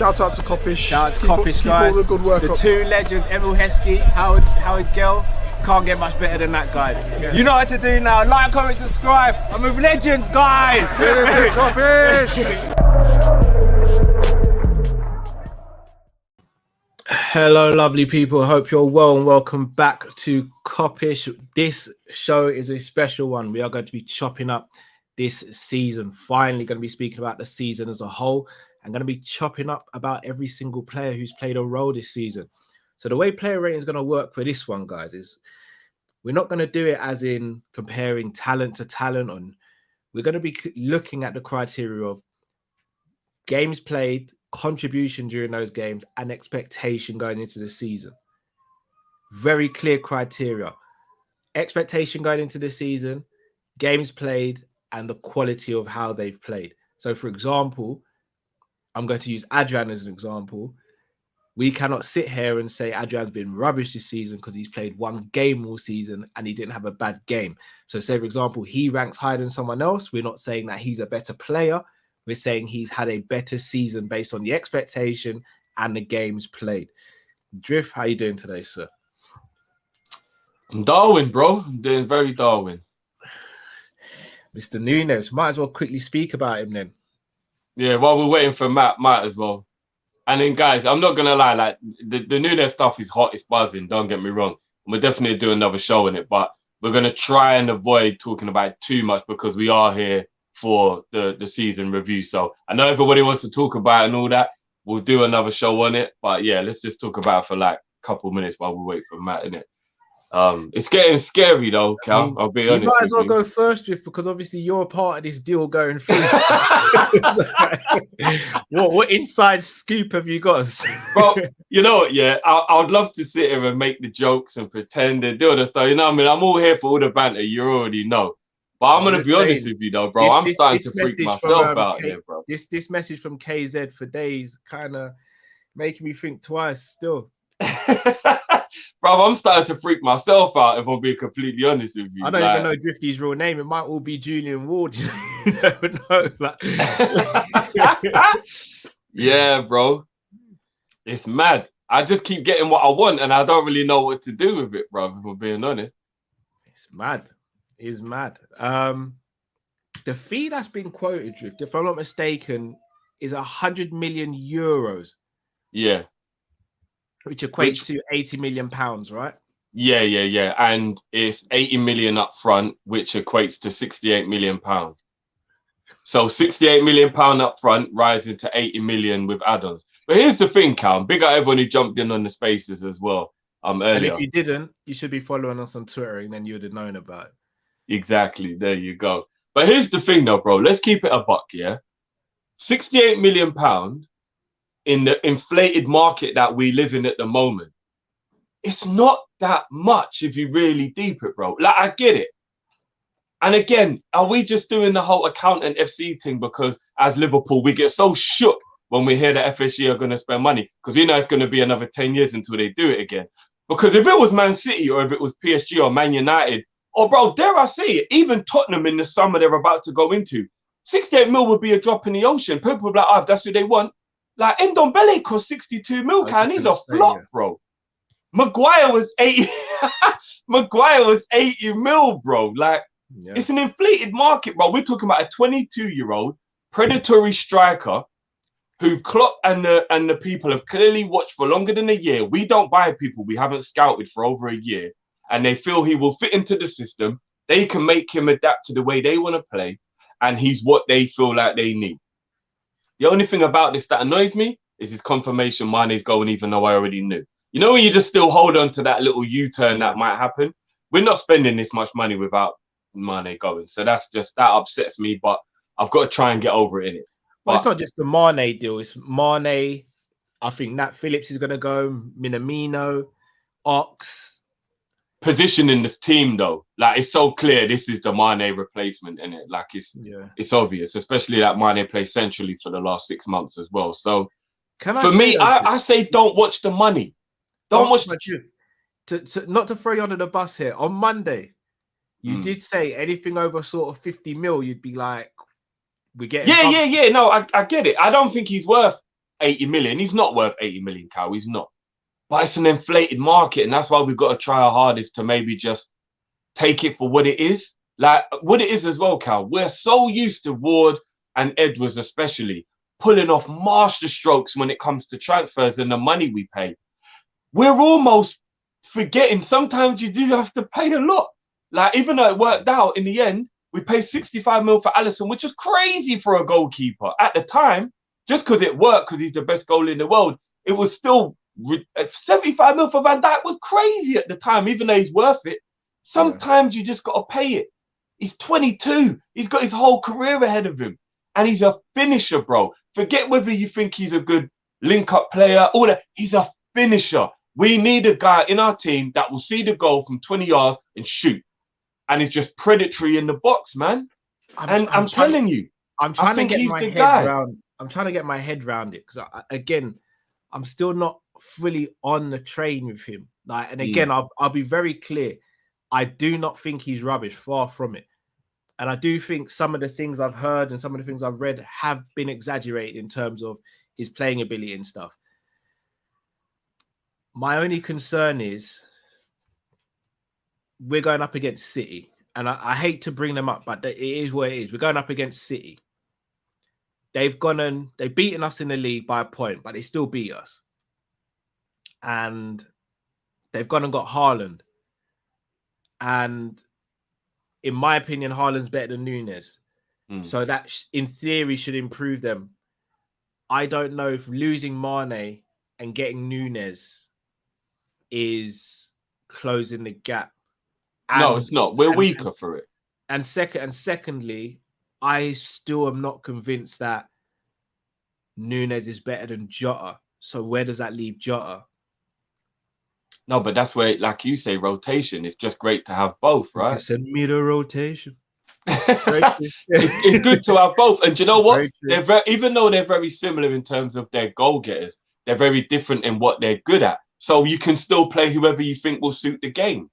Shout out to Kop-Ish. Shout out to Kopish, guys. All the good work the up. two legends, Emil Heskey, Howard Gill. Can't get much better than that guy. Yeah. You know what to do now. Like, comment, subscribe. I'm with legends, guys. Hello, lovely people. Hope you're well and welcome back to Kop-Ish. This show is a special one. We are going to be chopping up this season. Finally going to be speaking about the season as a whole. I'm going to be chopping up about every single player who's played a role this season. So the way player rating is going to work for this one, guys, is we're not going to do it as in comparing talent to talent. We're going to be looking at the criteria of games played, contribution during those games, and expectation going into the season. Very clear criteria. Expectation going into the season, games played, and the quality of how they've played. So, for example, I'm going to use Adrian as an example. We cannot sit here and say Adrian's been rubbish this season because he's played one game all season and he didn't have a bad game. So say, for example, he ranks higher than someone else. We're not saying that he's a better player. We're saying he's had a better season based on the expectation and the games played. Drift, how you doing today, sir? I'm Darwin, bro. I'm doing very Darwin. Mr. Nunez, might as well quickly speak about him then. Yeah, while we're waiting for Matt as well. And then, guys, I'm not going to lie, like, the Nunez stuff is hot, it's buzzing, don't get me wrong. We'll definitely do another show on it, but we're going to try and avoid talking about it too much because we are here for the season review. So I know everybody wants to talk about it and all that. We'll do another show on it. But, yeah, let's just talk about it for, like, a couple of minutes while we wait for Matt, innit? It's getting scary, though, Cal. I'll be honest. You might as well go first, Drift, because obviously you're a part of this deal going through. What inside scoop have you got? Bro, you know what, yeah, I would love to sit here and make the jokes and pretend and do all the stuff. You know what I mean? I'm all here for all the banter, you already know. But I'm going to be honest with you, though, bro. I'm starting to freak myself out here, bro. This message from KZ for days kind of making me think twice still. Bro, I'm starting to freak myself out if I'm being completely honest with you. I don't even know Drifty's real name. It might all be Julian Ward. You never know. Yeah, bro. It's mad. I just keep getting what I want and I don't really know what to do with it, bro, if I'm being honest. It's mad. It's mad. The fee that's been quoted, Drift, if I'm not mistaken, is 100 million euros. Yeah. Which equates to 80 million pounds, right? Yeah. And it's 80 million up front, which equates to 68 million pounds. So 68 million pound up front, rising to 80 million with add-ons. But here's the thing, Cal. Big up everyone who jumped in on the spaces as well earlier. And if you didn't, you should be following us on Twitter and then you would have known about it. Exactly. There you go. But here's the thing, though, bro. Let's keep it a buck, yeah? 68 million pound in the inflated market that we live in at the moment, it's not that much if you really deep it, bro. Like, I get it. And again, are we just doing the whole accountant FC thing because as Liverpool, we get so shook when we hear that FSG are going to spend money because you know it's going to be another 10 years until they do it again. Because if it was Man City or if it was PSG or Man United, or bro, dare I say it, even Tottenham in the summer they're about to go into, 68 mil would be a drop in the ocean. People would be like, oh, that's who they want. Like, Ndombele cost 62 mil, can he's a flop, bro. Maguire was 80. Maguire was 80 mil, bro. Like, It's an inflated market, bro. We're talking about a 22-year-old predatory striker who Klopp and the people have clearly watched for longer than a year. We don't buy people we haven't scouted for over a year, and they feel he will fit into the system. They can make him adapt to the way they want to play, and he's what they feel like they need. The only thing about this that annoys me is his confirmation Mane's going, even though I already knew. You know when you just still hold on to that little U-turn that might happen? We're not spending this much money without Mane going. So that upsets me, but I've got to try and get over it, innit? Well, it's not just the Mane deal. It's Mane. I think Nat Phillips is going to go. Minamino, Ox. Position in this team, though, like it's so clear this is the Mane replacement, innit? Like it's obvious, especially that Mane plays centrally for the last 6 months as well. So for me, I say don't watch the money. Don't watch not to throw you under the bus here. On Monday, you did say anything over sort of 50 mil, you'd be like, we're getting. Yeah. No, I get it. I don't think he's worth 80 million. He's not worth 80 million, Cal. He's not. But it's an inflated market, and that's why we've got to try our hardest to maybe just take it for what it is. Like what it is as well, Cal. We're so used to Ward and Edwards especially pulling off master strokes when it comes to transfers and the money we pay. We're almost forgetting sometimes you do have to pay a lot. Like, even though it worked out in the end, we paid 65 mil for Alisson, which is crazy for a goalkeeper. At the time, just because it worked, because he's the best goalie in the world, it was still 75 mil for Van Dijk was crazy at the time, even though he's worth it. Sometimes you just got to pay it. He's 22. He's got his whole career ahead of him. And he's a finisher, bro. Forget whether you think he's a good link-up player, all that. He's a finisher. We need a guy in our team that will see the goal from 20 yards and shoot. And he's just predatory in the box, man. I'm telling you, I'm trying to get my head around. I'm trying to get my head around it because, again, I'm still not fully on the train with him. Like, and again, I'll be very clear. I do not think he's rubbish. Far from it. And I do think some of the things I've heard and some of the things I've read have been exaggerated in terms of his playing ability and stuff. My only concern is we're going up against City. And I hate to bring them up, but it is what it is. We're going up against City. They've beaten us in the league by a point, but they still beat us. And they've gone and got Haaland. And in my opinion, Haaland's better than Nunez. So that, in theory, should improve them. I don't know if losing Mane and getting Nunez is closing the gap. No, it's not. We're weaker for it. And secondly, I still am not convinced that Nunez is better than Jota. So where does that leave Jota? No, but that's where, like you say, rotation. It's just great to have both, right? Send me the rotation. It's good to have both. And do you know what? Even though they're very similar in terms of their goal getters, they're very different in what they're good at. So you can still play whoever you think will suit the game.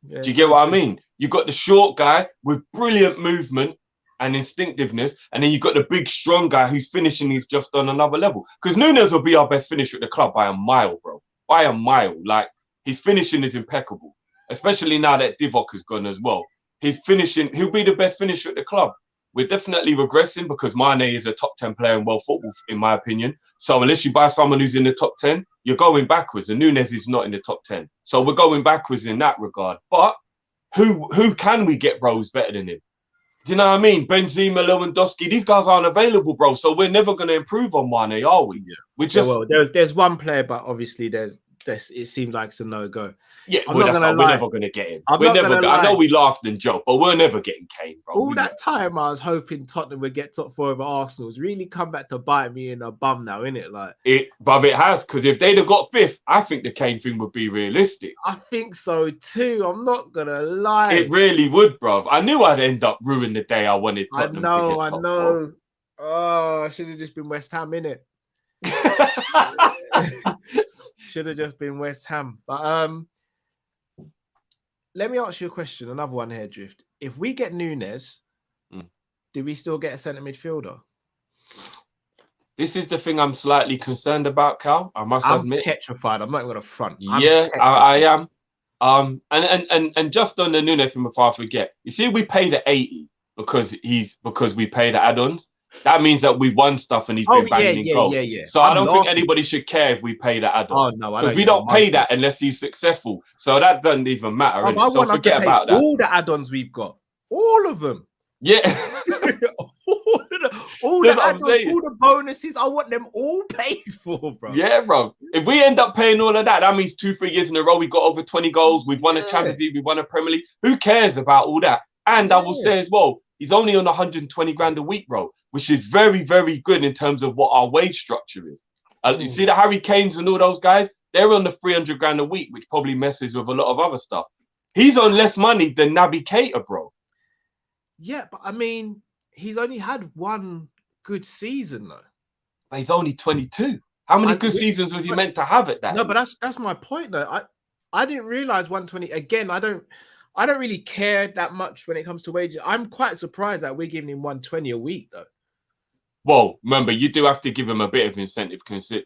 Do you get what I mean? You got the short guy with brilliant movement and instinctiveness, and then you got the big, strong guy whose finishing is just on another level. Because Nunez will be our best finisher at the club by a mile, bro. By a mile. Like, his finishing is impeccable, especially now that Divock has gone as well. His finishing, he'll be the best finisher at the club. We're definitely regressing because Mane is a top 10 player in world football, in my opinion. So unless you buy someone who's in the top 10, you're going backwards. And Nunez is not in the top 10. So we're going backwards in that regard. But who can we get, bro, who's better than him? Do you know what I mean? Benzema, Lewandowski, these guys aren't available, bro. So we're never going to improve on Mane, are we? Yeah. We just there's one player, but obviously it seems like it's a no-go. Yeah, we're never going to get him. I know we laughed and joked, but we're never getting Kane, bro. All that time I was hoping Tottenham would get top 4 over Arsenal. It's really come back to bite me in the bum now, innit? But it has, because if they'd have got 5th, I think the Kane thing would be realistic. I think so too. I'm not going to lie. It really would, bro. I knew I'd end up ruining the day I wanted Tottenham to get top 4. Oh, I should have just been West Ham, innit? Should have just been West Ham. But let me ask you a question. Another one here, Drift. If we get Nunez, do we still get a centre midfielder? This is the thing I'm slightly concerned about, Cal. I must admit. I'm petrified. I'm not going to front. I am. And just on the Nunez thing before I forget, you see, we paid at 80 because we paid the add-ons. That means that we've won stuff and he's been banging in goals. So I don't think anybody should care if we pay the add-on. Oh, no, because we don't pay that unless he's successful. So that doesn't even matter. So forget about that. All the add-ons we've got. All of them. Yeah. all the add-ons, all the bonuses, I want them all paid for, bro. Yeah, bro. If we end up paying all of that, that means 2-3 years in a row we got over 20 goals. We've won a Champions League. We've won a Premier League. Who cares about all that? And I will say as well, he's only on 120 grand a week, bro, which is very, very good in terms of what our wage structure is. You see the Harry Kanes and all those guys? They're on the 300 grand a week, which probably messes with a lot of other stuff. He's on less money than Naby Keita, bro. Yeah, but I mean, he's only had one good season, though. But he's only 22. How many good seasons was he meant to have at that? No, but that's my point, though. I didn't realize 120. Again, I don't really care that much when it comes to wages. I'm quite surprised that we're giving him 120 a week, though. Well, remember, you do have to give him a bit of incentive.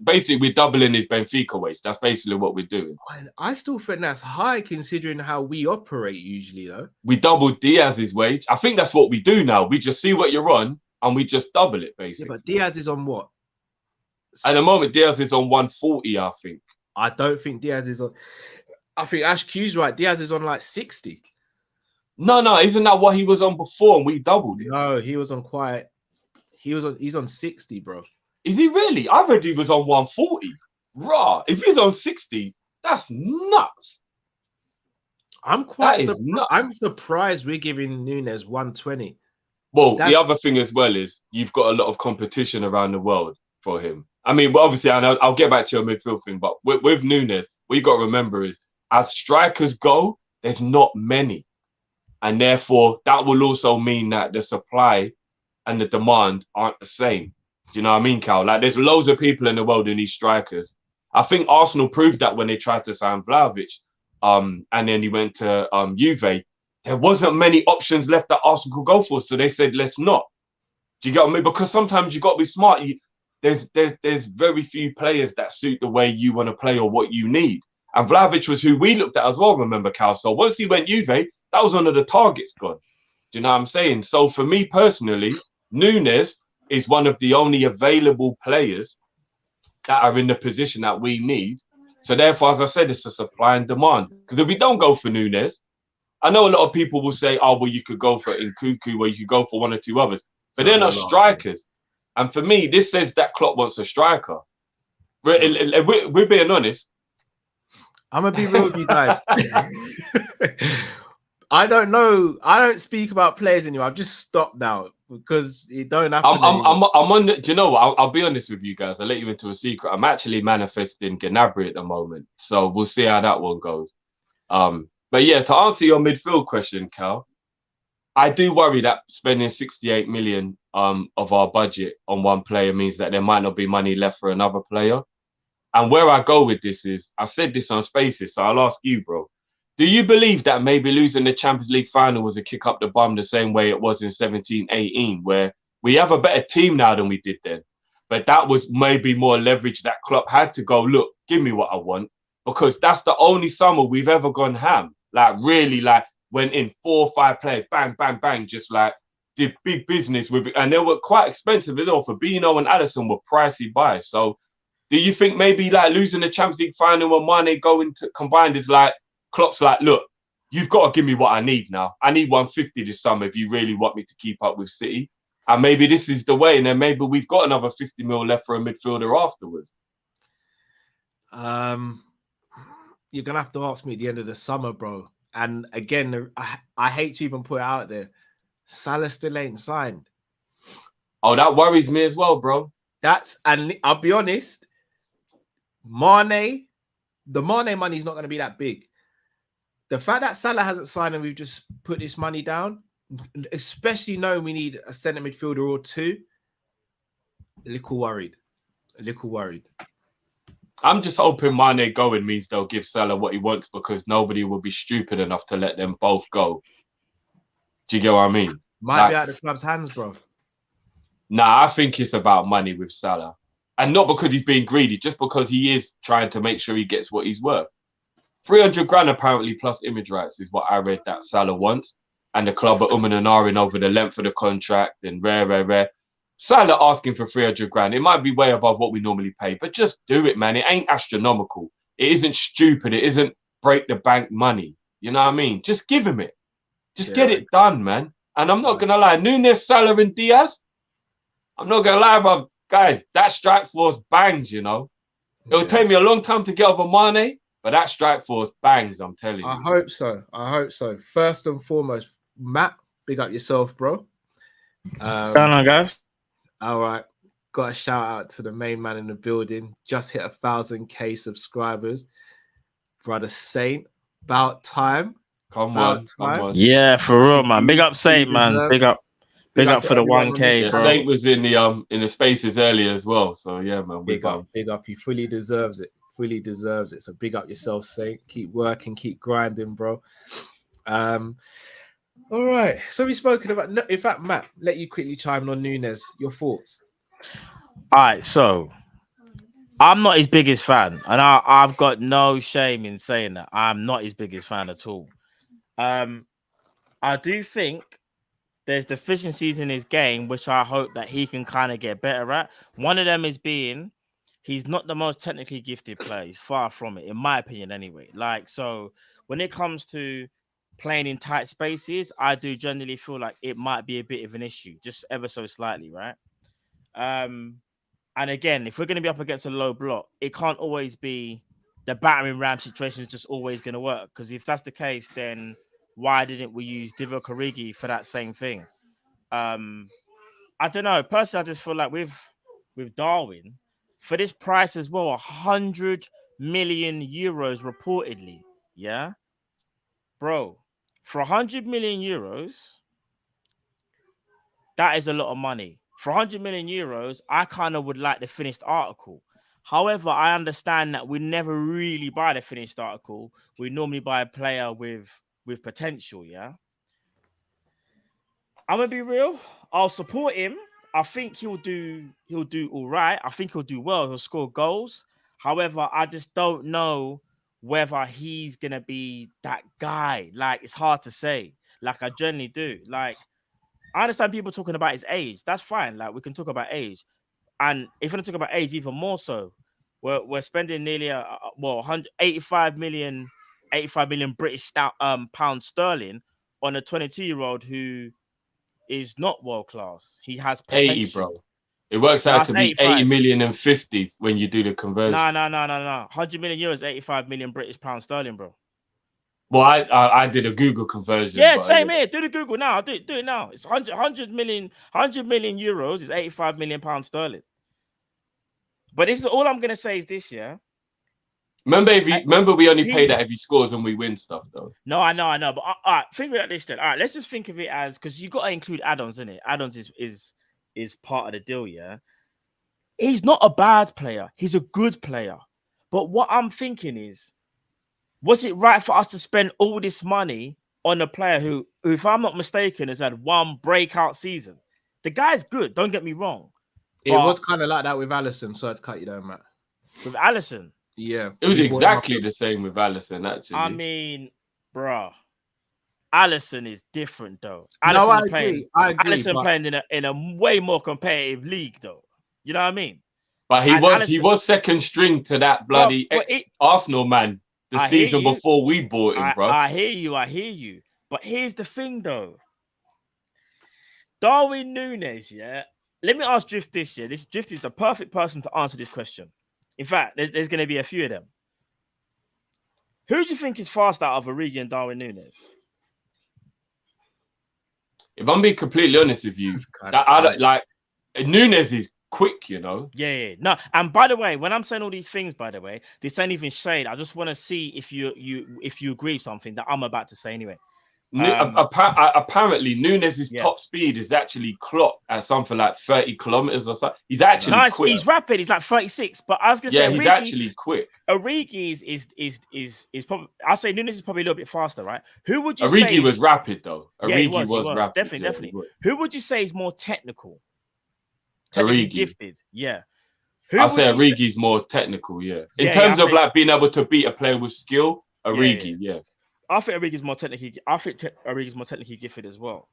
Basically, we're doubling his Benfica wage. That's basically what we're doing. I still think that's high considering how we operate usually, though. We doubled Diaz's wage. I think that's what we do now. We just see what you're on and we just double it, basically. Yeah, but Diaz is on what? At the moment, Diaz is on 140, I think. I don't think Diaz is on. I think Ash Q's right. Diaz is on like 60. No, isn't that what he was on before and we doubled it? No, he was on quite. He's on 60, bro. Is he really? I read he was on 140. Raw. If he's on 60, that's nuts. I'm surprised we're giving Nunez 120. Well, the other thing as well is you've got a lot of competition around the world for him. I mean, well, obviously, I'll get back to your midfield thing, but with Nunez, what you got to remember is as strikers go, there's not many. And therefore, that will also mean that the supply and the demand aren't the same. Do you know what I mean, Cal? Like, there's loads of people in the world who need strikers. I think Arsenal proved that when they tried to sign Vlahovic, and then he went to Juve. There wasn't many options left that Arsenal could go for, so they said, let's not. Do you get what I mean? Because sometimes you got to be smart. There's very few players that suit the way you want to play or what you need. And Vlahovic was who we looked at as well, remember, Cal? So once he went Juve, that was one of the targets gone. Do you know what I'm saying? So for me personally, Nunez is one of the only available players that are in the position that we need. So therefore, as I said, it's a supply and demand. Because if we don't go for Nunez, I know a lot of people will say, oh, well, you could go for Nkunku, or you could go for one or two others. But they're not strikers. And for me, this says that Klopp wants a striker. We're being honest. I'm going to be real with you guys. I don't know. I don't speak about players anymore. I've just stopped now because it don't happen. I'm on. Do you know what? I'll be honest with you guys. I'll let you into a secret. I'm actually manifesting Gnabry at the moment, so we'll see how that one goes. But yeah, to answer your midfield question, Cal, I do worry that spending 68 million of our budget on one player means that there might not be money left for another player. And where I go with this is, I said this on Spaces, so I'll ask you, bro. Do you believe that maybe losing the Champions League final was a kick up the bum the same way it was in 17-18, where we have a better team now than we did then? But that was maybe more leverage that Klopp had to go, look, give me what I want. Because that's the only summer we've ever gone ham. Like, really, like, went in 4 or 5 players, bang, bang, bang, just like did big business with it. And they were quite expensive as well. Fabinho and Alisson were pricey buys. So do you think maybe like losing the Champions League final when Mane going to combined is like, Klopp's like, look, you've got to give me what I need now. I need 150 this summer if you really want me to keep up with City. And maybe this is the way. And then maybe we've got another 50 mil left for a midfielder afterwards. You're going to have to ask me at the end of the summer, bro. And again, I hate to even put it out there. Salah still ain't signed. Oh, that worries me as well, bro. And I'll be honest, the Mane money is not going to be that big. The fact that Salah hasn't signed and we've just put this money down, especially knowing we need a centre midfielder or two, a little worried. I'm just hoping Mane going means they'll give Salah what he wants, because nobody will be stupid enough to let them both go. Do you get what I mean? Might be out of the club's hands, bro. Nah, I think it's about money with Salah. And not because he's being greedy, just because he is trying to make sure he gets what he's worth. 300 grand apparently plus image rights is what I read that Salah wants. And the club are and ahhing over the length of the contract and rare. Salah asking for 300 grand. It might be way above what we normally pay, but just do it, man. It ain't astronomical. It isn't stupid. It isn't break the bank money. You know what I mean? Just give him it. Just get it done, man. And I'm not going to lie. Nunez, Salah and Diaz, I'm not going to lie, bro. Guys, that strike force bangs, you know. It'll take me a long time to get over Mane, but that strike force bangs, I'm telling you. I hope so. First and foremost, Matt, big up yourself, bro. What's going on, guys? All right. Got a shout out to the main man in the building. Just hit 1,000k subscribers. Brother Saint, about time. Come on. Yeah, for real, man. Big up Saint, man. Big up for the 1K, bro. Saint was in the spaces earlier as well. So yeah, man. Big up. He fully deserves it. So big up yourself, Saint. Keep working, keep grinding, bro. All right. So we've spoken about. In fact, Matt, let you quickly chime in on Nunez. Your thoughts? All right, so I'm not his biggest fan, and I've got no shame in saying that. I'm not his biggest fan at all. I do think there's deficiencies in his game, which I hope that he can kind of get better at. One of them is being he's not the most technically gifted player. He's far from it, in my opinion, anyway. Like, so when it comes to playing in tight spaces, I do generally feel like it might be a bit of an issue, just ever so slightly, right? And again, if we're going to be up against a low block, it can't always be the battering ram situation is just always going to work. Because if that's the case, then why didn't we use Divock Origi for that same thing? I don't know. Personally, I just feel like with Darwin, for this price as well, 100 million euros reportedly. Yeah, bro, for 100 million euros, that is a lot of money. For 100 million euros, I kind of would like the finished article. However, I understand that we never really buy the finished article. We normally buy a player with potential, yeah? I'm gonna be real. I'll support him. I think he'll do all right. I think he'll do well. He'll score goals. However, I just don't know whether he's gonna be that guy. Like, it's hard to say. Like, I generally do. Like, I understand people talking about his age. That's fine. Like, we can talk about age, and if we're gonna talk about age, even more so, we're spending nearly 185 million, 85 million British pounds sterling on a 22-year-old who is not world class. He has potential. 80, bro. It works out to be 80 million and 50 when you do the conversion. No. 100 million euros, 85 million British pounds sterling, bro. Well, I did a Google conversion. Yeah, same here. Do the Google now. Do it now. It's 100 million euros is 85 million pounds sterling. But this is all I'm gonna say is this, yeah. Remember we only pay that if he scores and we win stuff, though. No, I know. But all right, think about this then. All right, let's just think of it as, because you got to include add-ons in it. Add-ons is part of the deal, yeah. He's not a bad player. He's a good player. But what I'm thinking is, was it right for us to spend all this money on a player who, if I'm not mistaken, has had one breakout season? The guy's good. Don't get me wrong. It was kind of like that with Alisson. So I'd cut you down, Matt. With Alisson. Yeah. It was exactly the same with Alisson, actually. I mean, bro, Alisson is different, though. I agree. Alisson playing in a way more competitive league, though. You know what I mean? But he was second string to that bloody Arsenal man the season before we bought him, bro. I hear you. But here's the thing, though. Darwin Nunez, yeah. Let me ask Drift this, yeah. This Drift is the perfect person to answer this question. In fact, there's going to be a few of them. Who do you think is faster out of Origi and Darwin Nunez? If I'm being completely honest with you, Nunez is quick, you know. Yeah. No, and by the way, when I'm saying all these things, by the way, this ain't even shade. I just want to see if you agree with something that I'm about to say anyway. Apparently, Nunez's top speed is actually clocked at something like 30 kilometers or something. He's actually quick. He's rapid. He's like 36. But I was gonna say, he's actually quick. Origi is probably. I'll say Nunez is probably a little bit faster, right? Who would you say? Origi was rapid though. Origi was rapid. Definitely. Who would you say is more technical? Technically gifted. Yeah. I'll say Origi's more technical. Yeah. In terms of like being able to beat a player with skill, Origi. Yeah. I think Origi's more technically. Origi's more technically gifted as well.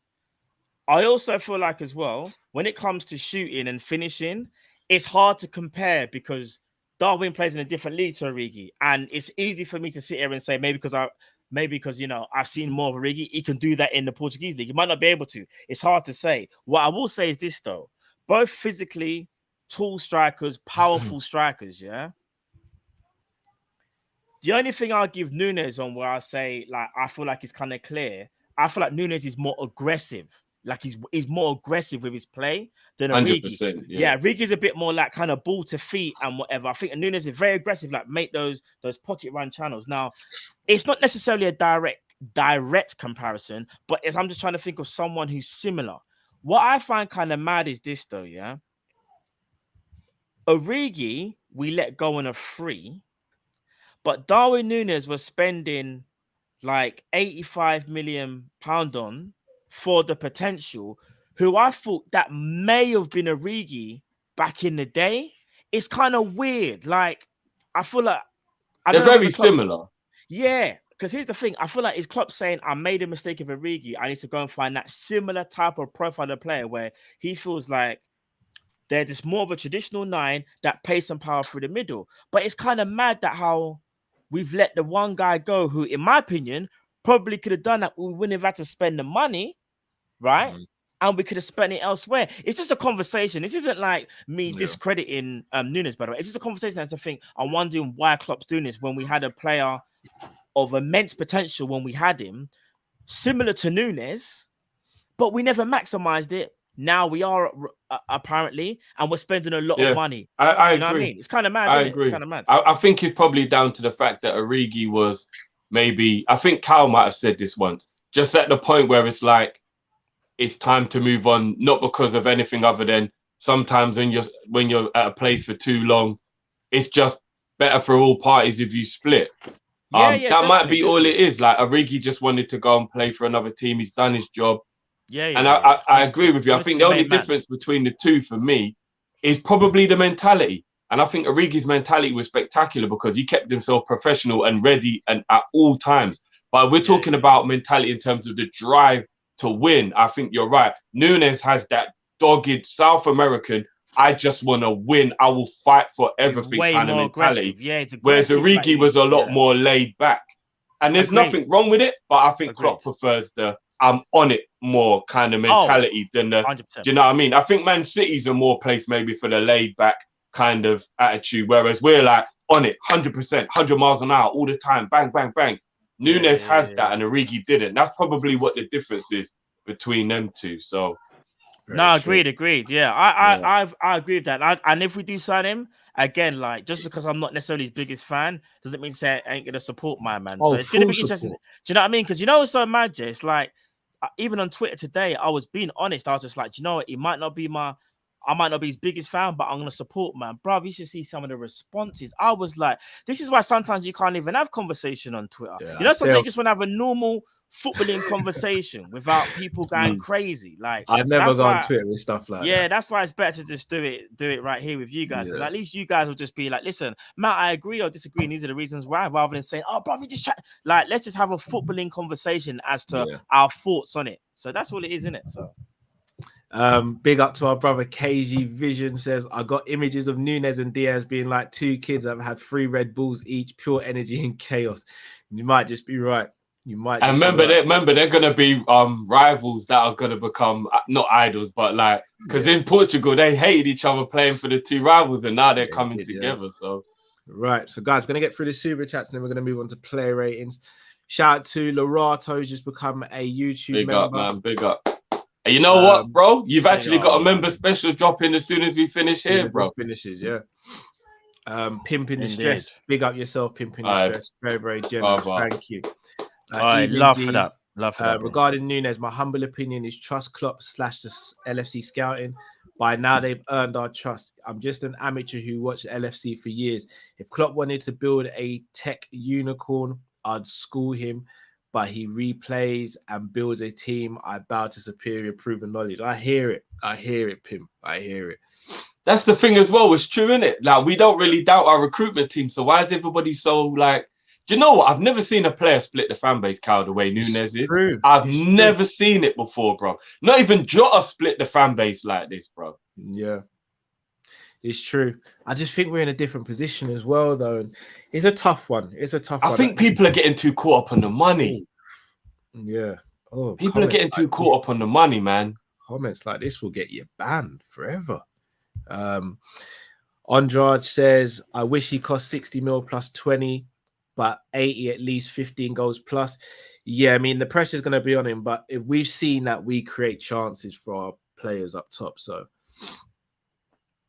I also feel like as well, when it comes to shooting and finishing, it's hard to compare because Darwin plays in a different league to Origi, and it's easy for me to sit here and say maybe because you know I've seen more of Origi, he can do that in the Portuguese league. He might not be able to. It's hard to say. What I will say is this though: both physically tall strikers, powerful strikers. Yeah. The only thing I'll give Nunez on where I say, like, I feel like it's kind of clear. I feel like Nunez is more aggressive. Like, he's more aggressive with his play than Origi. Yeah, Origi's a bit more like kind of ball to feet and whatever. I think Nunez is very aggressive, like make those pocket run channels. Now, it's not necessarily a direct comparison, but I'm just trying to think of someone who's similar. What I find kind of mad is this, though, yeah? Origi, we let go on a free. But Darwin Nunez was spending like 85 million pound on for the potential, who I thought that may have been Origi back in the day, it's kind of weird. Like, I feel like They're very similar. Yeah, because here's the thing. I feel like it's Klopp saying, I made a mistake of Origi. I need to go and find that similar type of profile of player where he feels like they're just more of a traditional 9 that plays some power through the middle. But it's kind of mad that how we've let the one guy go who, in my opinion, probably could have done that. We wouldn't have had to spend the money, right? And we could have spent it elsewhere. It's just a conversation. This isn't like me discrediting Nunez, by the way. It's just a conversation as to think, I'm wondering why Klopp's doing this when we had a player of immense potential when we had him, similar to Nunez, but we never maximized it. Now we are apparently, and we're spending a lot of money. I you agree. Know what I mean? It's kind of mad, I isn't agree. It's kind of mad. I think it's probably down to the fact that Origi was maybe, I think Cal might have said this once, just at the point where it's like, it's time to move on, not because of anything other than sometimes when you're at a place for too long, it's just better for all parties if you split. That might be all it is. Like, Origi just wanted to go and play for another team. He's done his job. I agree with you. I think the only difference between the two for me is probably the mentality. And I think Origi's mentality was spectacular because he kept himself professional and ready and at all times. But we're talking about mentality in terms of the drive to win. I think you're right. Nunez has that dogged South American, I just want to win, I will fight for everything kind of mentality. Whereas Origi was a lot more laid back. And there's nothing wrong with it, but I think Klopp prefers the I'm on it more kind of mentality than the 100%. Do you know what I mean? I think Man City's a more place maybe for the laid back kind of attitude, whereas we're like on it 100%, 100 miles an hour all the time, bang, bang, bang. Nunez has that and Origi didn't. That's probably what the difference is between them two. So agreed. Yeah, I agree with that. And if we do sign him again, like, just because I'm not necessarily his biggest fan doesn't mean to say I ain't gonna support my man. So it's gonna be interesting. Do you know what I mean? Because you know, it's so mad, Jay. It's like even on Twitter today, I was being honest. I was just like, do you know what? I might not be his biggest fan, but I'm going to support, man. Bro, you should see some of the responses. I was like, this is why sometimes you can't even have conversation on Twitter. Yeah, sometimes you just want to have a normal footballing conversation without people going crazy. Like, I've never gone on Twitter with stuff like that. Yeah, that's why it's better to just do it right here with you guys. Because at least you guys will just be like, listen, Matt, I agree or disagree, and these are the reasons why, rather than saying, oh, bro, we just chat. Like, let's just have a footballing conversation as to our thoughts on it. So that's all it is, isn't it? So. Big up to our brother KG Vision says, I got images of Nunez and Diaz being like two kids that have had 3 Red Bulls each, pure energy and chaos. You might just be right. You might. And remember, they're gonna be rivals that are gonna become not idols, but like, because in Portugal they hated each other playing for the 2 rivals, and now they're coming together. So right. So guys, we're gonna get through the super chats, and then we're gonna move on to player ratings. Shout out to Lorato, who's just become a YouTube member. Big up, man. Big up. And you know what, bro? You've actually got a member special dropping as soon as we finish here, bro. Finishes, Pimp in Distress. Big up yourself, Pimp in Distress. Very, very generous. Thank you. Love for that. Regarding Nunez, my humble opinion is trust Klopp / the LFC scouting. By now, they've earned our trust. I'm just an amateur who watched LFC for years. If Klopp wanted to build a tech unicorn, I'd school him. But he replays and builds a team. I bow to superior proven knowledge. I hear it, Pim. I hear it. That's the thing as well. It's true, isn't it? Like, we don't really doubt our recruitment team. So why is everybody so like? Do you know what? I've never seen a player split the fan base, Cal, the way Nunez is. I've never seen it before, bro. Not even Jota split the fan base like this, bro. Yeah. It's true. I just think we're in a different position as well, though. And it's a tough one. I think people are getting too caught up on the money. Yeah. Oh, people are getting too caught up on the money, man. Comments like this will get you banned forever. Andrade says, I wish he cost 60 mil plus 20, but 80 at least 15 goals plus. Yeah, I mean, the pressure's going to be on him, but if we've seen that we create chances for our players up top, so...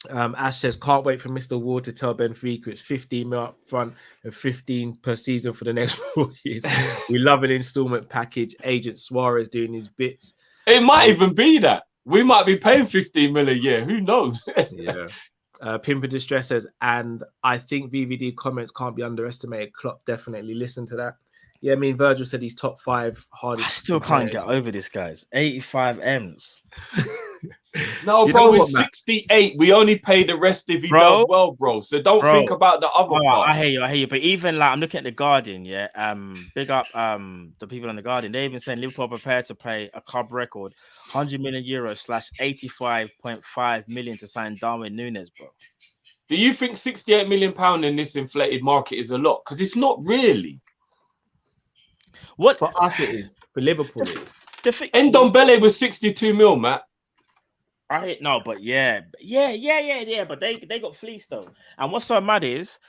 Ash says, can't wait for Mr. Ward to tell Benfica it's 15 mil up front and 15 per season for the next 4 years. We love an installment package. Agent Suarez doing his bits. It might even be that. We might be paying 15 mil a year. Who knows? Pimp in Distress says, and I think VVD comments can't be underestimated. Klopp definitely listen to that. Yeah, I mean, Virgil said he's top 5 hardest. I still can't get over this, guys. 85 M's. No, Do you know bro, it's what, Matt? 68. We only pay the rest if he Bro. does well, bro. So don't Bro. think about the other Oh, part. I hear you. But even like I'm looking at the Guardian, yeah. Big up the people on the Guardian. They even saying Liverpool are prepared to pay a club record 100 million euros / 85.5 million to sign Darwin Nunez, bro. Do you think 68 million pound in this inflated market is a lot? Because it's not really. What For us, it is. For Liverpool, it is. the thing? Ndombele was 62 mil, Matt. No, but yeah. But they got fleeced though. And what's so mad is,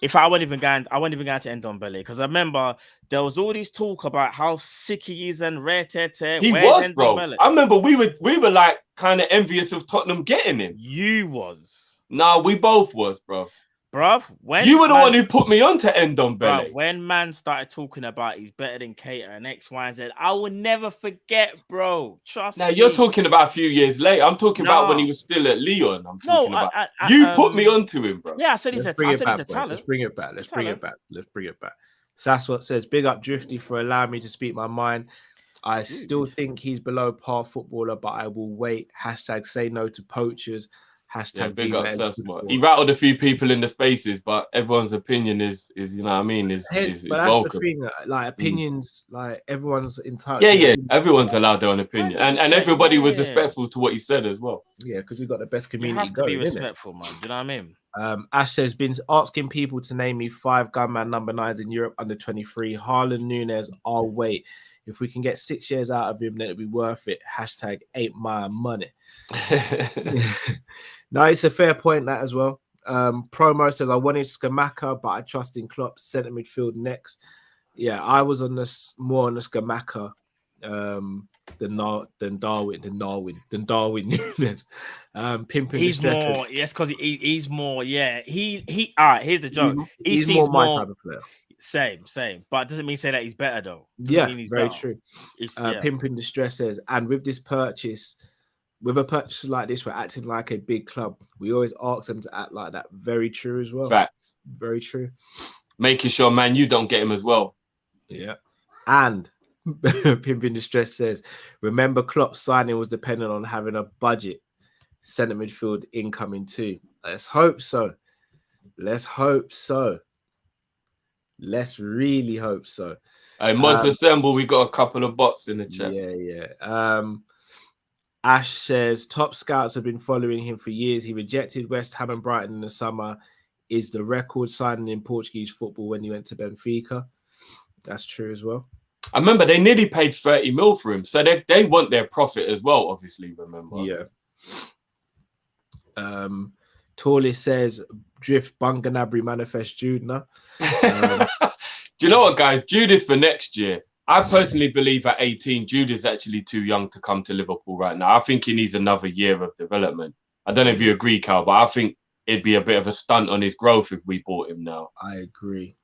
if I wouldn't even going to Ndombele, because I remember there was all this talk about how sick he is and rare tete. He Where's was, bro. Ndombele? I remember we were like kind of envious of Tottenham getting him. You was. Nah, we both was, bro. Bruv, when you were the one who put me on to Ndombele. Bruv, when man started talking about he's better than Keita and X, Y, and Z, I will never forget, bro. Trust me. Now you're talking about a few years later. I'm talking about when he was still at Lyon. I'm talking about. You put me onto him, bro. Yeah, I said he's a talent. Let's bring it back. Let's bring it back. Saswat says, big up Drifty for allowing me to speak my mind. I still think he's below par footballer, but I will wait. # say no to poachers. # big up Saswat. He rattled a few people in the spaces, but everyone's opinion is you know what I mean, is that's welcome. the thing, like opinions, like everyone's entitled. Yeah, everyone's allowed their own opinion, and everybody was respectful to what he said as well. Yeah, because we've got the best community. You have to be respectful, man. Do you know what I mean? Ash says, been asking people to name me 5 gunman number 9s in Europe under 23. Haaland, Nunez, I'll wait. If we can get 6 years out of him, then it'll be worth it. # ain't my money. No, it's a fair point, that as well. Promo says, I wanted Scamacca, but I trust in Klopp. Centre midfield next. Yeah, I was on this more on the Scamacca than Darwin Nunez. Pimping. He's more, yes, because he's more, yeah. He all right, here's the joke. He seems more my type of player. Same. But it doesn't mean say that he's better though. Very true. Pimping Distress says, and with this purchase, with a purchase like this, we're acting like a big club. We always ask them to act like that. Very true as well. Facts. Very true. Making sure, man, you don't get him as well. Yeah. And Pimping Distress says, remember Klopp's signing was dependent on having a budget. Centre midfield incoming too. Let's hope so. Let's really hope so. Mods assemble. We got a couple of bots in the chat. Yeah. Ash says top scouts have been following him for years. He rejected West Ham and Brighton in the summer. Is the record signing in Portuguese football when he went to Benfica. That's true as well. I remember they nearly paid 30 mil for him, so they want their profit as well. Obviously, remember. Yeah. Torley says Drift Bunganabri manifest Judna. Do you know what, guys? Jude is for next year. I personally believe at 18, Jude is actually too young to come to Liverpool right now. I think he needs another year of development. I don't know if you agree, Cal, but I think it'd be a bit of a stunt on his growth if we bought him now. I agree.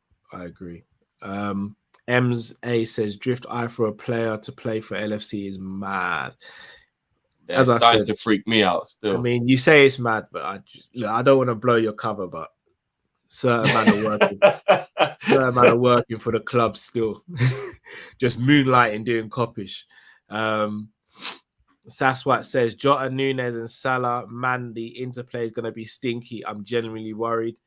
Ems A says Drift eye for a player to play for LFC is mad. Yeah, it's starting to freak me out still. I mean, you say it's mad, but I don't want to blow your cover, but certain man are working for the club still. Just moonlighting doing Kopish. Saswat says Jota, Nunez and Salah, man, the interplay is going to be stinky. I'm genuinely worried.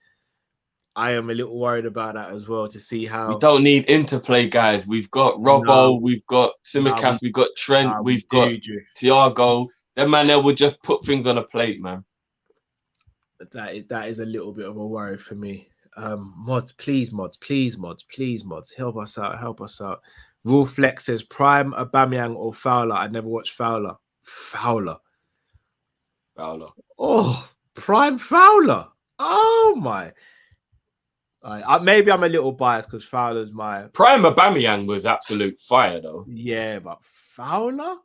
I am a little worried about that as well, to see how... We don't need interplay, guys. We've got Robbo, we've got Simicast, we've got Trent, we've got Thiago. That man there would just put things on a plate, man. That is a little bit of a worry for me. Mods, please, help us out. Rule Flex says Prime, Aubameyang or Fowler. I never watched Fowler. Fowler. Oh, Prime Fowler. Oh my. Maybe I'm a little biased because Fowler's my Prime. Aubameyang was absolute fire though. Yeah, but Fowler,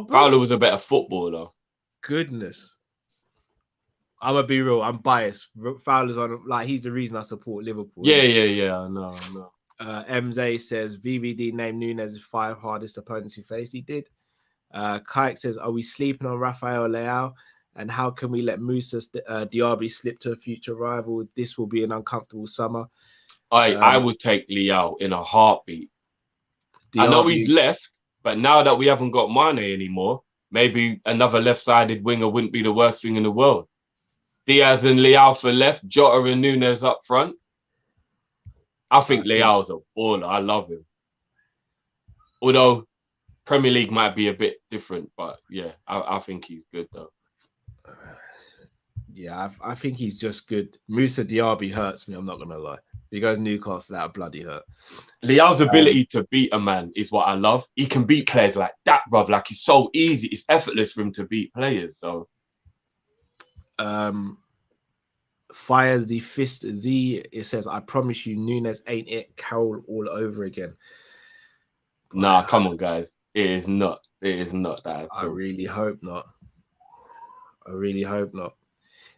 Fowler was a better footballer. Goodness. I'm gonna be real. I'm biased. Fowler's on, like, he's the reason I support Liverpool. Yeah. I know. MZ says VVD named Nunez as 5 hardest opponents he faced. He did. Kike says, are we sleeping on Rafael Leao? And how can we let Musa Diaby slip to a future rival? This will be an uncomfortable summer. I would take Leao in a heartbeat. Diaby, I know he's left, but now that we haven't got Mane anymore, maybe another left-sided winger wouldn't be the worst thing in the world. Diaz and Leao for left, Jota and Nunez up front. I think Leao's a baller. I love him. Although Premier League might be a bit different, but yeah, I think he's good though. Yeah, I think he's just good. Musa Diaby hurts me, I'm not going to lie. He goes Newcastle, that bloody hurt. Leao's ability to beat a man is what I love. He can beat players like that, bruv. Like, he's so easy. It's effortless for him to beat players. So, Fire the Fist Z, it says, I promise you, Nunez ain't it. Carroll all over again. Nah, come on, guys. It is not. It is not that at all. I really hope not. I really hope not.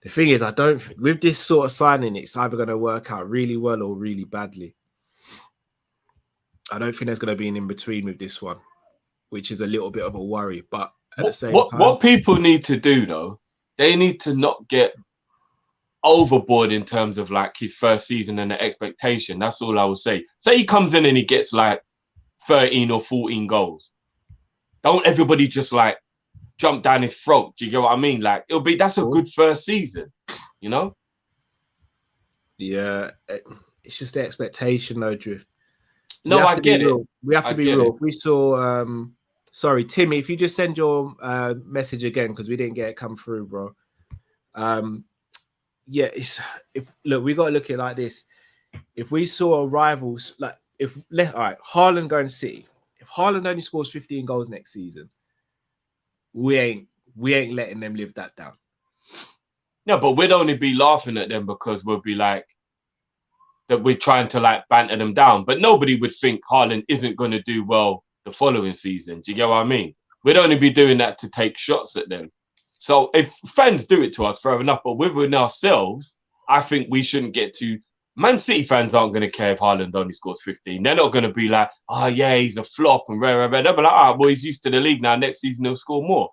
The thing is, I don't, with this sort of signing, it's either going to work out really well or really badly. I don't think there's going to be an in-between with this one, which is a little bit of a worry. But at the same time... What people need to do, though, they need to not get overboard in terms of, like, his first season and the expectation. That's all I will say. Say he comes in and he gets, like, 13 or 14 goals. Don't everybody just, like, jump down his throat. Do you get what I mean? Like, that's a good first season, you know? Yeah, it's just the expectation, though, Drift. No, I get it. We have to be real. If we saw, sorry, Timmy, if you just send your message again, because we didn't get it come through, bro. Yeah, look, we got to look at it like this. If we saw rivals, like, all right, Haaland going City. If Haaland only scores 15 goals next season, we ain't letting them live that down. No, but we'd only be laughing at them because we'll be like that we're trying to like banter them down. But nobody would think Haaland isn't going to do well the following season. Do you get what I mean? We'd only be doing that to take shots at them. So if fans do it to us, fair enough. But within ourselves, I think we shouldn't get to. Man City fans aren't going to care if Haaland only scores 15. They're not going to be like, oh, yeah, he's a flop and rare. They'll be like, ah, well, he's used to the league now. Next season, he'll score more.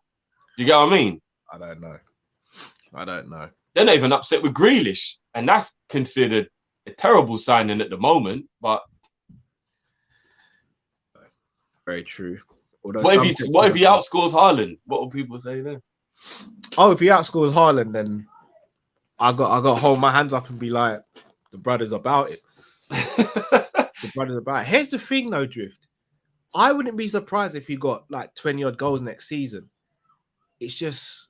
Do you get what I mean? I don't know. They're not even upset with Grealish. And that's considered a terrible signing at the moment. But very true. What if he outscores Haaland? What will people say then? Oh, if he outscores Haaland, then I got to hold my hands up and be like, the brother's about it. The brother's about it. Here's the thing, though, Drift. I wouldn't be surprised if he got like 20 odd goals next season. It's just,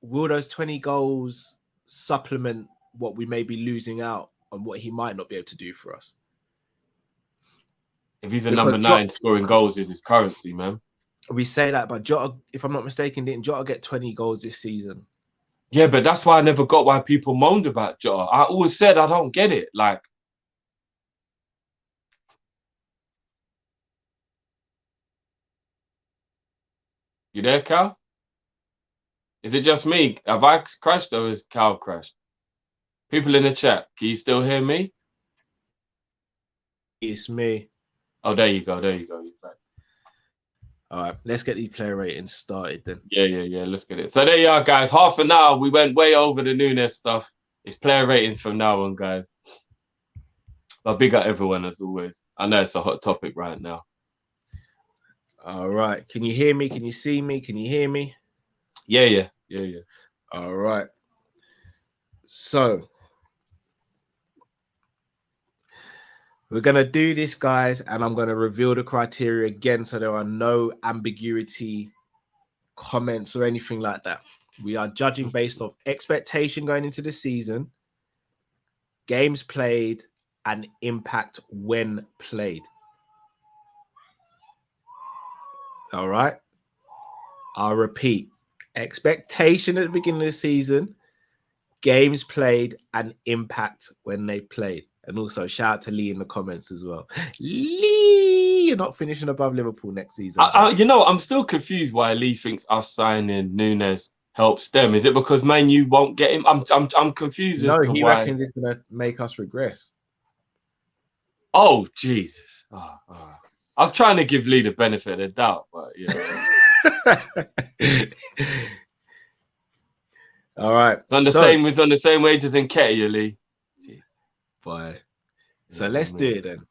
will those 20 goals supplement what we may be losing out on what he might not be able to do for us? If he's a number 9, scoring goals is his currency, man. We say that, but Jota, if I'm not mistaken, didn't Jota get 20 goals this season? Yeah, but that's why I never got why people moaned about Jota. I always said I don't get it. Like, you there, Cal? Is it just me? Have I crashed or is Cal crashed? People in the chat, can you still hear me? It's me. Oh, there you go. There you go. You're back. All right, let's get these player ratings started then. Yeah. Let's get it. So there you are, guys. Half an hour. We went way over the Nunez stuff. It's player ratings from now on, guys. But big up everyone as always. I know it's a hot topic right now. All right. Can you hear me? Can you see me? Can you hear me? Yeah. All right. So we're going to do this, guys, and I'm going to reveal the criteria again so there are no ambiguity comments or anything like that. We are judging based off expectation going into the season, games played, and impact when played. All right. I'll repeat. Expectation at the beginning of the season, games played, and impact when they played. And also shout out to Lee in the comments as well. Lee, you're not finishing above Liverpool next season. I'm still confused why Lee thinks us signing Nunez helps them. Is it because Man U won't get him? I'm confused as to he why. Reckons it's going to make us regress. Oh, Jesus. I was trying to give Lee the benefit of the doubt, but yeah. All right. It's on the same wage as Nketiah, Lee. Boy. So let's do it then.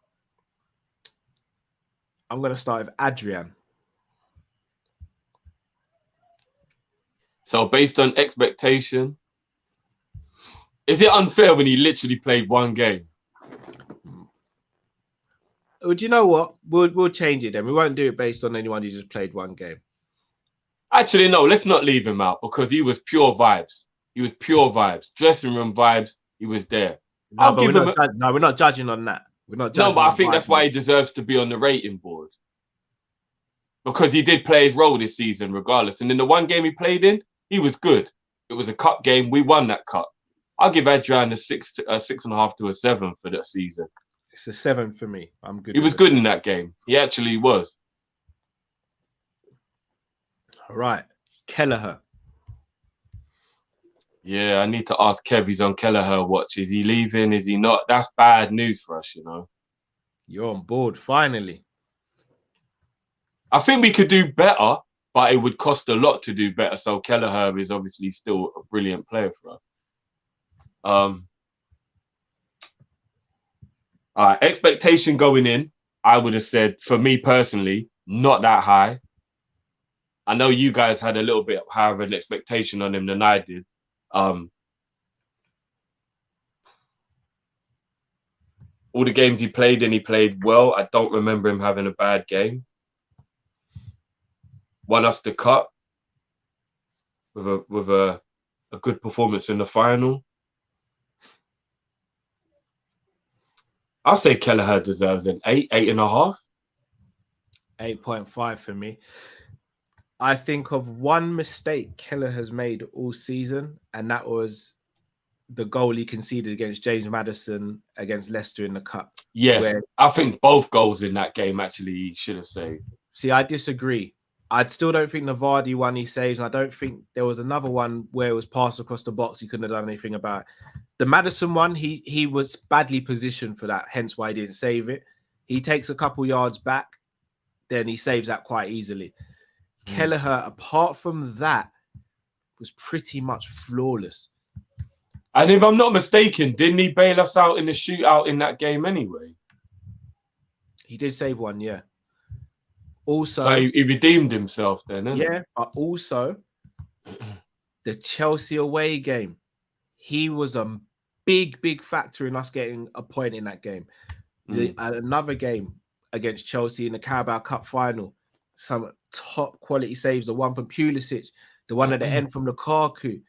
I'm going to start with Adrian. So based on expectation, is it unfair when he literally played one game? Well, do you know what? We'll change it then. We won't do it based on anyone who just played one game. Actually, no, let's not leave him out because he was pure vibes. He was pure vibes. Dressing room vibes. He was there. No, but we're not judging on that. We're not judging. No, but I think that's why he deserves to be on the rating board. Because he did play his role this season regardless. And in the one game he played in, he was good. It was a cup game. We won that cup. I'll give Adrian a 6.5 to a 7 for that season. It's a 7 for me. I'm good. He was good in that game. He actually was. All right. Kelleher. Yeah, I need to ask Kev. He's on Kelleher watch. Is he leaving? Is he not? That's bad news for us, you know. You're on board, finally. I think we could do better, but it would cost a lot to do better. So Kelleher is obviously still a brilliant player for us. All right, expectation going in, I would have said, for me personally, not that high. I know you guys had a little bit higher of an expectation on him than I did. All the games he played in, he played well. I don't remember him having a bad game. Won us the cup with a good performance in the final. I'll say Kelleher deserves an 8, 8.5. 8.5 for me. I think of one mistake Kelleher has made all season, and that was the goal he conceded against James Maddison against Leicester in the cup. Yes, I think both goals in that game actually he should have saved. See, I disagree. I still don't think the Vardy one he saves, and I don't think there was another one where it was passed across the box he couldn't have done anything about. The Maddison one, he was badly positioned for that, hence why he didn't save it. He takes a couple yards back, then he saves that quite easily. Kelleher, apart from that, was pretty much flawless. And if I'm not mistaken, didn't he bail us out in the shootout in that game anyway? He did save one, yeah. Also, so he redeemed himself then, yeah, but also the Chelsea away game, he was a big factor in us getting a point in that game. Another game against Chelsea in the Carabao Cup final, some top quality saves, the one from Pulisic, the one at the end from Lukaku.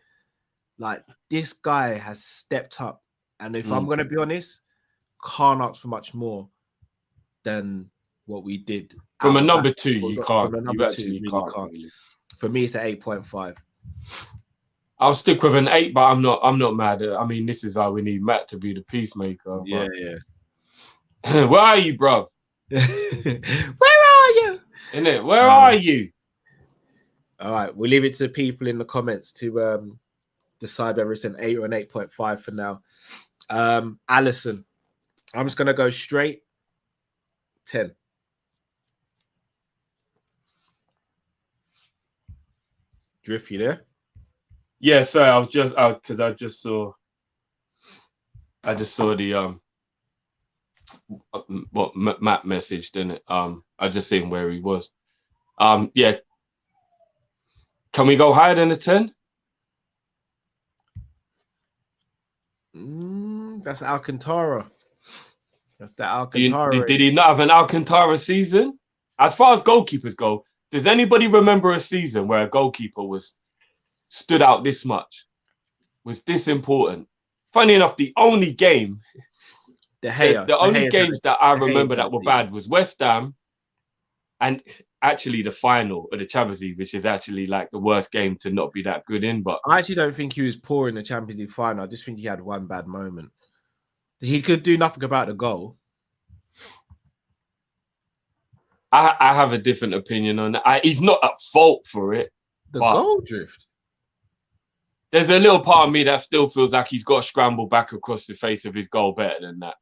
Like, this guy has stepped up. And if I'm going to be honest, can't ask for much more than what we did. From a number two, you can't. You actually can't. Really. For me, it's an 8.5. I'll stick with an 8, but I'm not mad. I mean, this is why we need Matt to be the peacemaker. Yeah. Where are you, bro? Where are you? Innit? Where are you? All right, we'll leave it to the people in the comments to decide whether it's an 8 or an 8.5 for now. Allison, I'm just gonna go straight 10. Drift, you there? Yeah, sorry, I was just out because I just saw the what Matt messaged, didn't it? I just seen where he was. Yeah. Can we go higher than a 10? That's Alcantara. That's the Alcantara. Did he not have an Alcantara season? As far as goalkeepers go, does anybody remember a season where a goalkeeper stood out this much? Was this important? Funny enough, the only game, the only games that I remember that were bad was West Ham and actually the final of the Champions League, which is actually like the worst game to not be that good in. But I actually don't think he was poor in the Champions League final. I just think he had one bad moment. He could do nothing about the goal. I have a different opinion on that. He's not at fault for it. The goal drift. There's a little part of me that still feels like he's got to scramble back across the face of his goal better than that.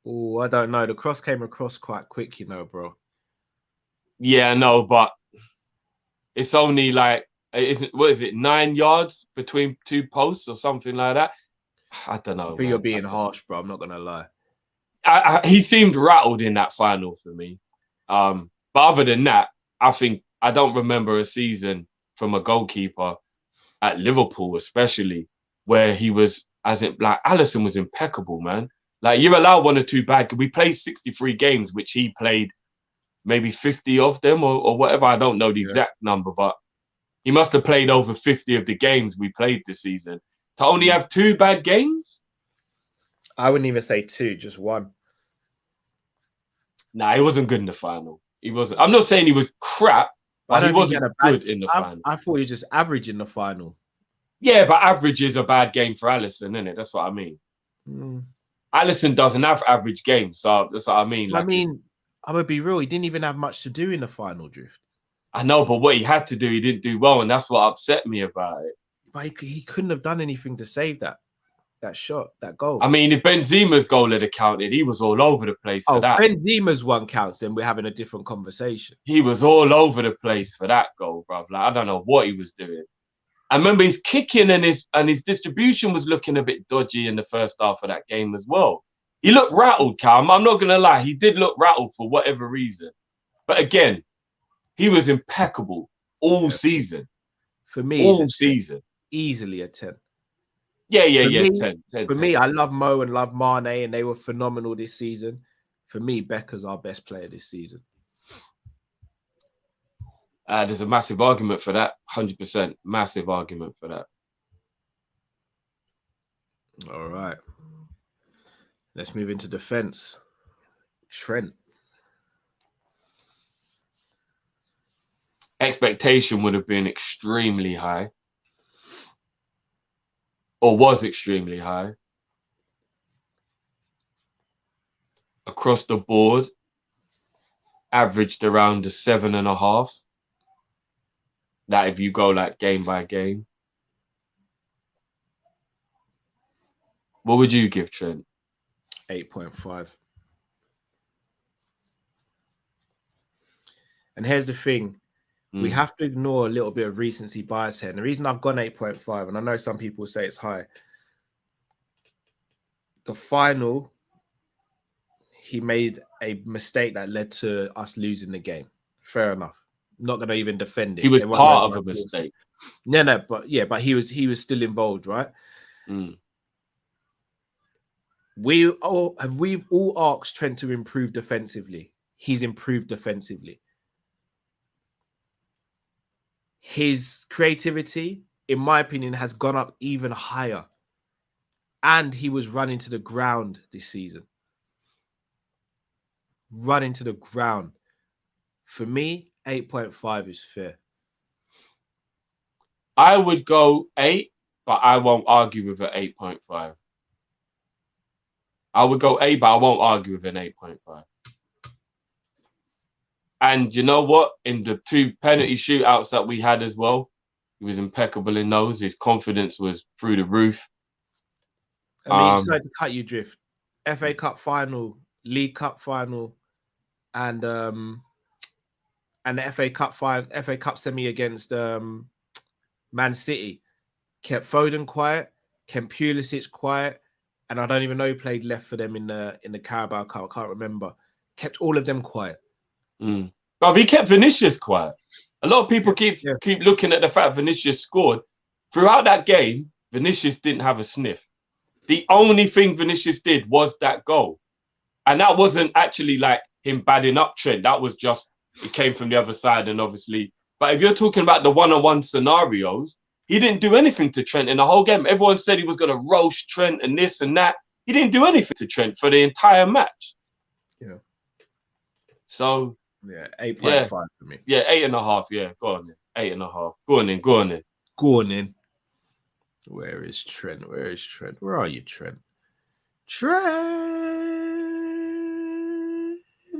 Oh, I don't know. The cross came across quite quick, you know, bro. Yeah, no, but it's only like, what is it, 9 yards between two posts or something like that? I don't know. I think you're being harsh, bro. I'm not going to lie. He seemed rattled in that final for me. But other than that, I don't remember a season from a goalkeeper at Liverpool, especially where he was, as it like Alisson was impeccable, man. Like you're allowed one or two bad. We played 63 games, which he played maybe 50 of them or whatever. I don't know the exact number, but he must have played over 50 of the games we played this season. To only have 2 bad games? I wouldn't even say 2, just 1. Nah, he wasn't good in the final. He wasn't. I'm not saying he was crap, but he wasn't good in the final. I thought he was just average in the final. Yeah, but average is a bad game for Alisson, isn't it? That's what I mean. Alisson doesn't have average games, so that's what I mean. Like, I mean, I'm gonna be real. He didn't even have much to do in the final, Drift. I know, but what he had to do, he didn't do well, and that's what upset me about it. But he couldn't have done anything to save that shot, that goal. I mean, if Benzema's goal had counted, he was all over the place for that. Benzema's one counts, then we're having a different conversation. He was all over the place for that goal, bro. Like, I don't know what he was doing. I remember his kicking and his distribution was looking a bit dodgy in the first half of that game as well. He looked rattled, Calm. I'm not gonna lie, he did look rattled for whatever reason. But again, he was impeccable all season. For me, all season, easily a 10. Yeah. Me, 10. For me, I love Mo and love Mane, and they were phenomenal this season. For me, Becker's our best player this season. There's a massive argument for that. 100%, massive argument for that. All right, let's move into defense. Trent. Expectation would have been extremely high. Or was extremely high. Across the board, averaged around a 7.5. That if you go like game by game. What would you give Trent? 8.5. And here's the thing. We have to ignore a little bit of recency bias here. And the reason I've gone 8.5, and I know some people say it's high. The final, he made a mistake that led to us losing the game. Fair enough. Not going to even defend it. He was part of a mistake. No, but he was still involved, right? We've all asked Trent to improve defensively. He's improved defensively. His creativity, in my opinion, has gone up even higher. And he was running to the ground this season. Running to the ground. For me, 8.5 is fair. I would go 8, but I won't argue with an 8.5. I would go 8, but I won't argue with an 8.5. And you know what? In the 2 penalty shootouts that we had as well, he was impeccable in those. His confidence was through the roof. I mean, sorry to cut you drift. FA Cup final, League Cup final, and the FA Cup semi against Man City. Kept Foden quiet, kept Pulisic quiet, and I don't even know who played left for them in the Carabao Cup. I can't remember. Kept all of them quiet. But he kept Vinicius quiet. A lot of people keep looking at the fact Vinicius scored. Throughout that game, Vinicius didn't have a sniff. The only thing Vinicius did was that goal. And that wasn't actually like him badding up Trent. That was just, it came from the other side and obviously. But if you're talking about the one-on-one scenarios, he didn't do anything to Trent in the whole game. Everyone said he was going to roast Trent and this and that. He didn't do anything to Trent for the entire match. Yeah. So... yeah, 8.5 for me. Yeah, 8.5. Yeah, go on then. 8.5. Go on in. Where is Trent? Where are you, Trent?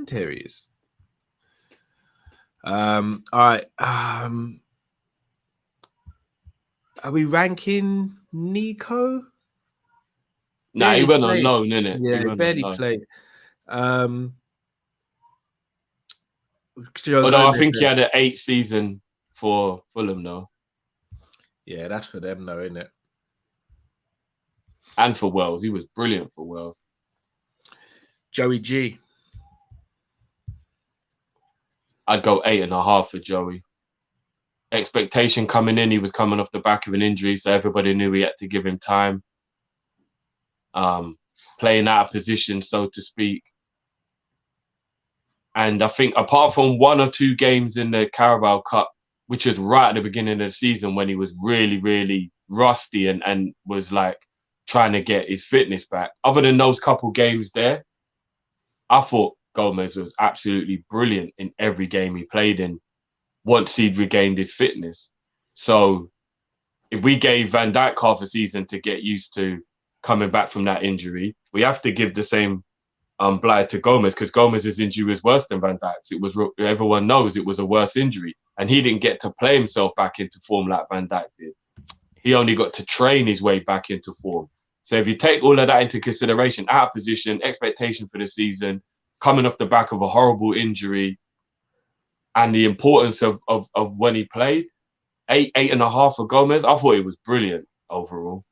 Here he is. All right. Are we ranking Nico? Nah, he went on loan, innit? Yeah, he barely played. Although I think he had an 8 season for Fulham, though. Yeah, that's for them, though, isn't it? And for Wales. He was brilliant for Wales. Joey G. I'd go 8.5 for Joey. expectation coming in. He was coming off the back of an injury, so everybody knew we had to give him time. Playing out of position, so to speak. And I think apart from 1 or 2 games in the Carabao Cup, which was right at the beginning of the season when he was really, really rusty and was like trying to get his fitness back. Other than those couple games there, I thought Gomez was absolutely brilliant in every game he played in once he'd regained his fitness. So if we gave Van Dijk half a season to get used to coming back from that injury, we have to give the same blight to Gomez, because Gomez's injury was worse than Van Dijk's. It was, everyone knows it was a worse injury, and he didn't get to play himself back into form like Van Dijk did. He only got to train his way back into form. So if you take all of that into consideration, out of position, expectation for the season, coming off the back of a horrible injury, and the importance of when he played, 8.5 for Gomez, I thought it was brilliant overall.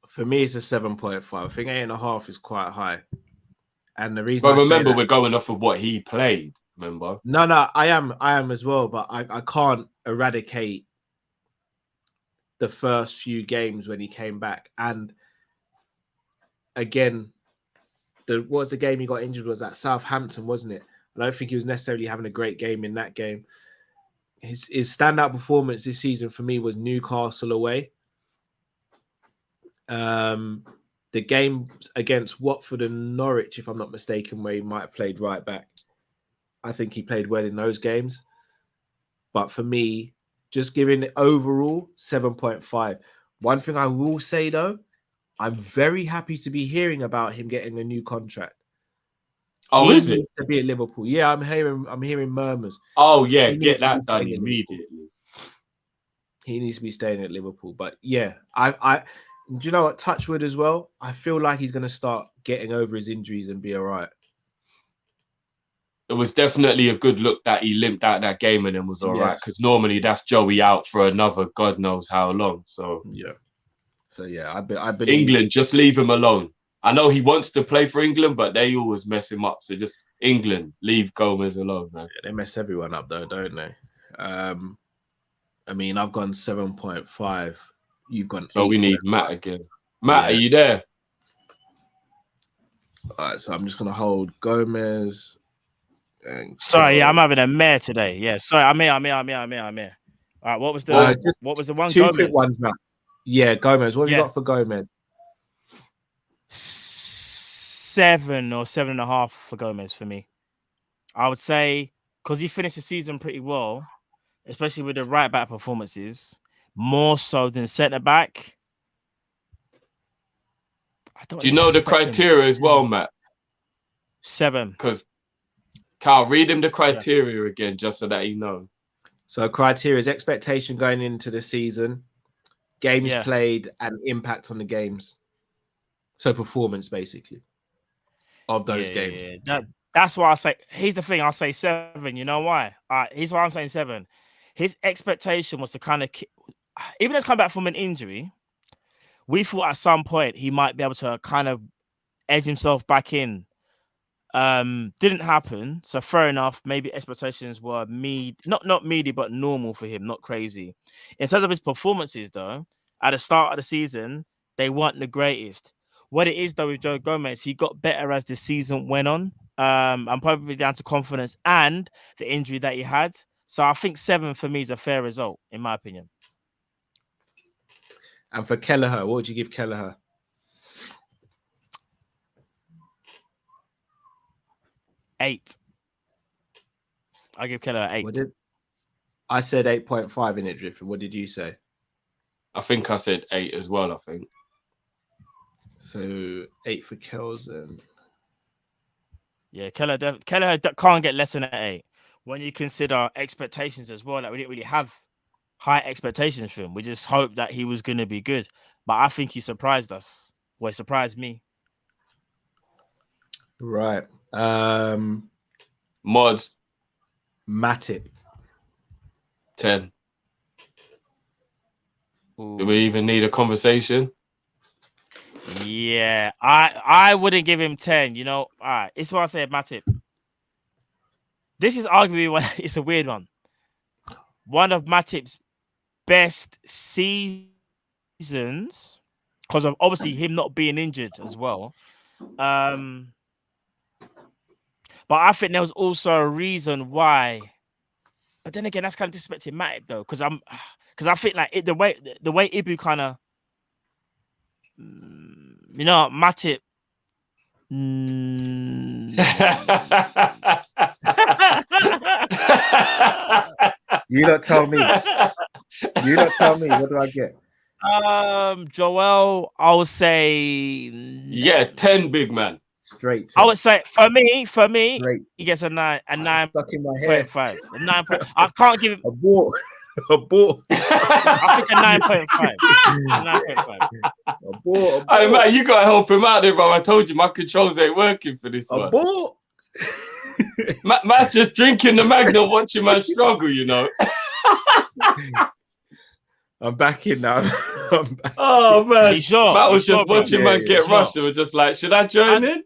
For me, it's a 7.5. I think 8.5 is quite high. And the reason, but remember, we're going off of what he played. Remember? No, I am as well. But I can't eradicate the first few games when he came back. And again, what was the game he got injured? Was at Southampton, wasn't it? I don't think he was necessarily having a great game in that game. His standout performance this season for me was Newcastle away. The game against Watford and Norwich, if I'm not mistaken, where he might have played right back. I think he played well in those games. But for me, just giving it overall 7.5. One thing I will say, though, I'm very happy to be hearing about him getting a new contract. Oh, he is it? Needs to be at Liverpool. Yeah, I'm hearing murmurs. Oh, yeah, get that done immediately. He needs to be staying at Liverpool. But yeah, do you know what? Touchwood as well. I feel like he's going to start getting over his injuries and be all right. It was definitely a good look that he limped out that game and then was all right. Because normally that's Joey out for another God knows how long. So yeah, I believe England, just leave him alone. I know he wants to play for England, but they always mess him up. So just England, leave Gomez alone, man. Yeah, they mess everyone up though, don't they? I mean, I've gone 7.5. You've gone. So we need Matt again. Matt, are you there? All right, so I'm just gonna hold Gomez. Sorry, I'm having a mare today. Yeah, sorry, I'm here. All right, what was the one? 2 Gomez? quick ones, Matt. Yeah, Gomez. What have you got for Gomez? 7 or 7.5 for Gomez for me. I would say because he finished the season pretty well, especially with the right back performances, more so than centre back. Do you know the criteria as well, Matt? 7. Because Carl, read him the criteria again, just so that he knows. So criteria is expectation going into the season, games played, and impact on the games. So performance, basically, of those games. Yeah. That's why I say. Here's the thing. I'll say 7. You know why? Here's why I'm saying 7. His expectation was to kind of, even as come back from an injury, we thought at some point he might be able to kind of edge himself back in. Didn't happen, so fair enough. Maybe expectations were not meaty, but normal for him, not crazy. In terms of his performances, though, at the start of the season, they weren't the greatest. What it is, though, with Joe Gomez, he got better as the season went on. And probably down to confidence and the injury that he had. So I think 7 for me is a fair result, in my opinion. And for Kelleher, what would you give Kelleher? Eight. I give Kelleher 8. I said 8.5 in it, Drift. What did you say? I think I said 8 as well, I think. So 8 for Kells and... Yeah, Kelleher can't get less than an 8. When you consider expectations as well, like we didn't really have high expectations for him. We just hoped that he was going to be good. But I think he surprised us. Well, he surprised me. Right. Mods. Matip. 10. Ooh. Do we even need a conversation? Yeah, I wouldn't give him 10. You know, all right. It's what I said, Matip. This is arguably it's a weird one. one of Matip's best seasons because of obviously him not being injured as well. But I think there was also a reason why. But then again, that's kind of disrespecting Matip though, because I think like the way Ibu kind of, Matip. You don't tell me. You don't tell me. What do I get? Joel, I would say, yeah, 10 big man. Straight. 10. I would say for me, Straight. he gets a 9. Stuck in my head. 5. 9. I can't give him a ball. A ball. I think a 9.5. 9.5. A ball. Hey man, you gotta help him out there, bro. I told you my controls ain't working for this one. A ball. Matt's just drinking the Magnum, watching man struggle, you know. I'm back in now. Oh man, sure? Matt was just watching man get sure. rushed. It was just like, should I join in?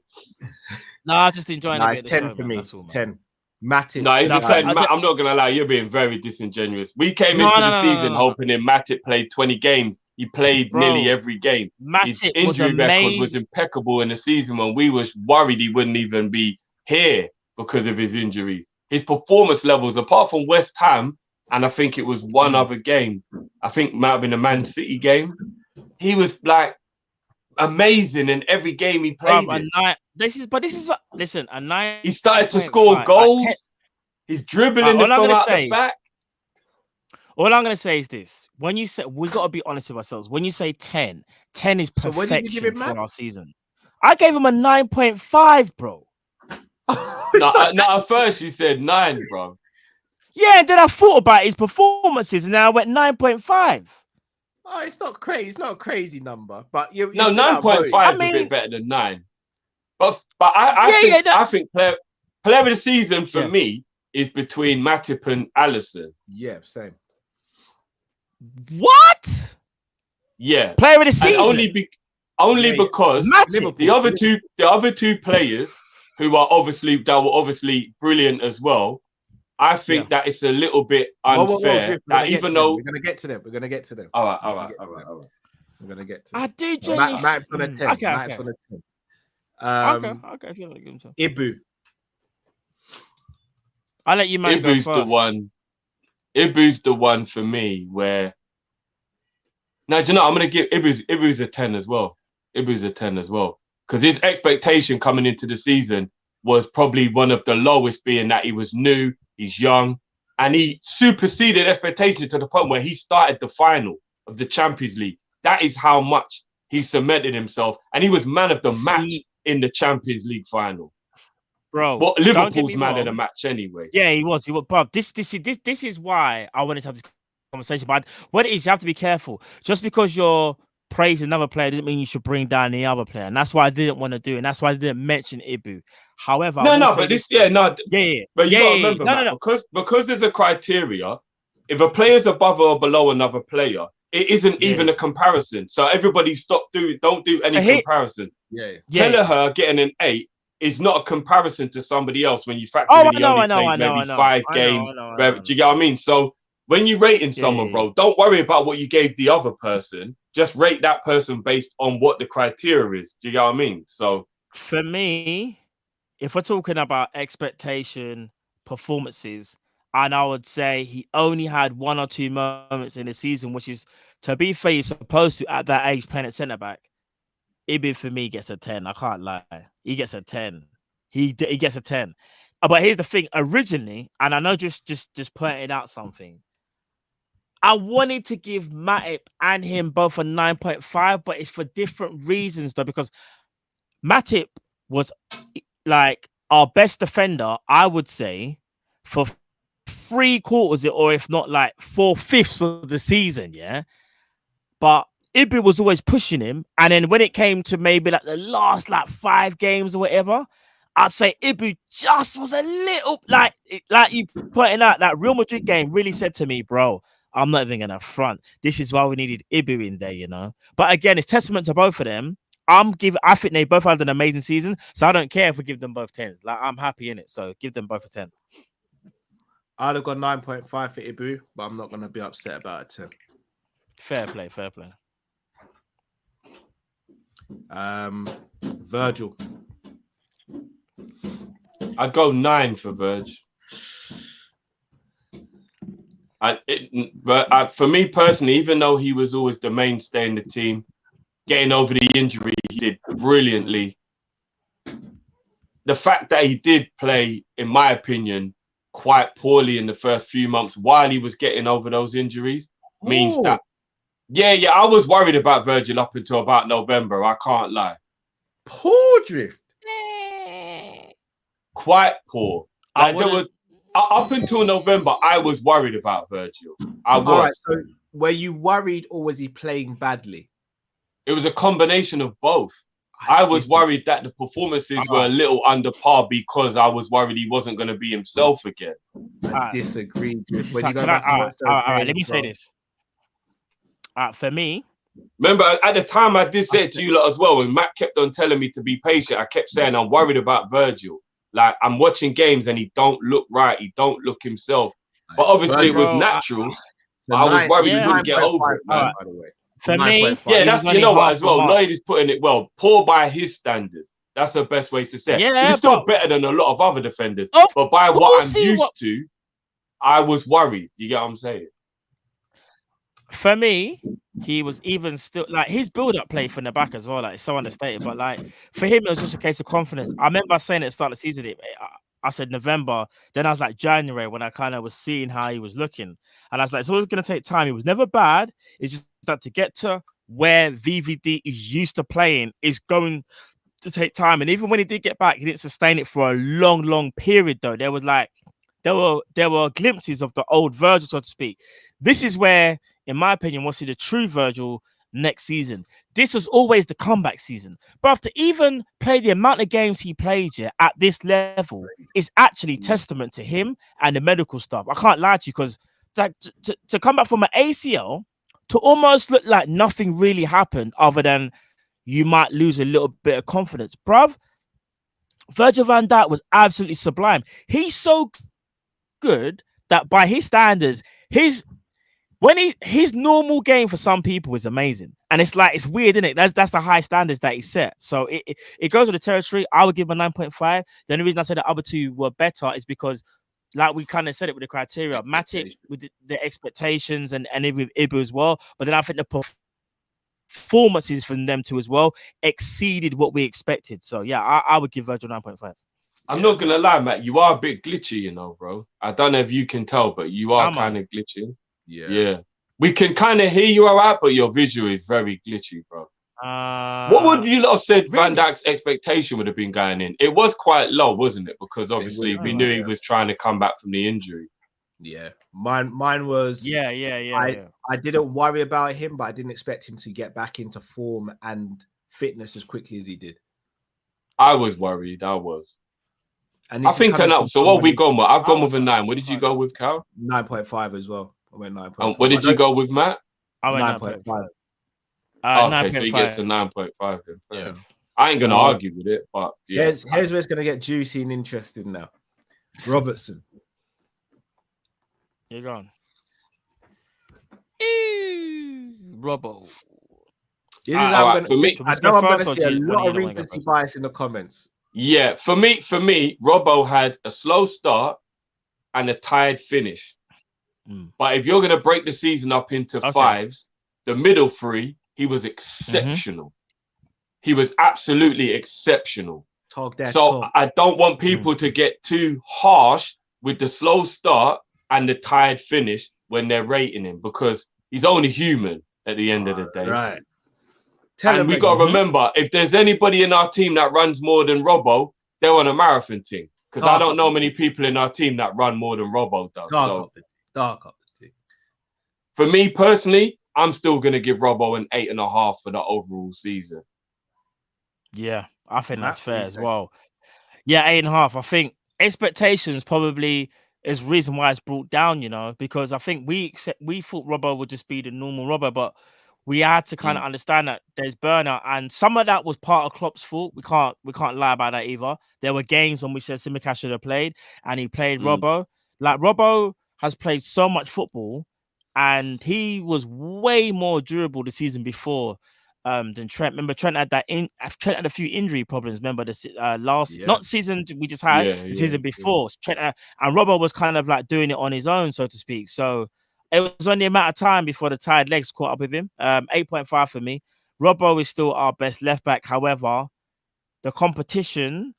No, I was just enjoying it. It's 10 for me. It's 10. Matip. No, he's a 10. I'm not gonna lie, you're being very disingenuous. We came into the season hoping in Matip played 20 games. He played nearly every game. His injury record was impeccable in the season when we was worried he wouldn't even be here because of his injuries. His performance levels, apart from West Ham, and I think it was one other game, I think it might have been a Man City game, he was like amazing in every game he played. This is what listen, a 9. He started to score goals. He's dribbling from out the back. All I'm gonna say is this: when you say, we gotta be honest with ourselves. When you say 10 is perfection for our season. I gave him a 9.5, bro. No, at first you said 9, bro. Yeah, and then I thought about his performances, and then I went 9.5. Oh, it's not crazy. It's not a crazy number, but you. No, 9.5 is a bit better than 9. But I think player of the season for me is between Matip and Alisson. Yeah, same. What? Yeah, player of the season. And only because the other two players who are obviously brilliant as well. I think that it's a little bit unfair. Even though we're gonna get to them. All right. We're gonna get to them. I do. Matip's on a 10. Okay. Matip's on a 10. Okay. I feel like him. Ibu. I'll let you man go first. Ibu's the one for me where. Now, do you know, I'm going to give Ibu's a 10 as well. Ibu's a 10 as well. Because his expectation coming into the season was probably one of the lowest, being that he was new, he's young, and he superseded expectation to the point where he started the final of the Champions League. That is how much he cemented himself. And he was man of the match in the Champions League final. Bro, but Liverpool's man of the match anyway. Yeah, he was. Bro, this is why I wanted to have this conversation. But what it is, you have to be careful. Just because you're praising another player doesn't mean you should bring down the other player. And that's why I didn't want to do it. And that's why I didn't mention Ibu. However, But you gotta remember, because there's a criteria. If a player's above or below another player, it isn't even a comparison. So everybody don't do any comparison. Kelleher getting an 8 is not a comparison to somebody else when you factor in he only played maybe 5 games. Do you get what I mean? So when you're rating someone, bro, don't worry about what you gave the other person. Just rate that person based on what the criteria is. Do you get what I mean? So for me, if we're talking about expectation, performances, and I would say he only had 1 or 2 moments in the season, which is, to be fair, you're supposed to at that age playing at centre back. Ibu for me gets a 10. I can't lie. He gets a 10. He gets a 10. But here's the thing. Originally, and I know just pointing out something, I wanted to give Matip and him both a 9.5, but it's for different reasons though, because Matip was like our best defender, I would say, for 3/4 or if not like 4/5 of the season, yeah. But Ibu was always pushing him, and then when it came to maybe like the last like 5 games or whatever, I'd say Ibu just was a little like you pointing out that Real Madrid game really said to me, bro, I'm not even gonna front. This is why we needed Ibu in there, you know. But again, it's testament to both of them. I think they both had an amazing season, so I don't care if we give them both 10s. Like I'm happy in it, so give them both a 10. I'd have got 9.5 for Ibu, but I'm not going to be upset about it. 10. Fair play, fair play. Virgil. I'd go 9 for Virg. For me personally, even though he was always the mainstay in the team, getting over the injury, he did brilliantly. The fact that he did play, in my opinion, quite poorly in the first few months while he was getting over those injuries means that, yeah, I was worried about Virgil up until about November. I can't lie. Poor drift. Quite poor. Like there was up until November, I was worried about Virgil. I was. All right, so were you worried or was he playing badly? It was a combination of both. I was worried that the performances were a little under par because I was worried he wasn't going to be himself again. I disagree. All right, let me say this. For me, remember at the time I did say it to you lot as well, when Matt kept on telling me to be patient, I kept saying I'm worried about Virgil. Like I'm watching games and he don't look right, he don't look himself. But obviously it was natural. I was worried he wouldn't get over it, man. By the way. For me, yeah, that's, you know what, as well. Lloyd is putting it well. Poor by his standards. That's the best way to say it. Yeah, he's still better than a lot of other defenders. But by what I'm used to, I was worried. You get what I'm saying? For me, he was even still like his build-up play from the back as well. Like it's so understated, but like for him, it was just a case of confidence. I remember saying at the start of the season, I said November, then I was like January when I kind of was seeing how he was looking, and I was like, it's always going to take time. He was never bad. It's just that to get to where VVD is used to playing is going to take time. And even when he did get back, he didn't sustain it for a long period. Though there were glimpses of the old Virgil, so to speak. This is where, in my opinion, we'll see the true Virgil next season. This was always the comeback season. But to even play the amount of games he played at this level is actually testament to him and the medical stuff. I can't lie to you, because to come back from an ACL to almost look like nothing really happened other than you might lose a little bit of confidence. Bruv, Virgil van Dijk was absolutely sublime. He's so good that by his standards, his normal game for some people is amazing, and it's weird, isn't it? That's the high standards that he set. So it goes with the territory. I would give him a 9.5. The only reason I said the other two were better is because, like we kind of said it with the criteria, Matip with the expectations and with Ibu as well. But then I think the performances from them two as well exceeded what we expected. So yeah, I would give Virgil 9.5. I'm not gonna lie, Matt. You are a bit glitchy, you know, bro. I don't know if you can tell, but you are kind of glitching. Yeah. We can kind of hear you all right, but your visual is very glitchy, bro. What would you lot have said Van Dijk's expectation would have been going in? It was quite low, wasn't it? Because obviously we knew he was trying to come back from the injury. Yeah. Mine was I didn't worry about him, but I didn't expect him to get back into form and fitness as quickly as he did. I was worried. I was. And I think enough. So what have we gone with? I've gone with a 9. What did you go with, Cal? 9.5 as well. I went 9.5. What did you go with, Matt? I went 9.5. Okay, so he gets a 9.5 then. Yeah. I ain't gonna argue with it, but yeah. Here's where it's gonna get juicy and interesting now. Robertson. You're gone. Robbo. This is how I'm gonna, I know I'm gonna see a lot of recency bias in the comments. Yeah, for me, Robbo had a slow start and a tired finish. But if you're gonna break the season up into fives, the middle three, he was exceptional. He was absolutely exceptional. I don't want people to get too harsh with the slow start and the tired finish when they're rating him, because he's only human at the end of the day. Right. And we got to remember, if there's anybody in our team that runs more than Robbo, they're on a marathon team. Because I don't know many people in our team that run more than Robbo does. Dark up the team. For me personally, I'm still going to give Robbo an 8.5 for the overall season. Yeah, I think that's fair as well. Yeah, 8.5. I think expectations probably is reason why it's brought down, you know, because I think we thought Robbo would just be the normal Robbo, but we had to kind of understand that there's burnout, and some of that was part of Klopp's fault. We can't lie about that either. There were games when we said Tsimikas should have played, and he played Robbo. Like Robbo has played so much football, and he was way more durable the season before than Trent. Remember, Trent had Trent had a few injury problems. Remember the last not season we just had the season before. Trent and Robbo was kind of like doing it on his own, so to speak. So it was only a matter of time before the tired legs caught up with him. 8.5 for me. Robbo is still our best left back. However, the competition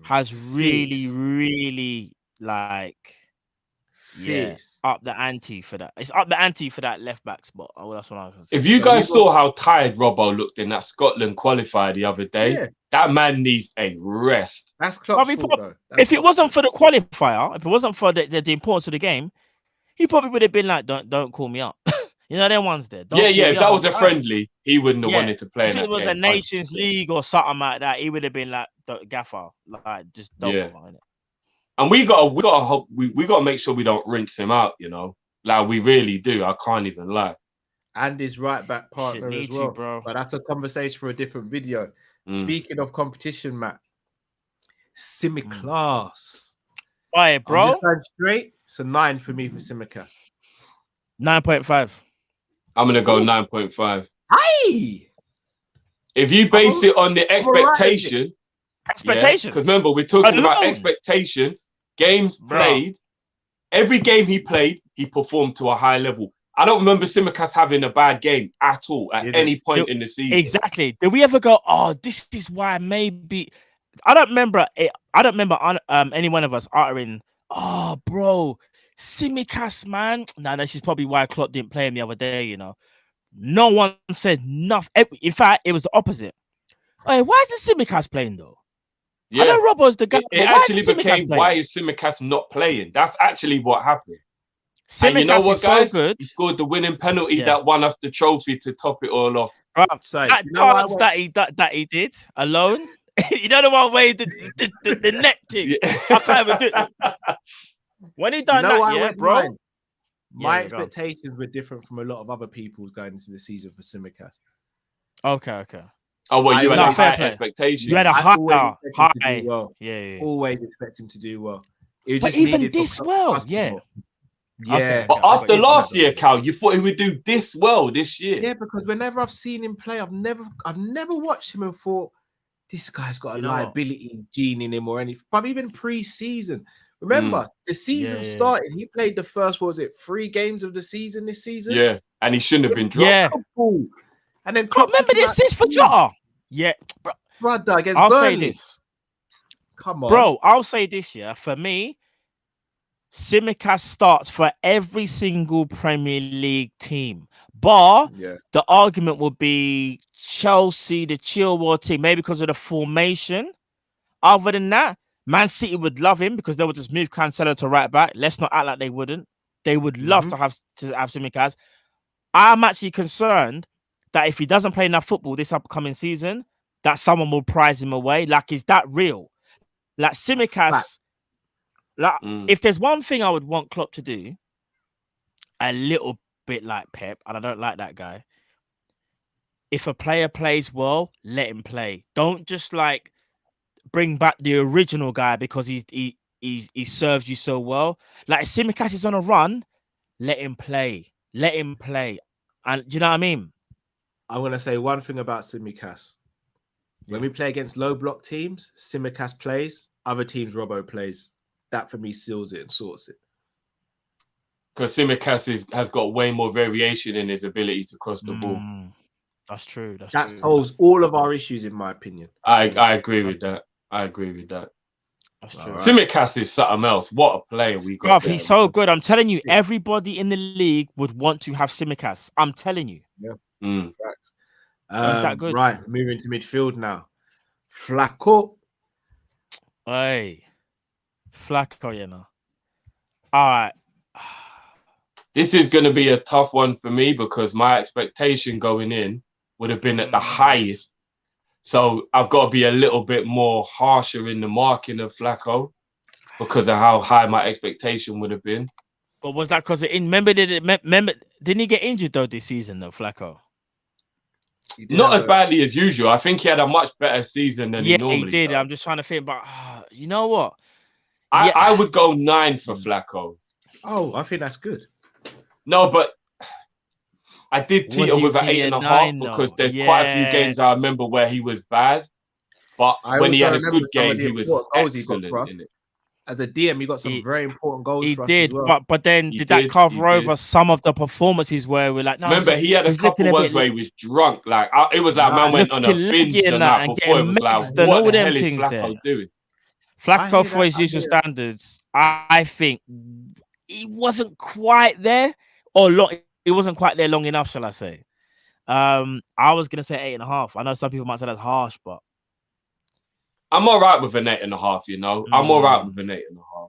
has really like up the ante for that. It's up the ante for that left back spot. Oh, that's what I was gonna say. If you guys saw how tired Robbo looked in that Scotland qualifier the other day, that man needs a rest. That's Klopp's fault, though. If it wasn't for the qualifier, if it wasn't for the importance of the game, he probably would have been like, "Don't call me up." You know, them ones there. If that was a friendly, he wouldn't have wanted to play. If it was a Nations League or something like that, he would have been like, "Gaffer, like just don't mind it." And we gotta make sure we don't rinse him out. You know, like we really do. I can't even lie. And his right back partner as well, bro. But that's a conversation for a different video. Speaking of competition, Matt, Simicast. Why, bro? Straight. It's a 9 for me for Simicast. 9.5. I'm gonna go 9.5. Aye. If you base it on the expectation, because remember we're talking about expectation. Games played. Every game he played, he performed to a high level. I don't remember Simicast having a bad game at all at any point in the season. Exactly. Did we ever go, "Oh, this is why maybe"? I don't remember it. I don't remember any one of us uttering, "Oh, bro, Simicast, man." Nah, this is probably why Klopp didn't play him the other day. You know, no one said nothing. In fact, it was the opposite. Hey, why isn't Simicast playing though? Yeah, I know Robbo's the guy. It actually became, why is Simicast not playing? That's actually what happened. And you know what, guys? So he scored the winning penalty that won us the trophy to top it all off. That dance that he did alone. You know the one way the neck thing. I can't even do it. When he done bro. My expectations were different from a lot of other people's going into the season for Simicast. Okay. Oh, well, you had a high expectation. You had a high. Always expect him to do well. But even this well, But after last year, Cal, you thought he would do this well this year. Yeah, because whenever I've seen him play, I've never watched him and thought this guy's got a liability gene in him or anything. But even pre-season, remember the season started. He played the first, 3 games of the season this season? Yeah, and he shouldn't have been dropped. Yeah. And then remember the assist for Jota? Yeah, bro. Brother, against I'll Burnley. say this. Come on, bro. I'll say this. Yeah, for me, Simicast starts for every single Premier League team. The argument would be Chelsea, the Chilwell team, maybe because of the formation. Other than that, Man City would love him because they would just move Cancelo to right back. Let's not act like they wouldn't. They would love to have Simicast. I'm actually concerned that if he doesn't play enough football this upcoming season, that someone will prize him away. Like, is that real? Like Simicast, if there's one thing I would want Klopp to do, a little bit like Pep, and I don't like that guy. If a player plays well, let him play. Don't just like bring back the original guy because he served you so well. Like, if Simicast is on a run, let him play. Let him play. And do you know what I mean? I'm going to say one thing about Simicast. When we play against low block teams, Simicast plays, other teams Robbo plays. That for me seals it and sorts it. Because Simicast has got way more variation in his ability to cross the ball. That's true. That solves all of our issues, in my opinion. I agree with that. That's true. Right. Simicast is something else. What a player we got. He's so good. I'm telling you, everybody in the league would want to have Simicast. I'm telling you. Yeah. Is that good? Right, moving to midfield now. Flacco. Hey. Flacco, you know. All right. This is going to be a tough one for me because my expectation going in would have been at the highest. So I've got to be a little bit more harsher in the marking of Flacco because of how high my expectation would have been. But was that because didn't he get injured though this season though, Flacco? Not as badly as usual. I think he had a much better season than he normally did. does. I'm just trying to think, but you know what? I would go 9 for Flacco. Oh, I think that's good. No, but I did teeter with an 8.5 because there's quite a few games I remember where he was bad. But when he had a good game, he was excellent in it. As a DM, he got some very important goals for us did, as well. but then did that cover over some of the performances where we're like, no, remember he had a couple ones where he was drunk. Like it was like man went on a binge the night before. It was like, what the hell is Flacco doing? Flacco for his usual standards, I think he wasn't quite there, he wasn't quite there long enough, shall I say? I was gonna say 8.5. I know some people might say that's harsh, but I'm all right with an 8.5. You know, I'm all right with an 8.5.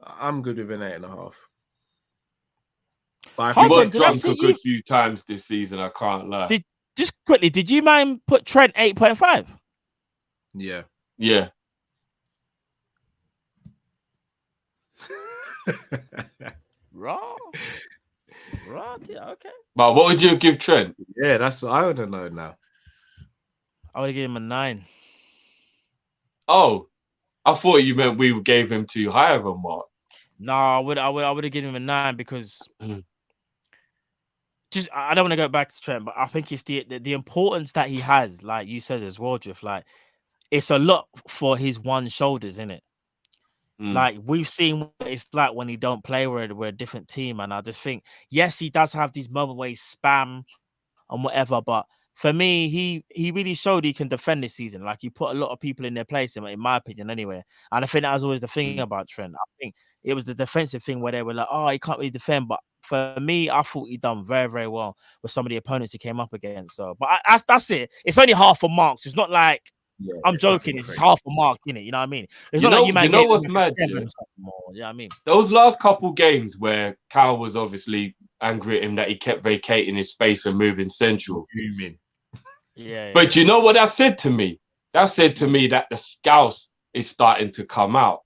I'm good with an 8.5. He was drunk a good few times this season. I can't lie. Just quickly, did you mind put Trent 8.5? Yeah. Yeah. Right. Yeah, okay. But what would you give Trent? Yeah, that's what I want to know now. I would give him a 9. Oh, I thought you meant we gave him too high of a mark. No, I would have given him a 9 because just I don't want to go back to Trent, but I think it's the importance that he has, like you said as well, Drift. Like it's a lot for his one shoulders, isn't it? Like we've seen what it's like when he don't play, we're a different team, and I just think yes, he does have these moments where he spam and whatever, but for me, he really showed he can defend this season. Like he put a lot of people in their place, in my opinion, anyway. And I think that was always the thing about Trent. I think it was the defensive thing where they were like, "Oh, he can't really defend." But for me, I thought he done very, very well with some of the opponents he came up against. So, but that's it. It's only half a mark. So it's not like I'm joking. It's half a mark, innit? You know what I mean? It's not like you know what's mad? Yeah? You know what I mean? Those last couple games where Cal was obviously angry at him that he kept vacating his space and moving central. Yeah. But you know what that said to me? That said to me that the scouse is starting to come out.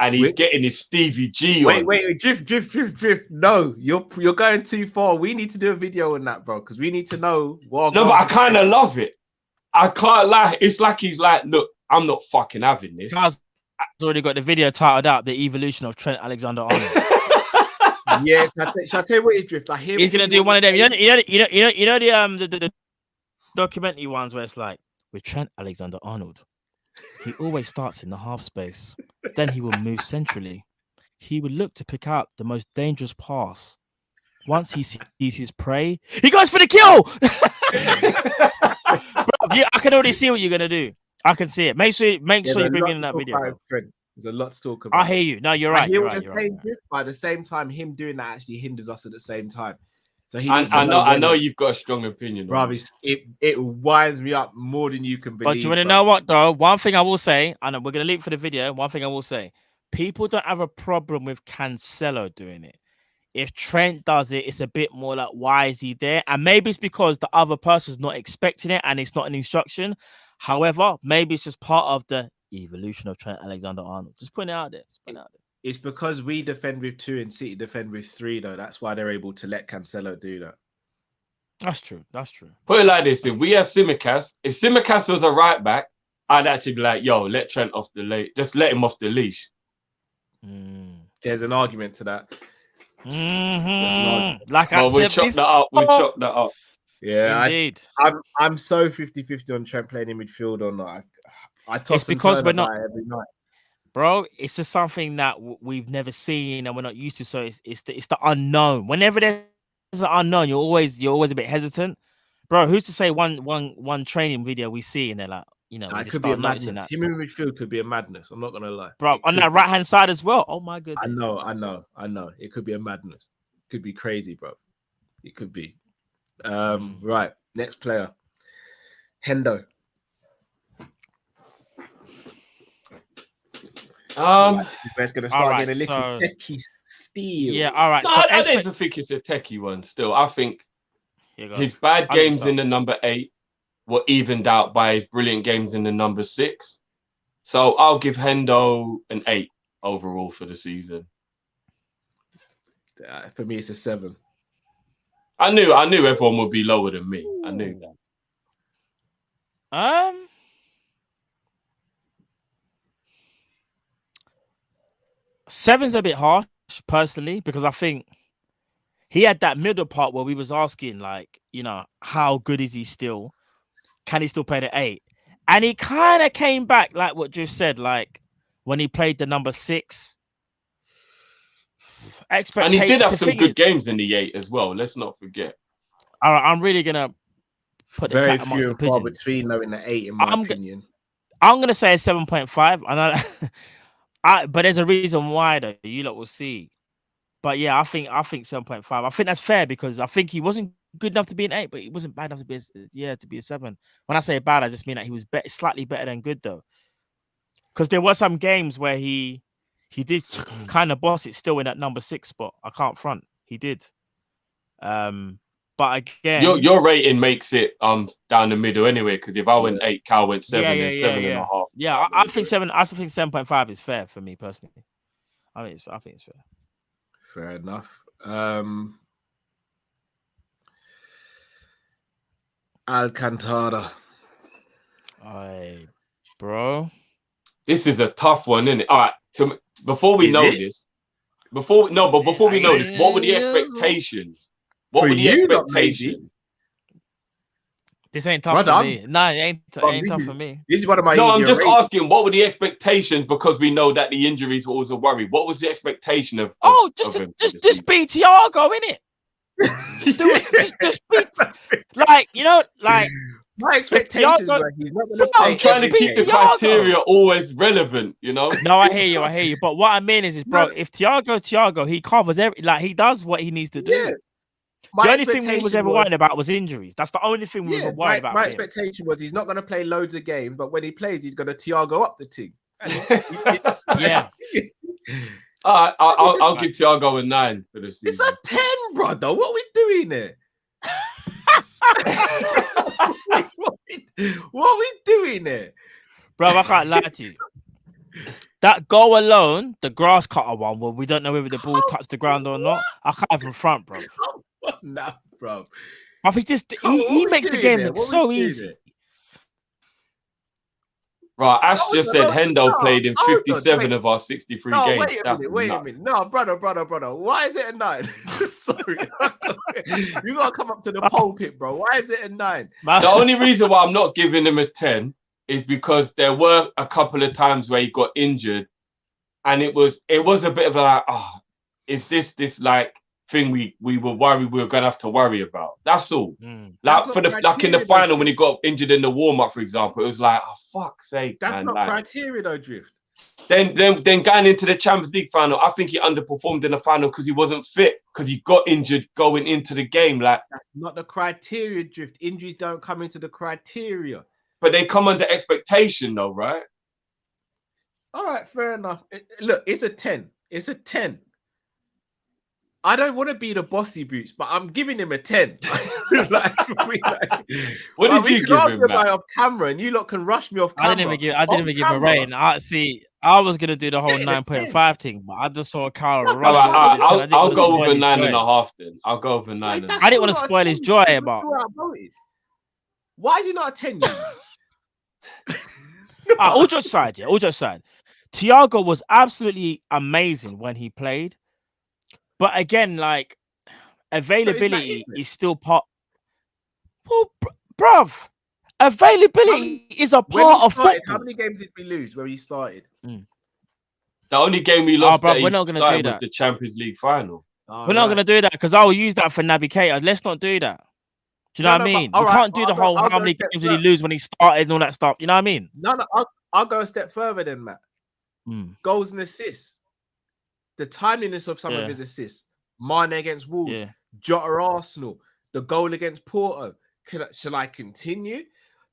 And he's getting his Stevie G on. Wait, drift. No, you're going too far. We need to do a video on that, bro, because we need to know what. No, but I kind of love it. I can't lie. It's like he's like, look, I'm not fucking having this. Carl's already got the video titled out, "The Evolution of Trent Alexander-Arnold." Yeah, shall I tell you what is Drift? He's gonna do one of them. You know the documentary ones where it's like, with Trent Alexander-Arnold, he always starts in the half space. Then he will move centrally. He would look to pick out the most dangerous pass. Once he sees his prey, he goes for the kill. Bro, I can already see what you're gonna do. I can see it. Make sure you bring in that video. There's a lot to talk about. I hear you. No, you're right. You're right. But at the same time, him doing that actually hinders us at the same time. So I know you've got a strong opinion. Rob, it winds me up more than you can believe. But you want to know what though? One thing I will say, and we're gonna leave for the video. One thing I will say: people don't have a problem with Cancelo doing it. If Trent does it, it's a bit more like, why is he there? And maybe it's because the other person's not expecting it and it's not an instruction. However, maybe it's just part of the evolution of Trent Alexander-Arnold. Just putting it out there. It's because we defend with 2 and City defend with 3, though. That's why they're able to let Cancelo do that. That's true. Put it like this: if we have Tsimikas, if Tsimikas was a right back, I'd actually be like, "Yo, let Trent off the leash. Just let him off the leash." There's an argument to that. Like I said, we chop that up. Yeah, indeed. I'm so 50-50 on Trent playing in midfield or not. I toss it's because we're not every night. Bro, it's just something that we've never seen and we're not used to. So it's the unknown. Whenever there's an unknown, you're always a bit hesitant. Bro, who's to say one training video we see and they're like, it could be a madness. Him in midfield could be a madness. I'm not gonna lie, bro. On that right hand side as well. Oh my goodness. I know. It could be a madness. It could be crazy, bro. It could be. Right. Next player, Hendo. We're gonna start getting a little techie steel. Yeah. All right. No, so I don't even think it's a techie one. Still, I think his bad games in the number 8 were evened out by his brilliant games in the number 6. So I'll give Hendo an 8 overall for the season. For me, it's a 7. I knew everyone would be lower than me. I knew that. 7's a bit harsh, personally, because I think he had that middle part where we was asking, like, how good is he still? Can he still play the 8? And he kind of came back, like what Drift said, like when he played the number 6. And he did have some good games in the 8 as well. Let's not forget. I'm really gonna put very the cat amongst few the and far pigeons. between though in the 8, in my opinion. I'm gonna say a 7.5. I know, but there's a reason why though. You lot will see. But yeah, I think 7.5. I think that's fair because I think he wasn't good enough to be an 8, but he wasn't bad enough to be a 7. When I say bad, I just mean that he was slightly better than good though. Because there were some games where he did kind of boss it still in that number 6 spot. I can't front. He did. But again, your rating makes it down the middle anyway. Because if I went 8, Cal went 7, and 7.5. Yeah, I think 7. I think 7.5 is fair for me personally. I think it's fair. Fair enough. Alcantara. Bro. This is a tough one, isn't it? All right. Before we know this, before we know this, what were the expectations? What were the expectations? This ain't tough for me. No, it ain't tough for me. This is one of my. No, I'm just asking. What were the expectations? Because we know that the injuries were always a worry. What was the expectation of? Just beat Thiago, innit? Just do it. Just beat. Like my expectations were he's not going to play. I'm trying to keep the criteria always relevant, No, I hear you. But what I mean is, bro, if Thiago, he covers he does what he needs to do. Yeah. The only thing we was ever worried about was injuries. That's the only thing we were worried about. My expectation was he's not going to play loads of games, but when he plays, he's going to Thiago up the team. Yeah. I'll give Thiago a 9 for this season. It's a 10, brother. What are we doing here? what are we doing here? Bro, I can't lie to you. That goal alone, the grass cutter one, where we don't know whether the ball touched the ground or not, I can't from front, bro. No, bro. I think he makes the game look so easy. Right, Ash just said Hendo played in 57 of our 63 games. Wait a minute. No, brother. Why is it a 9? Sorry. You got to come up to the pulpit, bro. Why is it a 9? The only reason why I'm not giving him a 10 is because there were a couple of times where he got injured and it was a bit of a is this like thing we were worried we were gonna have to worry about. That's all. Like in the final when he got injured in the warm-up, for example, it was like, oh fuck's sake. That's not criteria though, Drift. Then going into the Champions League final, I think he underperformed in the final because he wasn't fit, because he got injured going into the game. Like, that's not the criteria, Drift. Injuries don't come into the criteria. But they come under expectation though, right? All right, fair enough. Look, it's a 10. It's a 10. I don't want to be the bossy boots, but I'm giving him a 10. What did you give him, man? Off camera, and you lot can rush me off camera. I didn't even give him a rating. I was gonna do the whole 9.5 thing, but I just saw Carl. I'll go with a 9.5 then. I'll go with a 9. I didn't want to spoil his joy about. Why is he not a 10? All jokes aside, Thiago was absolutely amazing when he played. But again, like, availability is still part. Well, bruv, availability is a part of football. How many games did we lose when we started? The only game we lost we're not gonna do that. Was the Champions League final. We're not going to do that because I will use that for navigator. Let's not do that. Do you know what I mean? We can't do the whole how many games did he lose when he started and all that stuff. You know what I mean? No, I'll go a step further than Matt. Goals and assists. The timeliness of some of his assists. Mane against Wolves. Jota Arsenal. The goal against Porto. Shall I continue?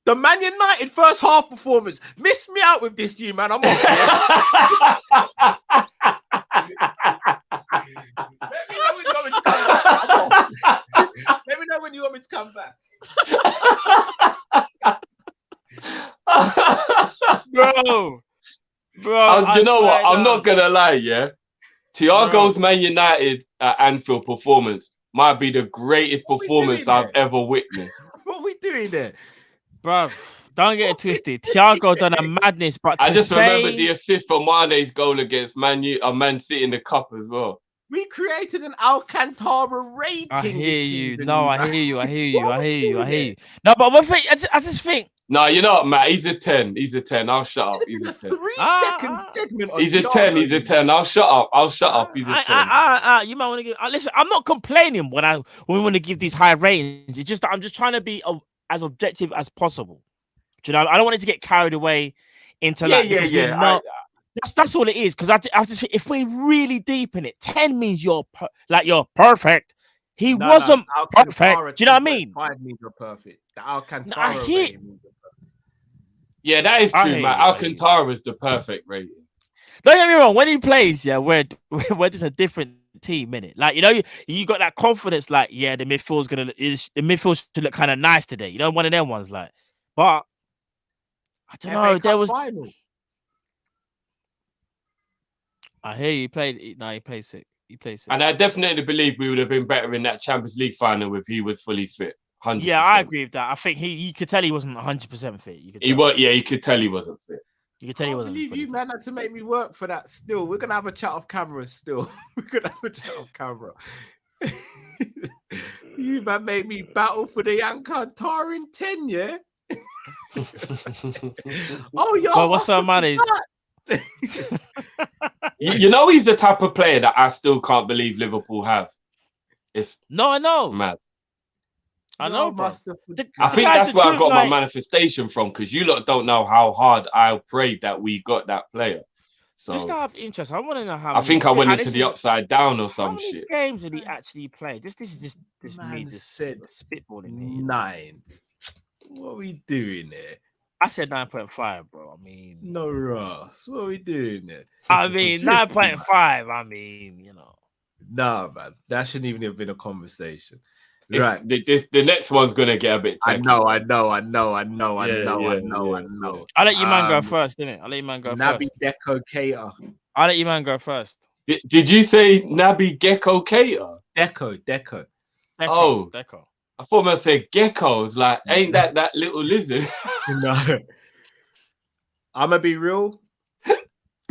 The Man United first half performance. Miss me out with this, you man. I'm on. Let me know when you want me to come back. Bro. You know what? I'm not gonna lie, yeah. Thiago's Man United at Anfield performance might be the greatest performance I've ever witnessed. What are we doing there? Bro, Don't get it twisted. Thiago done a madness, but I just remember the say assist for Mane's goal against Man City in the cup as well. We created an Alcantara rating. I hear this you. season, No, I man. hear you. I hear you. What I are we hear you. I doing hear there? you. No, but one thing, I just think No, you know what, Matt? He's a 10. He's a 10. I'll shut up. He's a 10. 3-second segment on He's a Thiago, 10. He's a you 10. I'll shut up. I'll shut up. He's a 10. you might want to give. Listen, I'm not complaining when we want to give these high ratings. It's just that I'm just trying to be as objective as possible. Do you know? I don't want it to get carried away into Yeah. That's all it is. Because I just think if we're really deep in it, 10 means you're perfect. He wasn't perfect. Do you know what I mean? 5 means you're perfect. The Alcantara I hear- rating means you're perfect. Yeah, that is I true, hear man. you, I hear Alcantara is the perfect rating. Don't get me wrong. When he plays, yeah, we're just a different team, innit? Like, you know, you got that confidence. Like, yeah, the midfield should look kind of nice today. You know, one of them ones. Like, but I don't know. FA There Cup was. final. I hear you. He played sick. He played sick. And I definitely believe we would have been better in that Champions League final if he was fully fit. 100%. Yeah, I agree with that. I think you could tell he wasn't 100% fit. You could tell he wasn't fit. You could tell he I wasn't. believe fully you, fit. man, had to make me work for that. Still, we're gonna have a chat off camera. Still, we're gonna have a chat off camera. You man made me battle for the Alcantara in 10, yeah. Oh, yo, Well, what's up, man? You know, he's the type of player that I still can't believe Liverpool have. It's No, I know. mad. I know, bro. I think that's where I got my manifestation from, because you lot don't know how hard I prayed that we got that player. So just out of interest, I want to know how. I think I went into the upside down or some shit. How many games did he actually play? This is just me just said spitballing here. 9. What are we doing there? I said 9.5, bro. I mean, No, Ross. What are we doing there? I mean 9.5. I mean, you know. No, man. That shouldn't even have been a conversation. Right. The next one's gonna get a bit techy. I know. I'll let you man go first, innit? I'll let you man go Naby first. Deco Cater. I'll let you man go first. Did you say Naby Gecko Cater? Deco. Deco. I thought I said geckos. Like, ain't that little lizard? No. I'm gonna be real.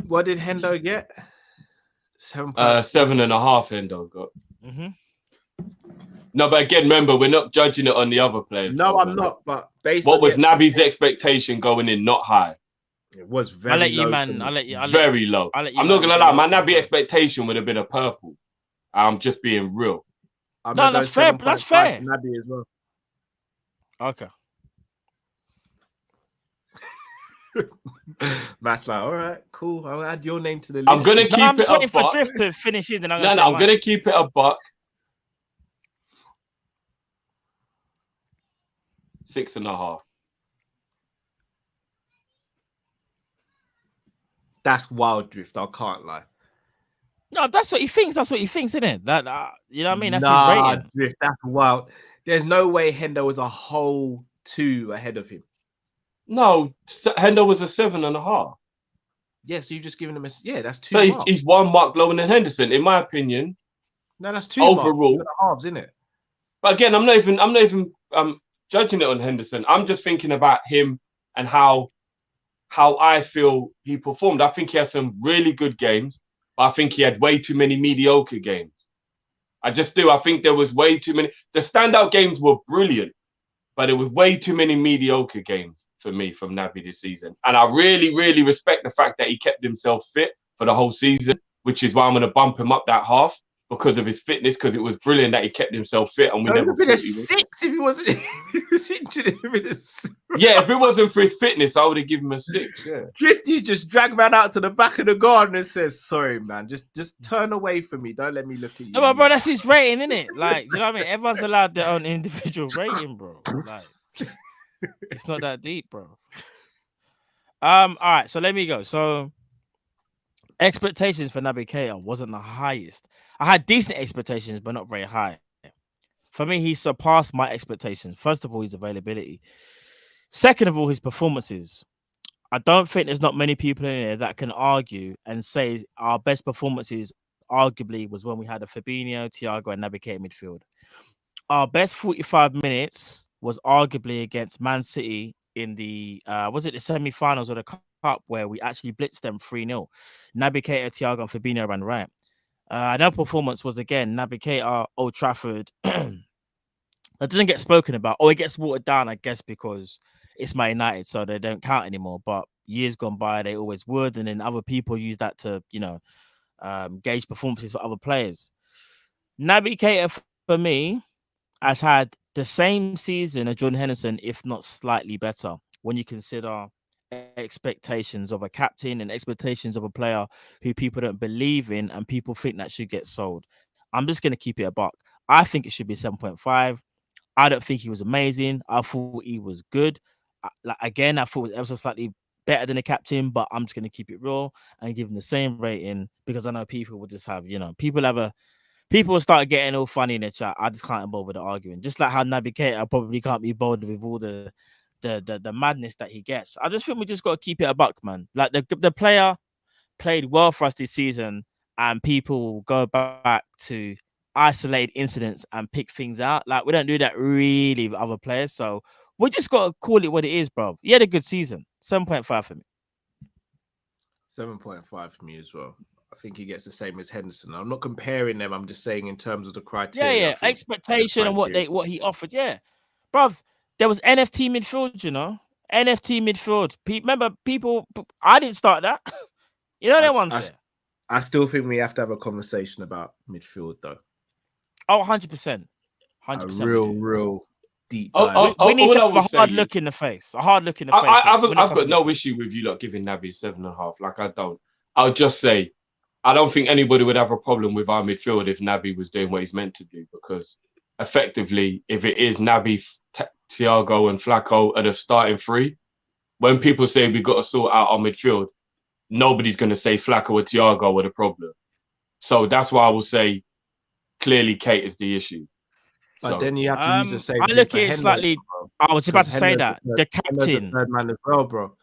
What did Hendo get? 7. 7.5 Hendo got. Mm-hmm. No, but again, remember, we're not judging it on the other players. No, I'm not. But what was Naby's expectation going in? Not high. It was very. I'll let you, low man. Very low. I'm not gonna lie. My Naby expectation would have been a purple. I'm just being real. No, that's fair. That's fair. Naby as well. Okay. Matt's like, all right, cool. I'll add your name to the list. I'm gonna keep I'm it just waiting a for buck. Drift to finish it. Then I'm gonna keep it a buck. 6.5. That's wild, Drift. I can't lie. No, that's what he thinks. That's what he thinks, isn't it? That you know what I mean? That's his rating. Drift, that's wild. There's no way Hendo was a whole 2 ahead of him. No, Hendo was a 7.5. Yeah, so you've just given him a that's 2. So he's 1 mark lower than Henderson, in my opinion. No, that's 2 overall. Halves, isn't it? But again, I'm not even judging it on Henderson. I'm just thinking about him and how I feel he performed. I think he had some really good games, but I think he had way too many mediocre games. I just do. I think there was way too many. The standout games were brilliant, but there was way too many mediocre games for me from Naby this season. And I really, really respect the fact that he kept himself fit for the whole season, which is why I'm going to bump him up that half because of his fitness, because it was brilliant that he kept himself fit. And we never been a 6 if he wasn't injured. Yeah, if it wasn't for his fitness, I would have given him a 6. Yeah. Drifty just dragged man out to the back of the garden and says, "Sorry, man, just turn away from me. Don't let me look at you." No, but bro, that's his rating, isn't it? Like, you know what I mean? Everyone's allowed their own individual rating, bro. Like, it's not that deep, bro. All right, so let me go. So expectations for Naby Keita wasn't the highest. I had decent expectations, but not very high. For me, he surpassed my expectations. First of all, his availability. Second of all, his performances. I don't think there's not many people in there that can argue and say our best performances arguably was when we had a Fabinho, Thiago, and Naby Keita midfield. Our best 45 minutes was arguably against Man City in the was it the semi-finals or the cup where we actually blitzed them 3-0. Naby Keita, Thiago, and Fabinho ran right. Their performance was again Naby Keita, Old Trafford. That doesn't get spoken about, or it gets watered down, I guess, because it's Man United, so they don't count anymore. But years gone by, they always would, and then other people use that to, gauge performances for other players. Naby Keita, for me, has had the same season as Jordan Henderson, if not slightly better, when you consider expectations of a captain and expectations of a player who people don't believe in and people think that should get sold. I'm just going to keep it a buck. I think it should be 7.5. I don't think he was amazing. I thought he was good. I thought it was slightly better than a captain, but I'm just going to keep it real and give him the same rating because I know people will just have, people will start getting all funny in the chat. I just can't be bothered with arguing. Just like how Naby Keita probably can't be bothered with all the madness that he gets. I just think we just got to keep it a buck, man. Like the player played well for us this season, and people go back to isolate incidents and pick things out. Like we don't do that really with other players, so we just got to call it what it is, bro. He had a good season. 7.5 for me. 7.5 for me as well. I think he gets the same as Henderson. I'm not comparing them. I'm just saying in terms of the criteria. Yeah. Expectation and what he offered. Yeah, bro. There was NFT midfield, NFT midfield. Remember, people. I didn't start that. That one's there. I still think we have to have a conversation about midfield, though. Oh, 100%. 100%. Real deep. We need to have a hard look in the face. A hard look in the face. I've got no issue with you lot giving Naby 7.5. Like I don't. I'll just say, I don't think anybody would have a problem with our midfield if Naby was doing what he's meant to do, because effectively, if it is Naby, Thiago, and Flacco are the starting three, when people say we've got to sort out our midfield, nobody's going to say Flacco or Thiago were the problem. So that's why I will say clearly Kate is the issue. But then you have to use the same. I look at it slightly. I was about to say that the captain, third man as well, bro.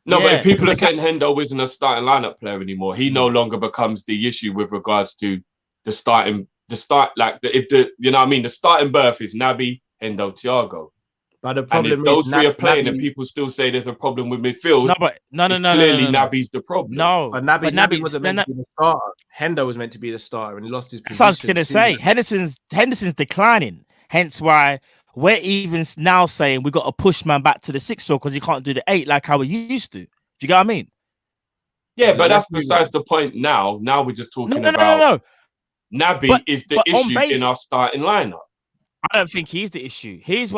No, but if people are saying Hendo isn't a starting lineup player anymore, he no longer becomes the issue with regards to the starting berth is Naby, Hendo, Thiago. But the problem and if those three are playing and people still say there's a problem with midfield, clearly Naby's the problem. No, but Naby wasn't meant to be the starter. Hendo was meant to be the starter and he lost his position. That's what I was going to say. Henderson's declining. Hence why we're even now saying we got to push man back to the 6th role because he can't do the 8 like how we used to. Do you get what I mean? Yeah, but that's besides the point now. Now we're just talking about Naby is the issue in our starting lineup. I don't think he's the issue. Listen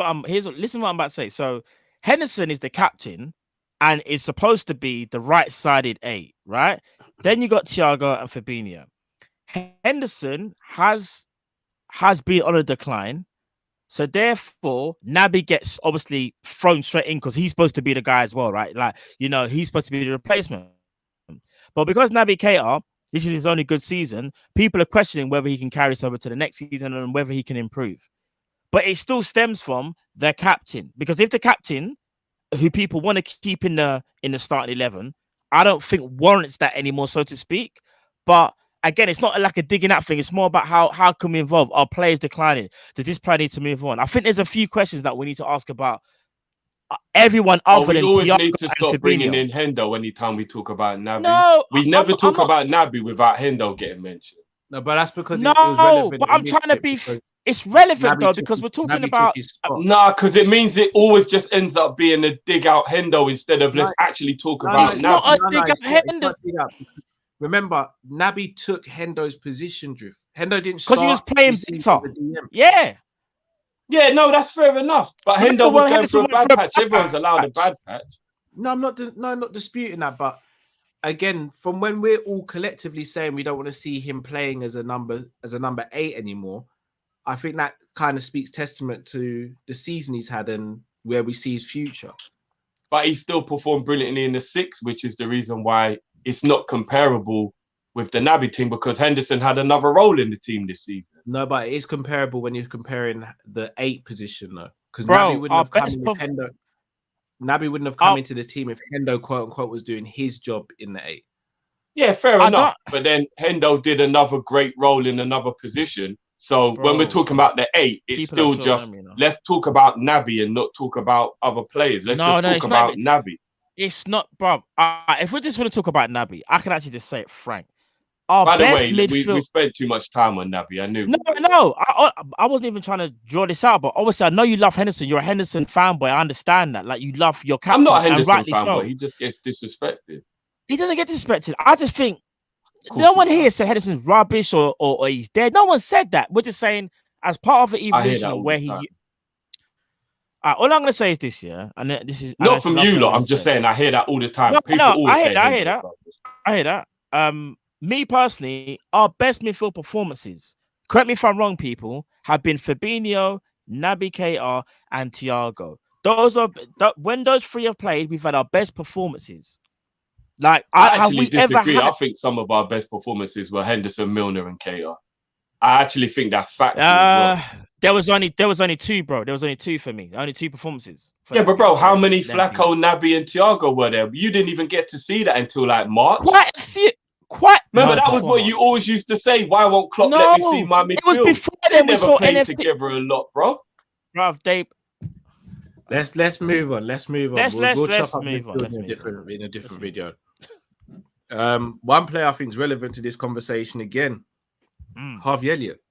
what I'm about to say. So Henderson is the captain and is supposed to be the right-sided 8, right? Then you got Thiago and Fabinho. Henderson has been on a decline. So therefore, Naby gets obviously thrown straight in because he's supposed to be the guy as well, right? Like, he's supposed to be the replacement. But because Naby Keita, this is his only good season, people are questioning whether he can carry us over to the next season and whether he can improve. But it still stems from the captain. Because if the captain, who people want to keep in the starting 11, I don't think warrants that anymore, so to speak. But again, it's not like a digging out thing. It's more about how can we involve our players declining? Does this player need to move on? I think there's a few questions that we need to ask about everyone other than Thiago. We always need to stop bringing in Hendo anytime we talk about Naby. No, we never talk about Naby without Hendo getting mentioned. No, but that's because it was relevant. But I'm trying to be. It's relevant though because we're talking about. Nah, because it means it always just ends up being a dig out Hendo instead of let's actually talk about. It's not a dig out Hendo. Remember, Naby took Hendo's position, Drift. Hendo didn't start because he was playing better. Yeah. Yeah, no, that's fair enough. But Hendo was going through a bad patch. Everyone's allowed a bad patch. No, I'm not disputing that. But again, from when we're all collectively saying we don't want to see him playing as a number 8 anymore, I think that kind of speaks testament to the season he's had and where we see his future. But he still performed brilliantly in the 6, which is the reason why it's not comparable with the Naby team, because Henderson had another role in the team this season. No, but it is comparable when you're comparing the 8 position, though. Because Naby wouldn't have come into the team if Hendo, quote unquote, was doing his job in the 8. Yeah, fair enough. But then Hendo did another great role in another position, So when we're Bro, talking about the 8, it's people are still short just memory now. let's talk about Naby and not talk about other players. Let's No, just no, talk it's not about Naby. It's not, bro. If we just want to talk about Naby, I can actually just say it frank. Our By the best way, we midfield. spent too much time on Naby. I knew. No. I wasn't even trying to draw this out, but obviously I know you love Henderson. You're a Henderson fanboy. I understand that. Like you love your captain, I'm not a and Henderson rightly fan, so. but he just gets disrespected. He doesn't get disrespected. I just think course no he one here does. said Henderson's rubbish or he's dead. No one said that. We're just saying as part of the I hear that evolution all of where the time. he. All I'm gonna say is this, yeah, and this is Not from you lot. I'm just saying I hear that all the time. No, People no, always say I hear that. Henderson. I hear that. Me personally, our best midfield performances, correct me if I'm wrong, people, have been Fabinho, Naby Keita, and Thiago. Those are when those three have played, we've had our best performances. Like, I have actually we ever disagree. had? I think some of our best performances were Henderson, Milner, and Keita. I actually think that's factual as well. There was only two, bro. There was only two for me. Only two performances. Yeah, but bro, how many Flacco, Naby, and Thiago were there? You didn't even get to see that until like March. Quite a few. Remember, No, that was what March. you always used to say. Why won't Klopp let me see my midfield? It was before they then. We never saw played NFT. together a lot, bro. Bruv, Let's move on. Let's move on. Let's move on. in a different video. One player I think is relevant to this conversation again. Harvey Elliott.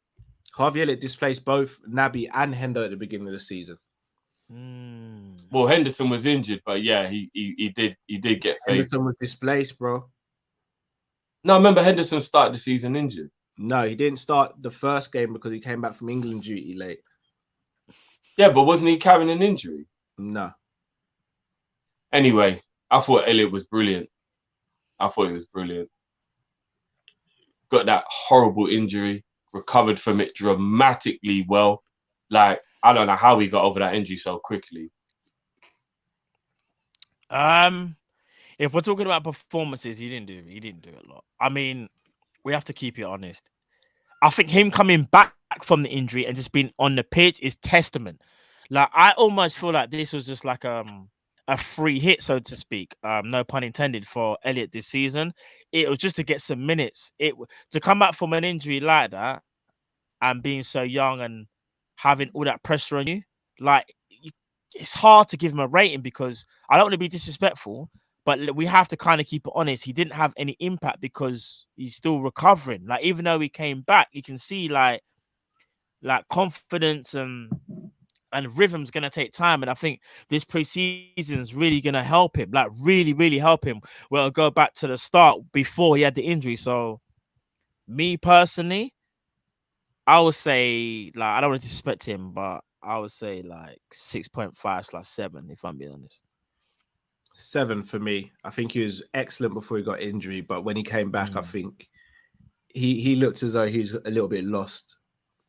Harvey Elliott displaced both Naby and Hendo at the beginning of the season. Well, Henderson was injured, but yeah, he did get faced. Henderson was displaced, bro. No, I remember Henderson started the season injured. No, he didn't start the first game because he came back from England duty late. Yeah, but wasn't he carrying an injury? No. Anyway, I thought Elliott was brilliant. I thought he was brilliant. Got that horrible injury, recovered from it dramatically well. Like, I don't know how he got over that injury so quickly. If we're talking about performances, he didn't do a lot. I mean, we have to keep it honest. I think him coming back from the injury and just being on the pitch is testament. Like, I almost feel like this was just like a free hit, so to speak. No pun intended for Elliott this season. It was just to get some minutes. To come back from an injury like that and being so young and having all that pressure on you, like, it's hard to give him a rating because I don't want to be disrespectful, but we have to kind of keep it honest. He didn't have any impact because he's still recovering. Like, even though he came back, you can see like confidence and rhythm's gonna take time. And I think this preseason is really gonna help him, like really, really help him. Well, I'll go back to the start before he had the injury. So, me personally, I would say, like, I don't want to disrespect him, but I would say like 6.5/7, if I'm being honest. 7 for me. I think he was excellent before he got injury, but when he came back, I think he looked as though he's a little bit lost,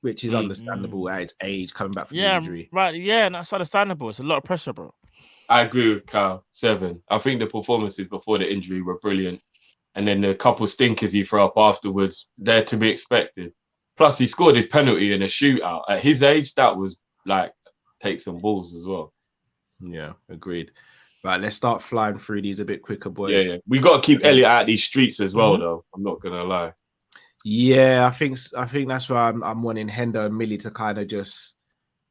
which is understandable at his age, coming back from injury. Right. Yeah, and that's understandable. It's a lot of pressure, bro. I agree with Kyle. 7. I think the performances before the injury were brilliant. And then the couple stinkers he threw up afterwards, they're to be expected. Plus, he scored his penalty in a shootout. At his age, that was like, take some balls as well. Yeah, agreed. Right, let's start flying through these a bit quicker, boys. Yeah. We got to keep Elliott out of these streets as well, though. I'm not going to lie. Yeah, I think that's why I'm wanting Hendo and Millie to kind of just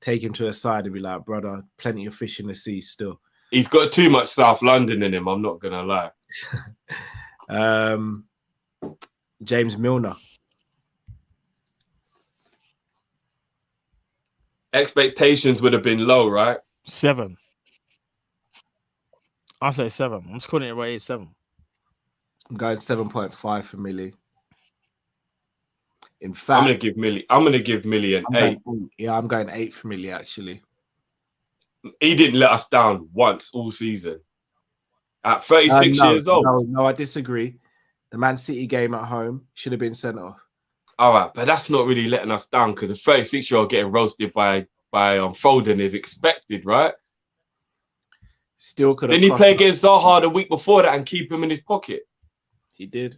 take him to a side and be like, brother, plenty of fish in the sea still. He's got too much South London in him, I'm not going to lie. James Milner. Expectations would have been low, right? 7. I'll say 7. I'm just calling it right here, 7. I'm going 7.5 for Millie. In fact, I'm gonna give Millie an 8. Yeah, I'm going 8 for Millie, actually. He didn't let us down once all season. At 36 years old. No, I disagree. The Man City game at home should have been sent off. All right, but that's not really letting us down because a 36-year-old getting roasted by Foden is expected, right? Still could have. Didn't he play against Zaha the week before that and keep him in his pocket? He did.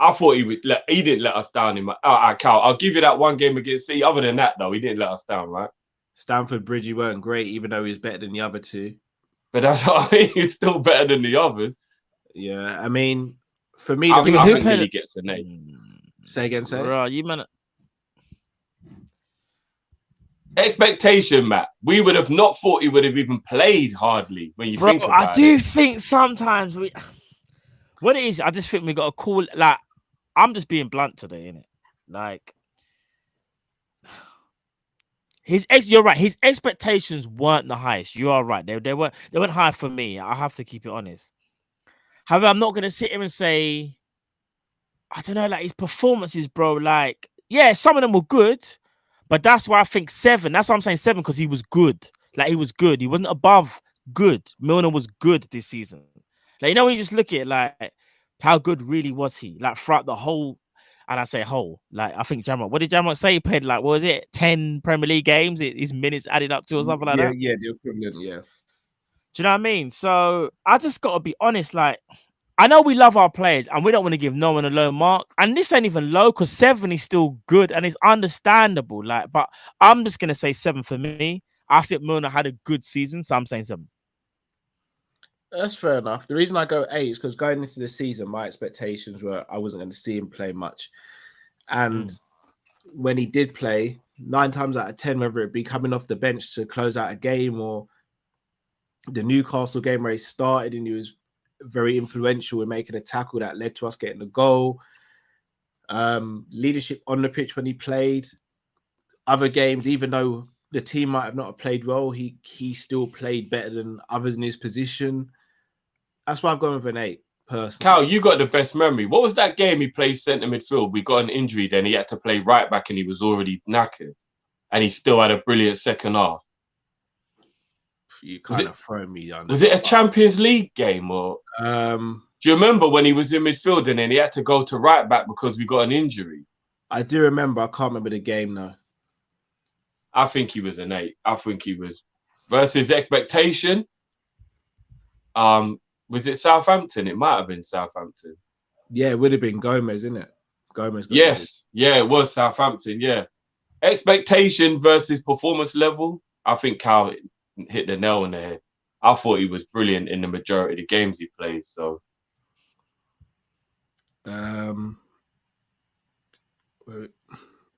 I thought he didn't let us down. Cal, I'll give you that one game against City. Other than that, though, he didn't let us down, right? Stamford Bridge, he weren't great, even though he was better than the other two. But that's what I mean. He's still better than the others. Yeah, I mean, for me, I think Millie gets an 8. Say again, say. Bro, you man. expectation, Matt. We would have not thought he would have even played hardly when you think about I do it. think sometimes what it is, I just think we got to call like I'm just being blunt today, innit? Like you're right. His expectations weren't the highest. You are right. They weren't high for me. I have to keep it honest. However, I'm not gonna sit here and say I don't know, like his performances, bro. Like, yeah, some of them were good, but that's why I think 7. That's why I'm saying 7 because he was good. Like, he was good. He wasn't above good. Milner was good this season. Like, you know, when you just look at it, like, how good really was he? Like, throughout the whole, and I say whole, like, I think Jamrock, what did Jamrock say? He played, like, what was it, 10 Premier League games? His minutes added up to or something like that? Yeah, the equivalent, yeah. Do you know what I mean? So, I just got to be honest, like, I know we love our players and we don't want to give no one a low mark. And this ain't even low because 7 is still good and it's understandable. Like, but I'm just gonna say 7 for me. I think Milner had a good season, so I'm saying 7. That's fair enough. The reason I go 8 is because going into the season, my expectations were I wasn't going to see him play much. And when he did play, 9 times out of 10, whether it be coming off the bench to close out a game or the Newcastle game where he started and he was very influential in making a tackle that led to us getting the goal. Leadership on the pitch when he played. Other games, even though the team might have not played well, he still played better than others in his position. That's why I've gone with an 8, personally. Cal, you got the best memory. What was that game he played centre midfield? We got an injury, then he had to play right back and he was already knackered. And he still had a brilliant second half. You kind of throw me on. Was it a Champions League game or? Do you remember when he was in midfield and then he had to go to right back because we got an injury? I do remember. I can't remember the game though. I think he was an 8. I think he was versus expectation. Was it Southampton? It might have been Southampton. Yeah, it would have been Gomez, isn't it? Gomez. Yes, yeah, it was Southampton. Yeah, expectation versus performance level. I think Cal hit the nail on the head. I thought he was brilliant in the majority of the games he played. So,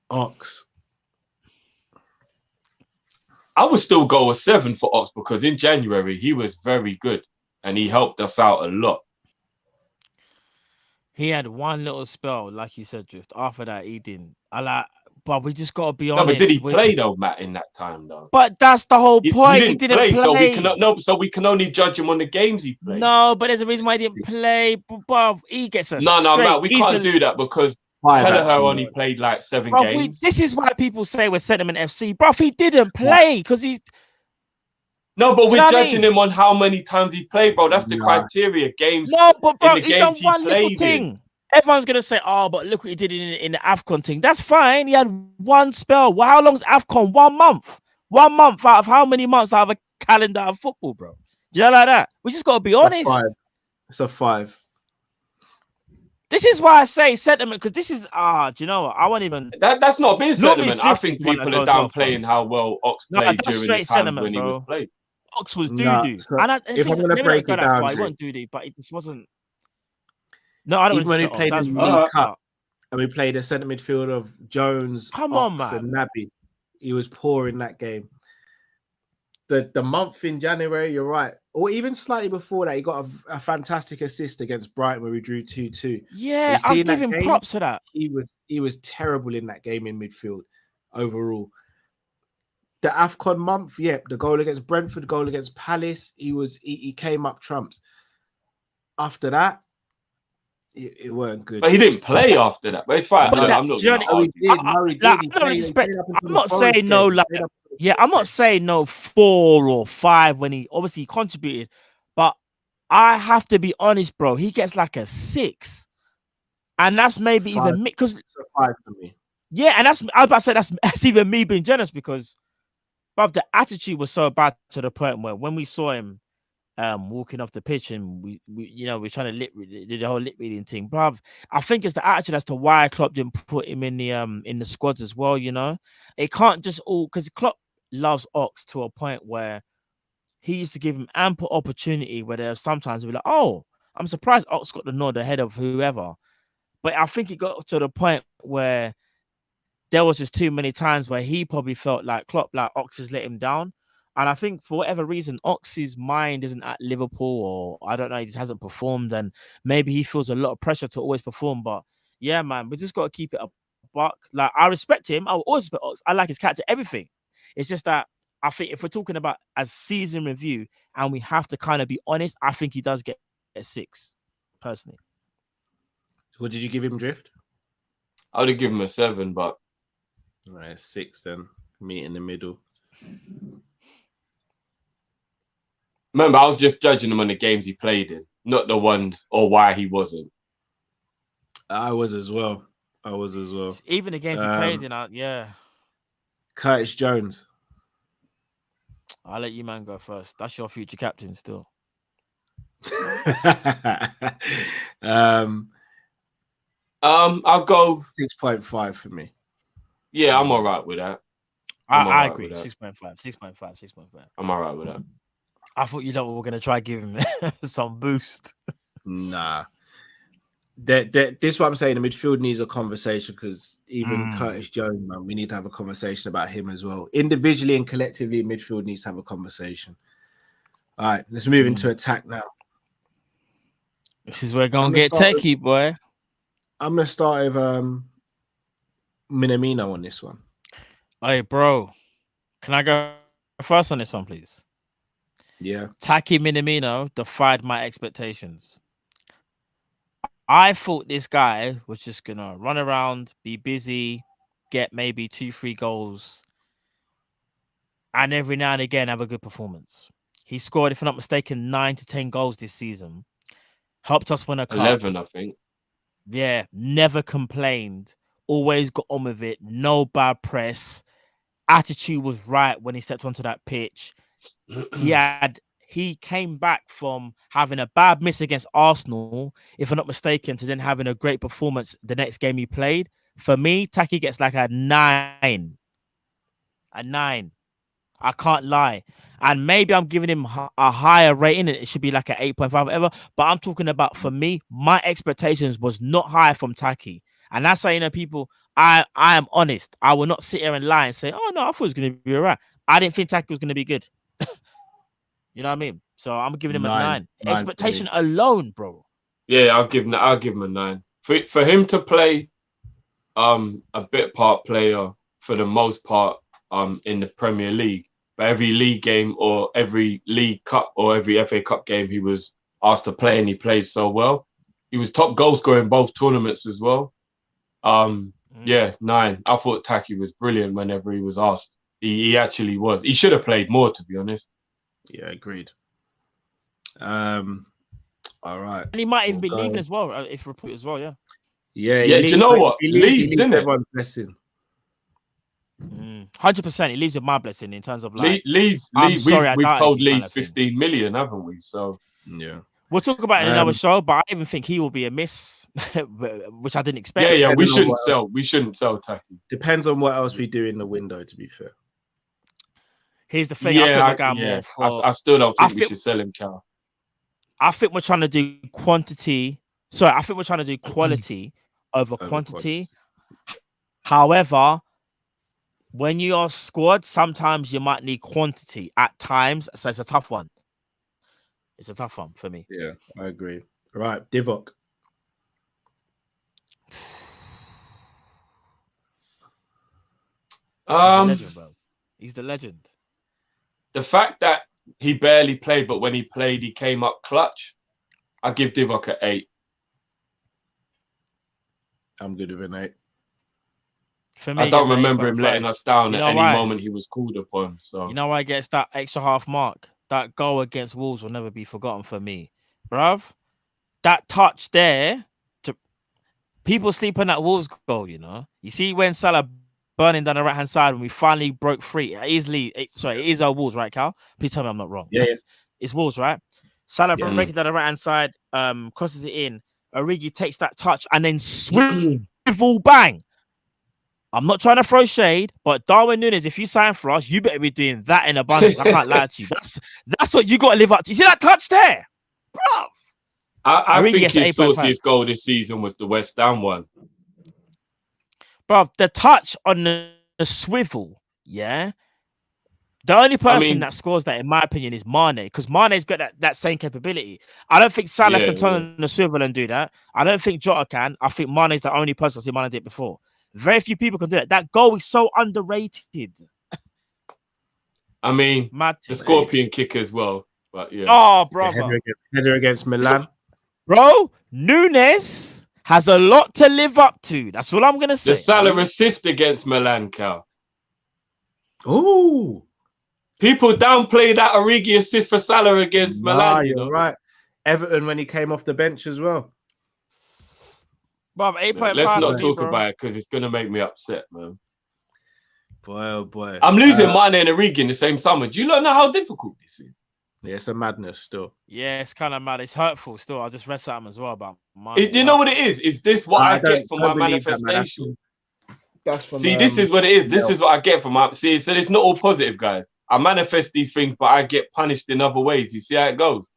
Ox. I would still go a 7 for Ox because in January he was very good and he helped us out a lot. He had one little spell, like you said, Drift. After that, he didn't. But we just gotta be No, honest. but did he play though, Matt, in that time though? But that's the whole point. He didn't play. So we can only judge him on the games he played. No, but there's a reason why he didn't play. But he gets a No, Matt, we can't do that because Kelleher only played like 7 games. This is why people say we're Sentiment FC. Bro, he didn't play because he's... No, but we're judging him on how many times he played, bro. That's the criteria. Games. No, but bro, in the he done games one he little played thing. in. Everyone's gonna say, "Oh, but look what he did in the Afcon thing." That's fine. He had one spell. Well, how long's Afcon? 1 month. 1 month out of how many months out of a calendar of football, bro? Do you know like that? We just gotta be honest. It's a 5. This is why I say sentiment because this is do you know what? I won't even. That's not being sentiment. I think people are downplaying how well Ox played during the times when he was played. Ox was doo-doo. So if I'm going to break it down, he wasn't doo-doo, but it just wasn't. No, I don't. Even when he played in the League Cup and we played a centre midfield of Jones, Ox, and Naby, he was poor in that game. The month in January, you're right, or even slightly before that, he got a fantastic assist against Brighton where we drew 2-2. Yeah, I'm giving props for that. He was terrible in that game in midfield overall. The AFCON month, the goal against Brentford, goal against Palace, he came up trumps. After that, it weren't good. But he didn't play after that. But it's fine. I'm not. I'm not saying no. I'm not saying no 4 or 5 when he obviously contributed, but I have to be honest, bro. He gets like a 6, and that's maybe 5. Even me because it's a 5 for me. Yeah, and I was about to say that's even me being generous because, but the attitude was so bad to the point where when we saw him walking off the pitch and we're trying to do the whole lip reading thing, bruv. I think it's the attitude as to why Klopp didn't put him in the squads as well. You know, it can't just all because Klopp loves Ox to a point where he used to give him ample opportunity. Where there sometimes we're like, oh, I'm surprised Ox got the nod ahead of whoever, but I think it got to the point where there was just too many times where he probably felt like Klopp, like Ox has let him down. And I think for whatever reason, Ox's mind isn't at Liverpool, or I don't know, he just hasn't performed, and maybe he feels a lot of pressure to always perform. But yeah, man, we just got to keep it a buck. Like, I respect him. I will always respect Ox. I like his character, everything. It's just that I think if we're talking about a season review and we have to kind of be honest, I think he does get a 6, personally. What did you give him, Drift? I would have given him a 7, but All right, 6 then. Meet in the middle. remember, I was just judging him on the games he played in, not the ones or why he wasn't. I was as well. Even the games he played in, yeah. Curtis Jones. I'll let you, man, go first. That's your future captain still. I'll go 6.5 for me. Yeah, I'm all right with that. I agree. 6.5. I'm all right with that. I thought you know we were gonna try give him some boost. Nah. This is what I'm saying. The midfield needs a conversation, because even Curtis Jones, man, we need to have a conversation about him as well. Individually and collectively, midfield needs to have a conversation. All right, let's move into attack now. This is where we're gonna get techie, boy. I'm gonna start with Minamino on this one. Hey, bro, can I go first on this one, please? Yeah. Taki Minamino defied my expectations. I thought this guy was just gonna run around, be busy, get maybe 2-3 goals, and every now and again have a good performance. He scored, if I'm not mistaken, 9 to 10 goals this season. Helped us win a cup. 11, I think. Yeah, never complained. Always got on with it. No bad press. Attitude was right when he stepped onto that pitch. He came back from having a bad miss against Arsenal, if I'm not mistaken, to then having a great performance the next game he played. For me, Taki gets like a 9. A 9. I can't lie. And maybe I'm giving him a higher rating. It should be like an 8.5, whatever. But I'm talking about, for me, my expectations was not high from Taki. And that's how, you know, people, I am honest. I will not sit here and lie and say, oh, no, I thought it was going to be all right. I didn't think Taki was going to be good. You know what I mean? So I'm giving him a 9. Expectation alone, bro. Yeah, I'll give him a 9. For him to play a bit part player for the most part in the Premier League, but every league game or every League Cup or every FA Cup game he was asked to play, and he played so well. He was top goal scorer in both tournaments as well. Yeah, 9. I thought Taki was brilliant whenever he was asked. He actually was. He should have played more, to be honest. Yeah, agreed. All right. And he might even be leaving as well, if report as well, yeah. Yeah, do you know what? Leeds, isn't it? Everyone's blessing. 100%. It leaves with my blessing in terms of like Leeds. I'm sorry, we've told Leeds kind of 15 million, haven't we? So yeah. We'll talk about it in another show, but I even think he will be a miss, which I didn't expect. Yeah, we shouldn't sell. We shouldn't sell Taki. Depends on what else we do in the window, to be fair. Here's the thing. Yeah, I still don't think we should sell him, Cal. I think we're trying to do quantity. Sorry, I think we're trying to do quality over quantity. However, when you are squad, sometimes you might need quantity at times. So it's a tough one. It's a tough one for me. Yeah, I agree. Right, Divock. He's the legend, bro. He's the legend. The fact that he barely played, but when he played, he came up clutch. I give Divock an 8. I'm good with an 8. For me, I don't remember him letting us down at any moment he was called upon. So you know why he gets that extra half mark? That goal against Wolves will never be forgotten for me, bruv. That touch there, people sleep on that Wolves goal. You know, you see when Salah burning down the right hand side when we finally broke free. It is our Wolves, right, Cal? Please tell me I'm not wrong. Yeah. It's Wolves, right? Salah breaking down the right hand side, crosses it in. Origi takes that touch and then swivel bang. I'm not trying to throw shade, but Darwin Nunez, if you sign for us, you better be doing that in abundance. I can't lie to you. That's what you got to live up to. You see that touch there, bro? I think his sauciest goal this season was the West Ham one. Bro, the touch on the swivel, yeah. The only person that scores that, in my opinion, is Mane, because Mane's got that same capability. I don't think Salah can turn on the swivel and do that. I don't think Jota can. I think Mane's the only person I've seen Mane did it before. Very few people can do that. That goal is so underrated. I mean, Matip. the scorpion kick as well. But yeah. Oh, brother. Header against Milan. Bro, Nunez has a lot to live up to. That's what I'm going to say. The Salah assist against Milan, Cal. Ooh. People downplay that Origi assist for Salah against Milan. You're right. Everton when he came off the bench as well. Bro, 8.5. Let's not talk about it because it's going to make me upset, man. Boy, oh boy. I'm losing Mane and Origi in the same summer. Do you not know how difficult this is? Yeah, it's a madness still. Yeah, it's kind of mad. It's hurtful still. I just read something as well about Mane. You know what it is? Is this what I get for my manifestation? That's from, see, this is what it is. This is what I get from my... See, so it's not all positive, guys. I manifest these things, but I get punished in other ways. You see how it goes?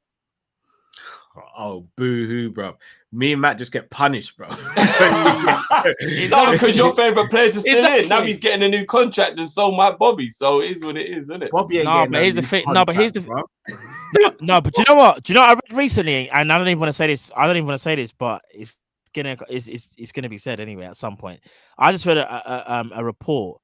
Oh, boo-hoo, bro. Me and Matt just get punished, bro. No, because your favourite players are still in. Now he's getting a new contract and so might Bobby. So it is what it is, isn't it? Bobby ain't but here's the thing. No, but here's the... no, but do you know what? Do you know what I read recently? And I don't even want to say this. But it's gonna be said anyway at some point. I just read a report,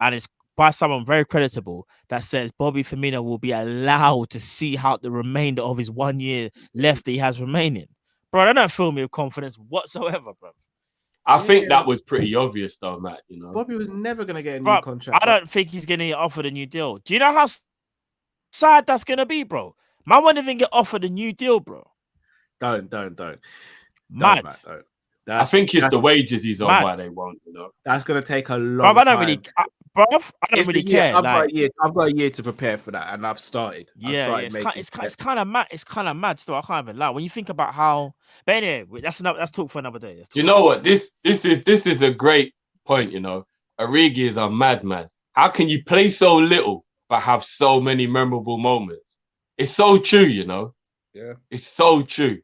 and it's by someone very creditable, that says Bobby Firmino will be allowed to see out the remainder of his 1 year left that he has remaining. Bro, that don't fill me with confidence whatsoever, bro. I think that was pretty obvious, though, Matt. You know, Bobby was never gonna get a new contract. I don't think he's gonna get offered a new deal. Do you know how sad that's gonna be, bro? Man won't even get offered a new deal, bro. Don't. Mad. Don't. I think it's the wages he's on why they won't, you know. That's gonna take a long time. I don't really care. I've got a year to prepare for that, and I've started. It's kind of mad. It's kind of mad. Still, I can't even lie. When you think about how, but anyway, that's talk for another day. You know what? This is a great point. You know, Origi is a madman. How can you play so little but have so many memorable moments? It's so true. You know. Yeah. It's so true.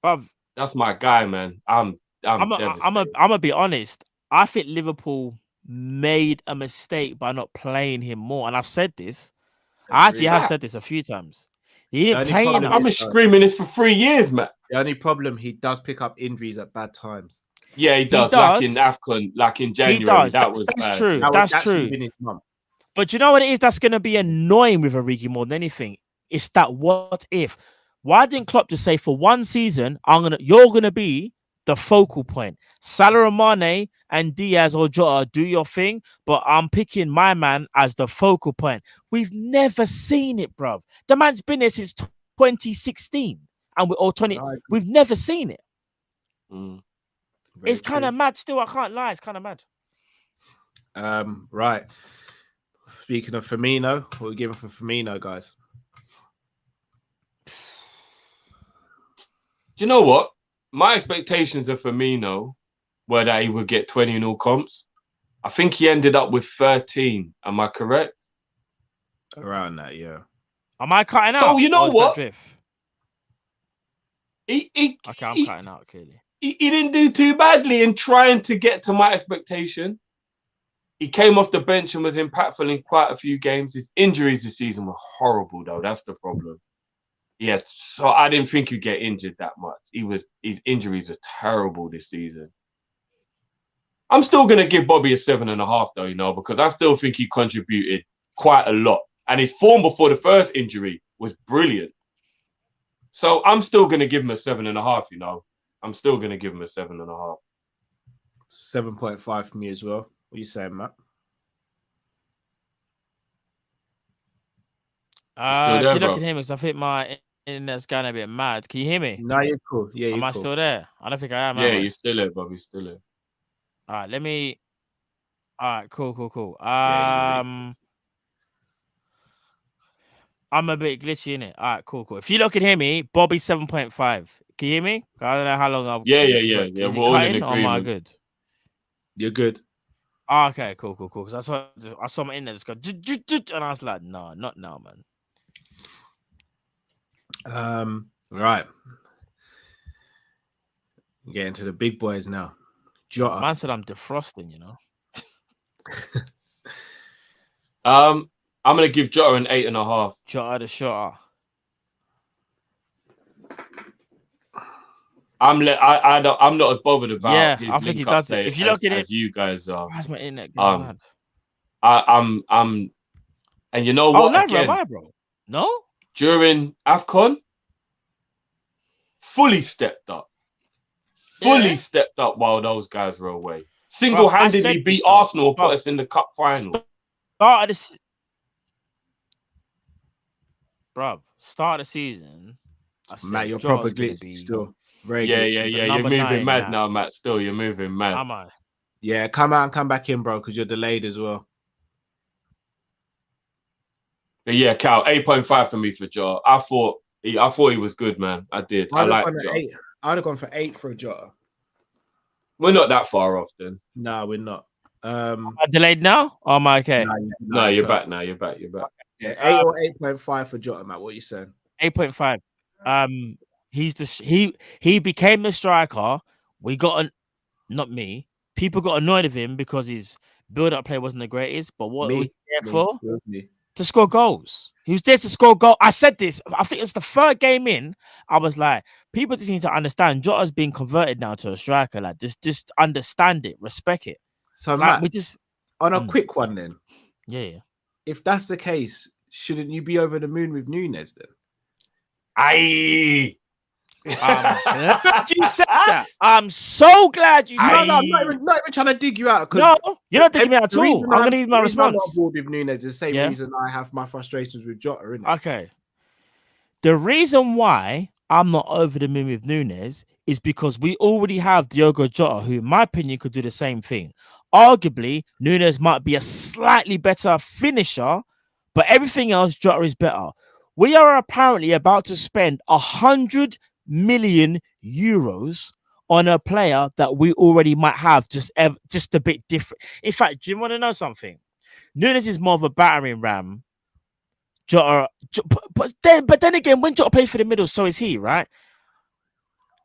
Bruv, that's my guy, man. I'm gonna be honest. I think Liverpool made a mistake by not playing him more, and I've said this. I actually have said this a few times. He didn't play him. I've been screaming this for 3 years, man. The only problem, he does pick up injuries at bad times. Yeah, he does. Like in AFCON, like in January, that's bad. True. That's true. But you know what it is? That's going to be annoying with Origi more than anything. It's that what if? Why didn't Klopp just say for one season, you're gonna be the focal point? Salah, Mane, and Diaz or Jota, do your thing, but I'm picking my man as the focal point. We've never seen it, bruv. The man's been there since 2016, we've never seen it. It's kind of mad still. I can't lie. It's kind of mad. Right. Speaking of Firmino, what are we giving for Firmino, guys? Do you know what? My expectations of Firmino were that he would get 20 in all comps. I think he ended up with 13. Am I correct? Around that, yeah. Am I cutting out? So you know what? Okay, I'm cutting out, clearly. He didn't do too badly in trying to get to my expectation. He came off the bench and was impactful in quite a few games. His injuries this season were horrible, though. That's the problem. Yeah, so I didn't think he'd get injured that much. His injuries are terrible this season. I'm still gonna give Bobby a 7.5 though, you know, because I still think he contributed quite a lot. And his form before the first injury was brilliant. So I'm still gonna give him a 7.5, you know. I'm still gonna give him a 7.5. 7.5 for me as well. What are you saying, Matt? If you look at him, because I think my internet's going a bit mad. Can you hear me? No, you're cool. Yeah, am I still there? I don't think I am. Yeah, you're still there, Bobby. Still there. All right, let me. All right, cool. I'm a bit glitchy in it. All right, cool. If you look at hear me, Bobby 7.5. Can you hear me? I don't know how long I've. Yeah. We're all in agreement. Or am I good? You're good. Oh, okay, cool. Because I saw my internet just go, and I was like, no, not now, man. Right. Getting to the big boys now. Jota. Man said I'm defrosting, you know. I'm gonna give Jota an 8.5. Jota the shot. I'm not as bothered about his I think he link up does it. play If you look at as it, you guys are. why's my internet going mad? I'm and you know Oh, what? no, Again, bro. No? during AFCON, fully stepped up. Fully stepped up while those guys were away. Single-handedly beat Arsenal and put us in the cup final. Start of the season. Matt, you're proper glitchy still. Very glitchy. Yeah. You're moving mad now, Matt. Still, you're moving mad. Am I? Yeah, come out and come back in, bro, because you're delayed as well. But yeah, Cal, 8.5 for me for Jota. I thought he was good, man. I did. I like Jota. I'd have gone for 8 for a Jota. We're not that far off then. No, we're not. Am I delayed now? Or am I okay? No, you're back now. You're back. Yeah, 8 or 8.5 for Jota, Matt. What are you saying? 8.5. He became the striker. Not me. People got annoyed of him because his build-up play wasn't the greatest. But what he was there for? To score goals. He was there to score goals. I said this. I think it's the third game in. I was like, people just need to understand. Jota's being converted now to a striker. Like, just understand it, respect it. So, like, Matt, we just on a quick one then. Yeah. If that's the case, shouldn't you be over the moon with Nunez then? Aye. Glad you said that. I'm so glad you said that. No, I'm not even trying to dig you out. No, you're not digging me out at all. I'm going to give my response. I'm not bored with Nunez. The same reason I have my frustrations with Jota, isn't it? Okay. The reason why I'm not over the moon with Nunez is because we already have Diogo Jota, who, in my opinion, could do the same thing. Arguably, Nunez might be a slightly better finisher, but everything else, Jota is better. We are apparently about to spend 100 million euros on a player that we already might have, just a bit different. In fact, do you want to know something? Nunez is more of a battering ram. Jota, but then again, when Jota plays for the middle, so is he, right?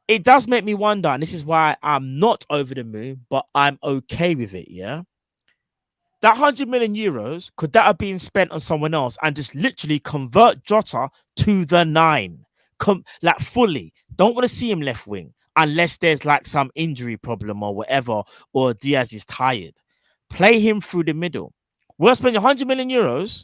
It does make me wonder, and this is why I'm not over the moon, but I'm okay with it, yeah? That 100 million euros, could that have been spent on someone else and just literally convert Jota to the 9? Like fully. Don't want to see him left wing unless there's like some injury problem or whatever, or Diaz is tired. Play him through the middle. We'll spend 100 million euros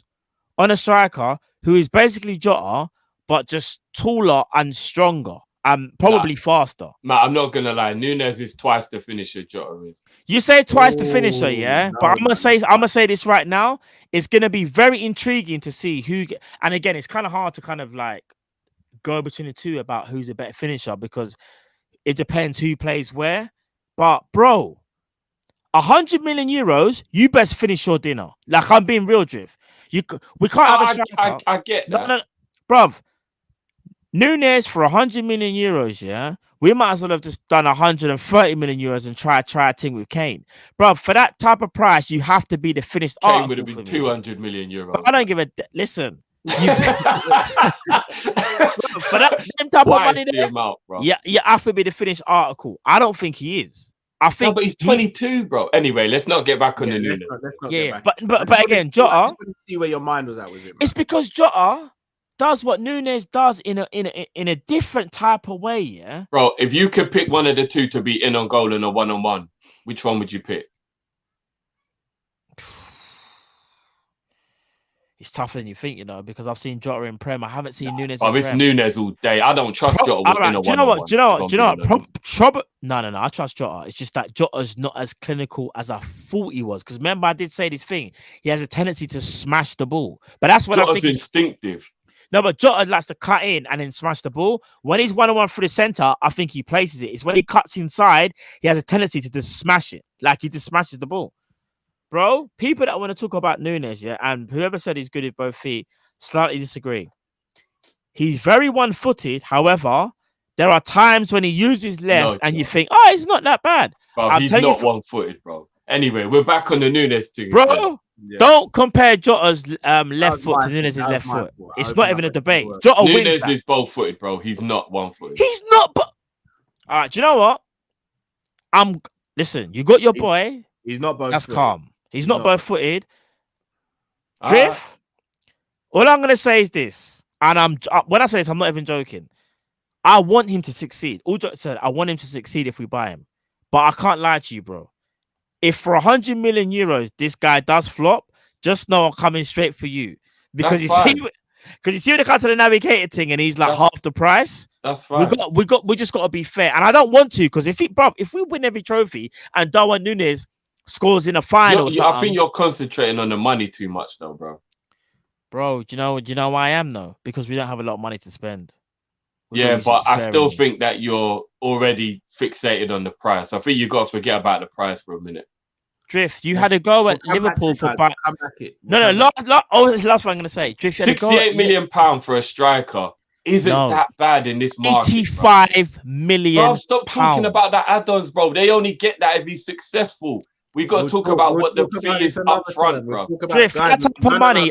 on a striker who is basically Jota, but just taller and stronger and probably faster. Matt, I'm not gonna lie. Nunez is twice the finisher Jota is. You say twice the finisher, yeah? No, but I'm gonna say this right now. It's gonna be very intriguing to see who. And again, it's kind of hard to kind of like go between the two about who's a better finisher because it depends who plays where. But bro, 100 million euros, you best finish your dinner. Like, I'm being real, Drift. We can't have a striker. I get that. No, bruv. Nunez for 100 million euros, yeah? We might as well have just done 130 million euros and try a thing with Kane. Bruv, for that type of price, you have to be the finished article. Kane would have been 200 million euros. But I don't give a... Listen. For that type of money there, amount, bro? Yeah, you have to be the finished article. I don't think he is. I think, but he's 22, bro. Anyway, let's not get back on the Nunez. But again, Jota. See where your mind was at with it. Man. It's because Jota does what Nunez does in a different type of way, yeah. Bro, if you could pick one of the two to be in on goal and a 1-on-1, which one would you pick? It's tougher than you think, you know, because I've seen Jota in Prem. I haven't seen Nunez. Oh, it's Nunez all day. I don't trust Jota with in a 1-on-1. Do you know what? No. I trust Jota. It's just that Jota's not as clinical as I thought he was. Because remember, I did say this thing. He has a tendency to smash the ball, but that's what I think. Jota's instinctive. No, but Jota likes to cut in and then smash the ball. When he's 1-on-1 through the center, I think he places it. It's when he cuts inside, he has a tendency to just smash it. Like he just smashes the ball. Bro, people that want to talk about Nunez, yeah, and whoever said he's good with both feet, slightly disagree. He's very one-footed. However, there are times when he uses left and you think, oh, it's not that bad. Bro, he's not one-footed, bro. Anyway, we're back on the Nunez thing. Bro, don't compare Jota's left foot to Nunez's left foot. It's not even a debate. Jota wins Nunez that. is both-footed, bro. He's not one-footed. He's not, but... All right, do you know what? Listen, you got your boy. He's not both. That's calm. He's not not both footed. Alright. Drift. All I'm gonna say is this, and when I say this, I'm not even joking. I want him to succeed. All jokes aside, I want him to succeed if we buy him. But I can't lie to you, bro. If for 100 million euros this guy does flop, just know I'm coming straight for you because That's you see when it comes to the navigator thing and he's like half the price. That's fine. We just got to be fair, and I don't want to because if we win every trophy and Darwin Nunez scores in a final, I think you're concentrating on the money too much, though, bro. Bro, do you know why I am though? Because we don't have a lot of money to spend. Yeah, but I still think that you're already fixated on the price. I think you got to forget about the price for a minute. Drift, you had a go at Liverpool for last last one I'm gonna say. Drift, £68 million for a striker isn't that bad in this market. 85 million. Bro, stop talking about that add-ons, bro. They only get that if he's successful. We got to talk about what the fee is up front, bro. Drift, that type of money.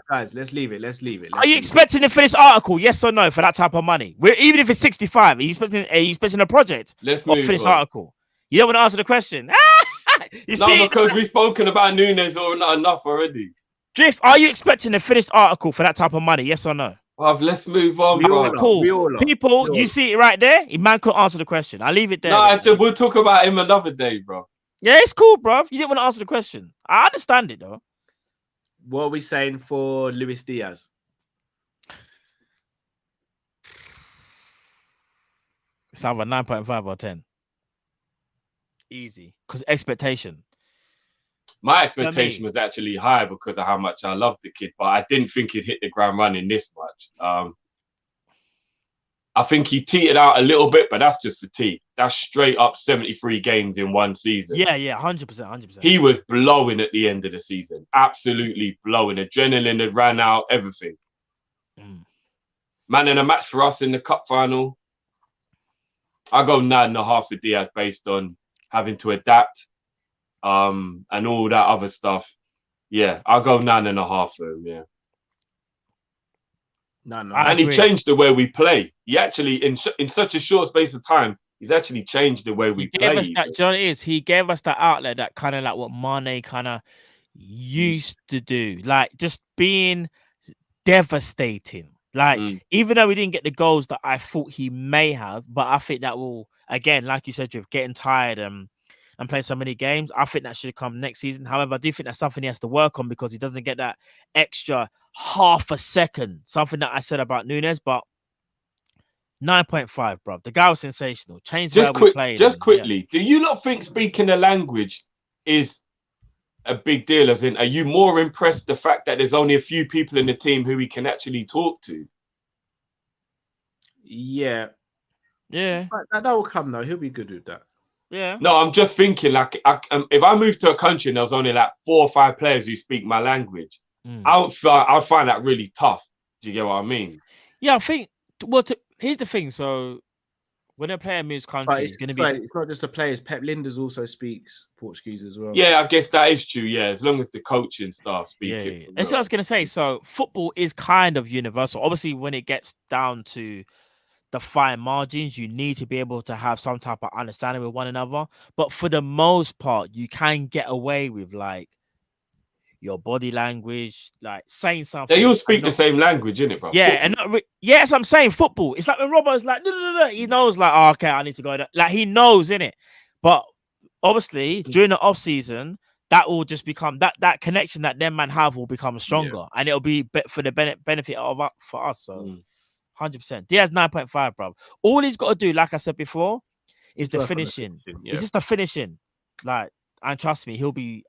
Guys, let's leave it. Are you expecting to finish article? Yes or no for that type of money? Even if it's 65, are you expecting a project? Let's move finish on. Article. You don't want to answer the question. Because we've spoken about Nunez or not enough already. Drift, are you expecting a finished article for that type of money? Yes or no? Well, let's move on, bro. Cool. People, you see it right there? Man couldn't answer the question. I'll leave it there. We'll talk about him another day, bro. Yeah, it's cool, bro. You didn't want to answer the question. I understand it, though. What are we saying for Luis Diaz? It's either 9.5 or 10. Easy. Because expectation. My expectation was actually high because of how much I loved the kid, but I didn't think he'd hit the ground running this much. I think he teetered out a little bit, but that's just fatigue. That's straight up 73 games in one season. Yeah, 100%. He was blowing at the end of the season. Absolutely blowing. Adrenaline had ran out, everything. Man in a match for us in the cup final. I go 9.5 for Diaz based on having to adapt and all that other stuff. Yeah, I'll go 9.5 for him, yeah. And he changed the way we play. He actually, in such a short space of time, he's actually changed the way we play. He gave us that outlet that kind of like what Mane kind of used to do. Like just being devastating. Like, even though we didn't get the goals that I thought he may have, but I think that will, again, like you said, Drift, getting tired and playing so many games, I think that should come next season. However, I do think that's something he has to work on because he doesn't get that extra half a second. Something that I said about Nunez, but 9.5, bro. The guy was sensational. Changed where we played. Just quickly, do you not think speaking the language is a big deal? As in, are you more impressed the fact that there's only a few people in the team who he can actually talk to? Yeah. That will come though. He'll be good with that. Yeah. No, I'm just thinking like if I moved to a country and there was only like 4 or 5 players who speak my language, I'd find that really tough. Do you get what I mean? Yeah, I think. Well, here's the thing. So when a player moves country, it's going to be. It's not just the players. Pep Linders also speaks Portuguese as well. Yeah, I guess that is true. Yeah, as long as the coaching staff speak it. Yeah. That's what I was going to say. So football is kind of universal. Obviously, when it gets down to the fine margins, you need to be able to have some type of understanding with one another. But for the most part, you can get away with like your body language, like saying something. They all speak the same language, innit, bro? Yeah, and yes, I'm saying football. It's like when Robbo's like, he knows, like, oh, okay, I need to go there. Like he knows, innit? But obviously, during the off season, that will just become that connection that them man have will become stronger, and it'll be for the benefit of for us. So. 100%. Diaz 9.5, bro. All he's got to do, like I said before, is the finishing. It's just the finishing. Like, and trust me, he'll be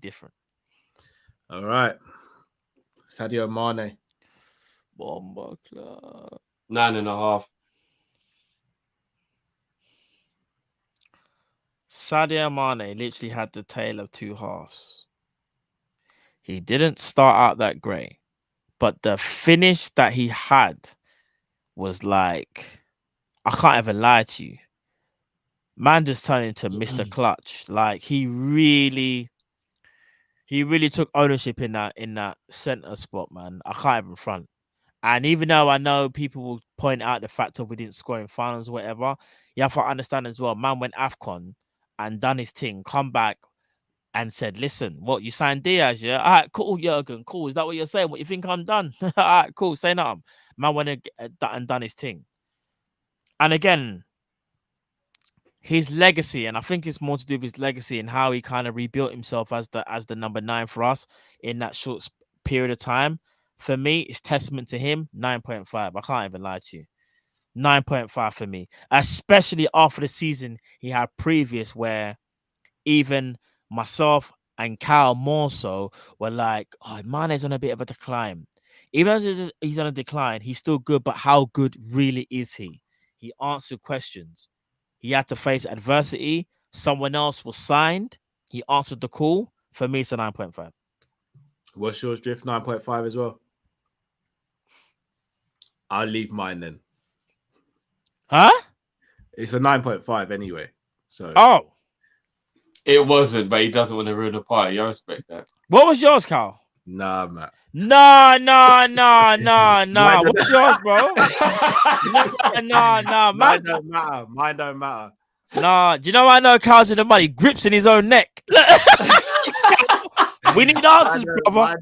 different. All right. Sadio Mane. Bomba Club. 9.5. Sadio Mane literally had the tale of two halves. He didn't start out that great. But the finish that he had was like, I can't even lie to you. Man just turned into Mr. Clutch. Like he really took ownership in that center spot, man. I can't even front. And even though I know people will point out the fact of we didn't score in finals or whatever, you have to understand as well, man went AFCON and done his thing, come back and said, listen, what, you signed Diaz, yeah? All right, cool, Jurgen, cool. Is that what you're saying? What, you think I'm done? All right, cool, say nothing. Man went and done his thing. And again, his legacy, and I think it's more to do with his legacy and how he kind of rebuilt himself as the number 9 for us in that short period of time. For me, it's testament to him. 9.5. I can't even lie to you. 9.5 for me, especially after the season he had previous, where even myself and Cal more so were like, oh, Mane's on a bit of a decline. Even though he's on a decline, he's still good, but how good really is he? He answered questions. He had to face adversity. Someone else was signed. He answered the call. For me, it's a 9.5. What's yours, Drift? 9.5 as well. I'll leave mine then. Huh? It's a 9.5 anyway. So. Oh. It wasn't, but he doesn't want to ruin the party. I respect that. What was yours, Carl? Nah, man. No. What's yours, bro? No. Mine don't matter. Mine don't matter. Nah, do you know I know Carl's in the money? Grips in his own neck. We need answers, brother.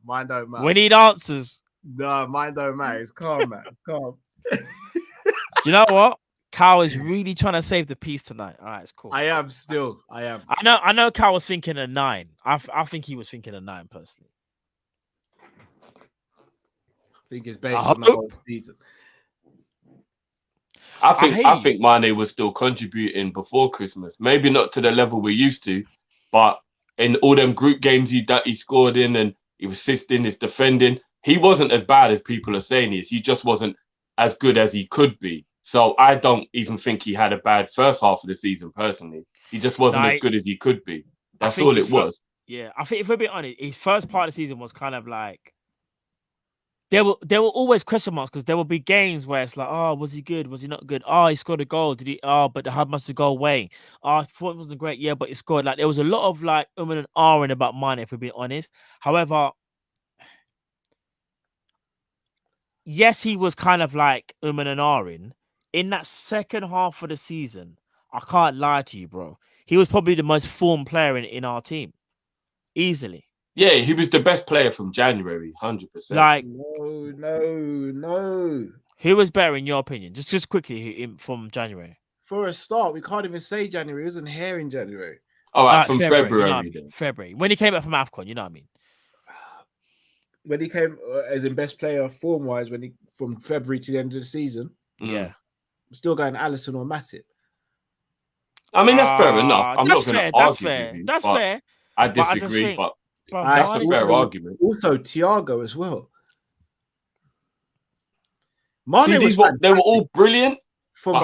Mine don't matter. We need answers. Nah, mine don't matter. It's calm, man. Calm. Do you know what? Carl is really trying to save the peace tonight. All right, it's cool. I am still. I know Carl was thinking a 9. I think he was thinking a 9 personally. I think it's based on the whole season. I think Mane was still contributing before Christmas. Maybe not to the level we're used to, but in all them group games that he scored in, and he was assisting, his defending, he wasn't as bad as people are saying he is. He just wasn't as good as he could be. So I don't even think he had a bad first half of the season, personally. He just wasn't as good as he could be. That's all it was. Yeah, I think if we're being honest, his first part of the season was kind of like, there were always question marks, because there will be games where it's like, oh, was he good? Was he not good? Oh, he scored a goal. Did he? Oh, but how much the goal weigh? Oh, I thought it wasn't great. Yeah, but he scored. Like, there was a lot of like and ahhing about Mane, if we're being honest. However, yes, he was kind of like and ahhing. In that second half of the season, I can't lie to you, bro. He was probably the most formed player in our team. Easily. Yeah, he was the best player from January, 100%. Like, no. Who was better in your opinion? Just quickly from January. For a start, we can't even say January. He wasn't here in January. All right, from February. You know I mean? February. When he came back from AFCON, you know what I mean? When he came as in best player form-wise, from February to the end of the season. Yeah. I'm still going Alisson or Matip. I mean, that's fair enough. I'm not going to argue with you. That's fair. I disagree, but that's a fair argument. Also, Thiago as well. Mane they were all brilliant. From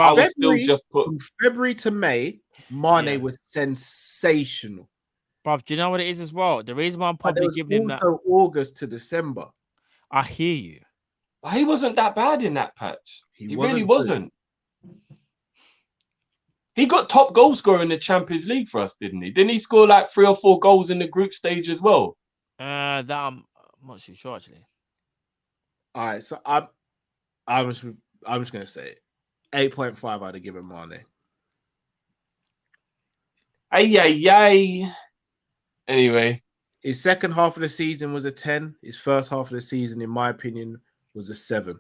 February to May, Mane was sensational. Bruv, do you know what it is as well? The reason why I'm probably giving him that August to December. I hear you. But he wasn't that bad in that patch. He really wasn't. He got top goal scorer in the Champions League for us, didn't he? Didn't he score like 3 or 4 goals in the group stage as well? That I'm not too sure actually. All right, so I'm just gonna say 8.5 I'd have given Mane. Ay. Anyway, his second half of the season was a 10. His first half of the season, in my opinion, was a 7.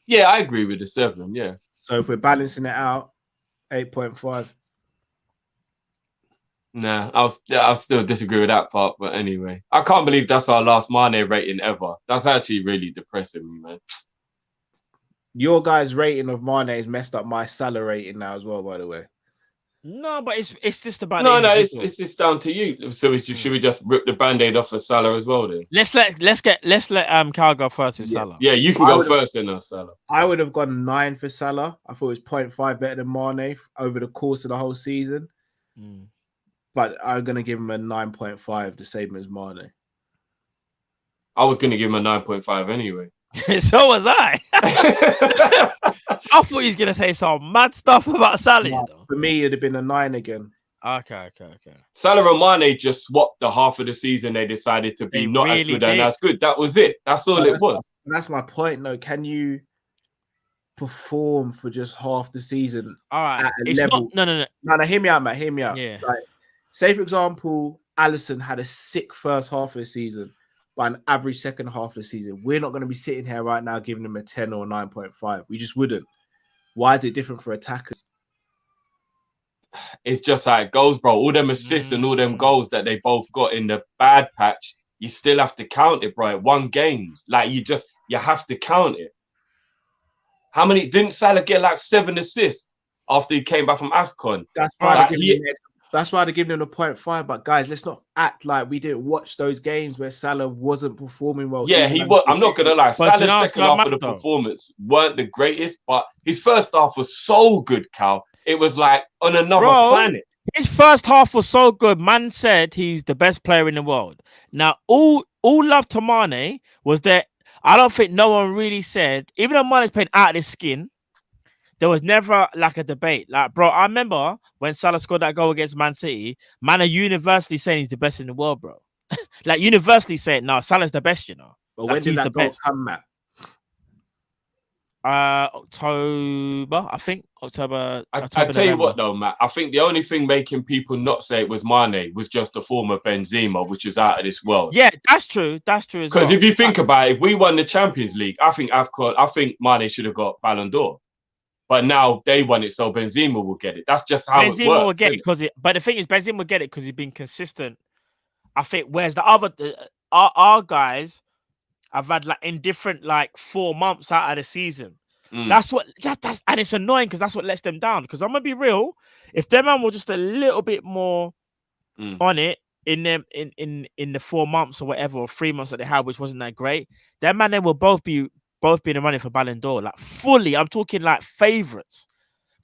Yeah, I agree with the 7. Yeah. So if we're balancing it out, 8.5. Nah, I'll still disagree with that part. But anyway, I can't believe that's our last Mane rating ever. That's actually really depressing me, man. Your guys' rating of Mane has messed up my Salah rating now as well, by the way. No, but it's just about it's just down to you. So should we just rip the band-aid off of Salah as well then? Let's let Cal go first with Salah. Yeah, you can go first then, Salah. I would have gone 9 for Salah. I thought it was 0.5 better than Mane over the course of the whole season. But I'm gonna give him a 9.5, the same as Mane. I was gonna give him a 9.5 anyway. So was I. I thought he was going to say some mad stuff about Salah. No, for me, it'd have been a 9 again. Okay. Salah and Mane just swapped the half of the season. They decided to be as good and as good. That was it. That's all it was. That's my point, though. Can you perform for just half the season All right. at a It's level. not. No. No, hear me out, Matt. Hear me out. Yeah. Like, say for example, Allison had a sick first half of the season, but an average second half of the season. We're not going to be sitting here right now giving him a 10 or 9.5. We just wouldn't. Why is it different for attackers? It's just how it goes, bro. All them assists and all them goals that they both got in the bad patch, you still have to count it, bro. It won games. Like, you have to count it. How many didn't Salah get like 7 assists after he came back from AFCON? That's why they're giving him a 0.5. But guys, let's not act like we didn't watch those games where Salah wasn't performing well. Yeah, he was. I'm not gonna lie. But Salah's second half of the performance weren't the greatest, but his first half was so good, Cal. It was like on another planet. His first half was so good. Man said he's the best player in the world. Now, all love to Mane was that. I don't think no one really said, even though Mane's playing out of his skin, there was never like a debate. Like, bro, I remember when Salah scored that goal against Man City, man are universally saying he's the best in the world, bro. Like, universally saying, no, Salah's the best, you know. But like, when did that goal come, Matt? October, I think. October. I tell you what, though, Matt. I think the only thing making people not say it was Mane was just the form of Benzema, which was out of this world. Yeah, that's true. That's true as well. Because if you think about it, if we won the Champions League, I think Mane should have got Ballon d'Or. But now they won it, so Benzema will get it. That's just how Benzema it works. Will get it because but the thing is, Benzema will get it because he's been consistent. I think. Whereas the other, our guys have had like in different like 4 months out of the season. That's and it's annoying because that's what lets them down. Because I'm gonna be real, if their man were just a little bit more on it in them in the 4 months or whatever, or 3 months that they had, which wasn't that great, their man they will both be in the running for Ballon d'Or, like fully. I'm talking like favorites.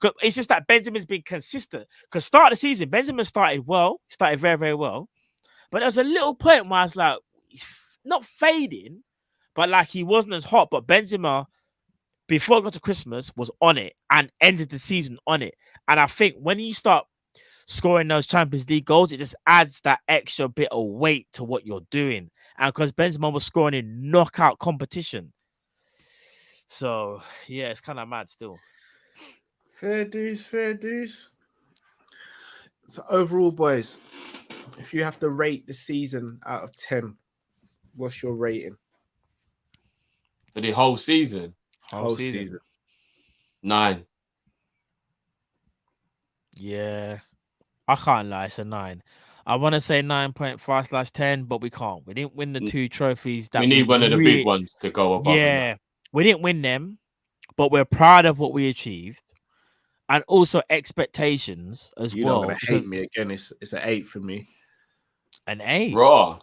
Because it's just that Benzema's been consistent. Because start of the season, Benzema started very, very well. But there was a little point where I was like, he's not fading, but like he wasn't as hot. But Benzema, before it got to Christmas, was on it and ended the season on it. And I think when you start scoring those Champions League goals, it just adds that extra bit of weight to what you're doing. And because Benzema was scoring in knockout competition. So, yeah, it's kind of mad still. Fair dues. So overall, boys, if you have to rate the season out of 10, what's your rating? For the whole season? Whole season. 9. Yeah. I can't lie, it's a 9. I want to say 9.5/10, but we can't. We didn't win the 2 trophies. We need one of the big ones to go above. Yeah. We didn't win them, but we're proud of what we achieved. And also expectations as well. You're not going to hate me again. It's an 8 for me. An 8? Raw.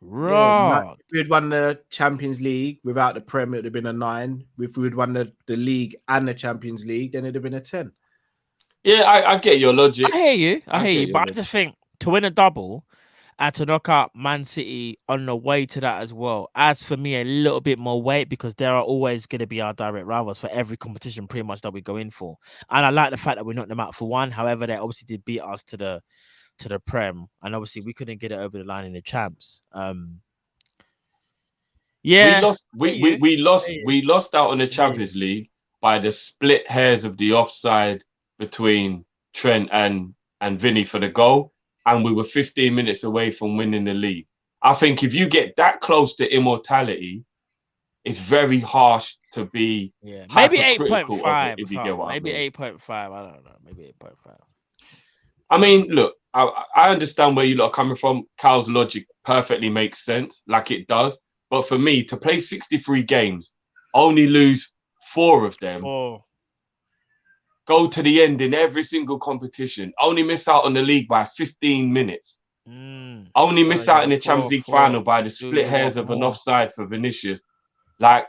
Yeah, if we had won the Champions League without the Prem, it would have been a 9. If we had won the league and the Champions League, then it'd have been a 10. Yeah, I get your logic. I hear you. But I just think to win a double and to knock out Man City on the way to that as well adds for me a little bit more weight, because there are always going to be our direct rivals for every competition pretty much that we go in for. And I like the fact that we knocked them out for 1. However, they obviously did beat us to the Prem, and obviously we couldn't get it over the line in the champs. Yeah, we lost out on the Champions League by the split hairs of the offside between Trent and Vinny for the goal, and we were 15 minutes away from winning the league. I think if you get that close to immortality, it's very harsh to be maybe hypercritical 8.5. if you get what maybe I mean. 8.5. I don't know. Maybe 8.5. I mean, look, I understand where you lot are coming from. Cal's logic perfectly makes sense, like it does. But for me, to play 63 games, only lose 4 of them, go to the end in every single competition, only miss out on the league by 15 minutes, only miss out in the Champions League final by the split hairs of an offside for Vinicius. Like,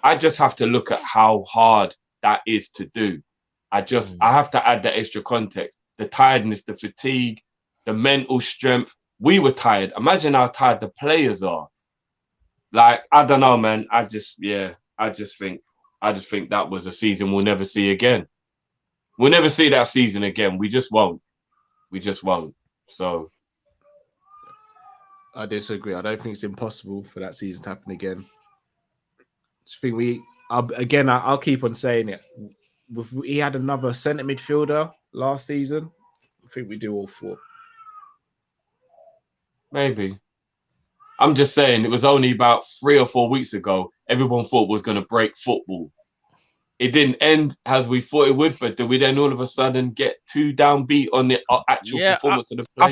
I just have to look at how hard that is to do. I have to add that extra context. The tiredness, the fatigue, the mental strength. We were tired. Imagine how tired the players are. Like, I don't know, man. I just think that was a season we'll never see again. We'll never see that season again. We just won't. So I disagree. I don't think it's impossible for that season to happen again. I just think I'll keep on saying it. He had another centre midfielder last season. I think we do all 4. Maybe. I'm just saying, it was only about 3 or 4 weeks ago. Everyone thought was going to break football. It didn't end as we thought it would, but did we then all of a sudden get too downbeat on the actual performance of the players?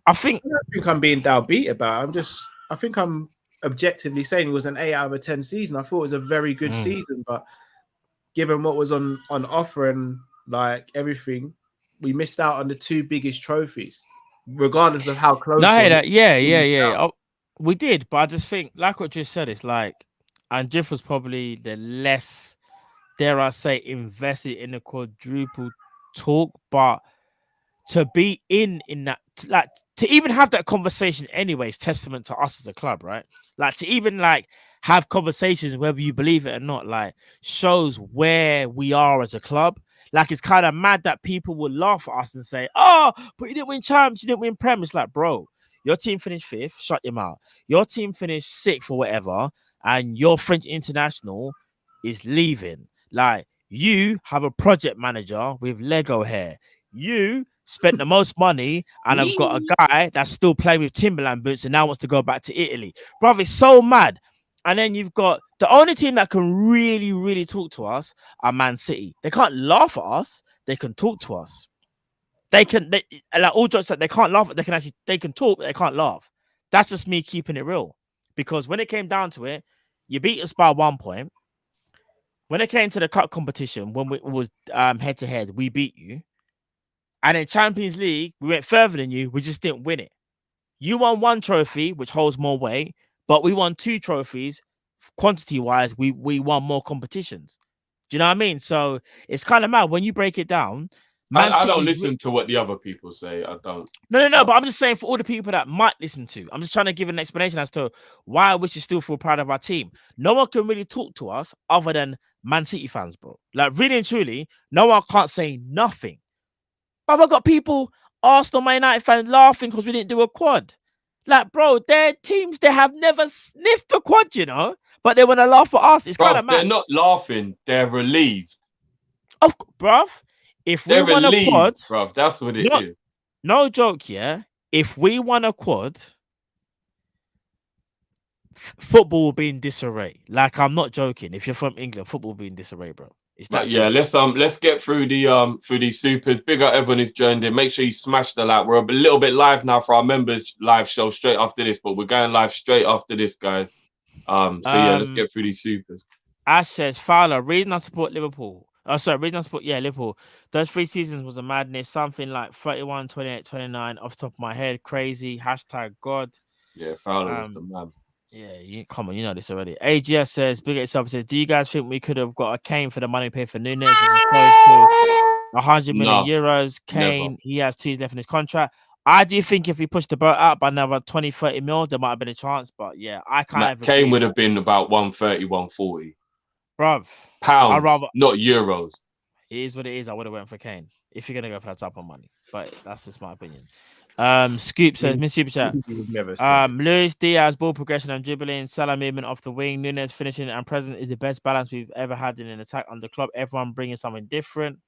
I think I don't think I'm being downbeat about it. I think I'm objectively saying it was an 8 out of a 10 season. I thought it was a very good season, but given what was on offer and like everything, we missed out on the 2 biggest trophies, regardless of how close. No, I hear that. Yeah. Oh, we did, but I just think, like what you said, it's like, and Jeff was probably the less, dare I say, invested in the quadruple talk, but to be in that, like, to even have that conversation anyway is testament to us as a club, right? Like, to even like have conversations, whether you believe it or not, like, shows where we are as a club. Like, it's kind of mad that people will laugh at us and say, "Oh, but you didn't win champs, you didn't win Prem." It's like, bro, your team finished 5th, shut your mouth. Your team finished 6th or whatever, and your French international is leaving. Like, you have a project manager with Lego hair. You spent the most money and I've got a guy that's still playing with Timberland boots and now wants to go back to Italy. Bro, it's so mad. And then you've got the only team that can really, really talk to us are Man City. They can't laugh at us. They can talk to us. Like all jokes that they can't laugh. They can talk, but they can't laugh. That's just me keeping it real. Because when it came down to it, you beat us by 1 point. When it came to the cup competition, when it was head to head, we beat you. And in Champions League, we went further than you. We just didn't win it. You won 1 trophy, which holds more weight, but we won 2 trophies. Quantity-wise, we won more competitions. Do you know what I mean? So it's kind of mad when you break it down. I don't listen to what the other people say. I don't. No. But I'm just saying for all the people that might listen to, I'm just trying to give an explanation as to why we should still feel proud of our team. No one can really talk to us other than Man City fans, bro. Like, really and truly, no one can't say nothing. But I've got people, Arsenal, Man United fans, laughing because we didn't do a quad. Like, bro, their teams, they have never sniffed a quad, you know? But they want to laugh at us. It's kind of mad. They're not laughing. They're relieved. Bruv, if we won a quad... Bruv, that's what it is. No joke, yeah? If we won a quad, football will be in disarray. Like, I'm not joking. If you're from England, football will be in disarray, bro. Let's get through these supers. Big up everyone who's joined in. Make sure you smash the like. We're a little bit live now for our members live show straight after this, but we're going live straight after this, guys. Let's get through these supers. Ash says, Fowler, reason I support Liverpool. Liverpool. Those 3 seasons was a madness. Something like 31, 28, 29 off the top of my head. Crazy. #God. Yeah, Fowler was the man. Yeah, come on, you know this already. AGS says, Big itself says, do you guys think we could have got a Kane for the money paid for Nunez? 100 million euros. Kane, never. He has 2 years left in his contract. I do think if we pushed the boat out by another 20, 30 mil, there might have been a chance. But yeah, I can't. Kane would have been about 130, 140. Bruv. Pounds, not euros. It is what it is. I would have went for Kane if you're going to go for that type of money. But that's just my opinion. Scoop says, Miss Super Chat. Luis Diaz, ball progression and dribbling, Salah movement off the wing, Nunez finishing and present is the best balance we've ever had in an attack under club. Everyone bringing something different.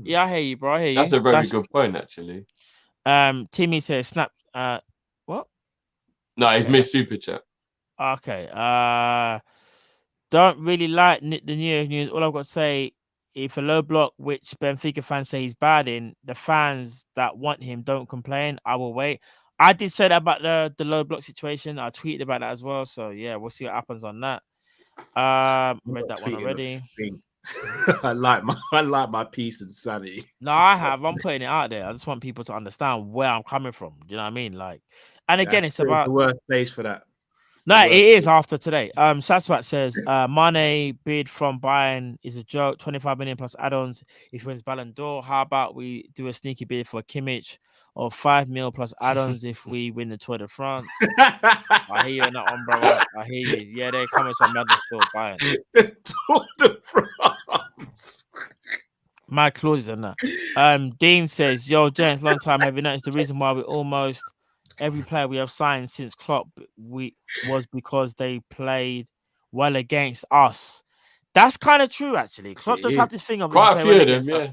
Yeah, I hear you, bro. I hear you. That's a very good point, actually. Timmy says, snap. What? No, it's Miss Super Chat. Okay. Don't really like the news. All I've got to say, if a low block, which Benfica fans say he's bad in, the fans that want him don't complain. I will wait. I did say that about the low block situation. I tweeted about that as well. So yeah, we'll see what happens on that. Read that one already. I like my peace and sanity. No, I'm putting it out there. I just want people to understand where I'm coming from. Do you know what I mean? Like, and again, it's about the worst place for that. No, it is after today. Saswat says Mane bid from Bayern is a joke. 25 million plus add-ons if he wins Ballon d'Or. How about we do a sneaky bid for Kimmich or 5 mil plus add-ons if we win the Tour de France? I hear you on that one, bro. I hear you. Yeah, they comments on Madness still Bayern. Tour de France. My clauses on that. Dean says, yo, gents, long time. Have you noticed the reason why we almost every player we have signed since Klopp was because they played well against us. That's kind of true, actually. Klopp It does is. have this thing of Quite a few of them, yeah.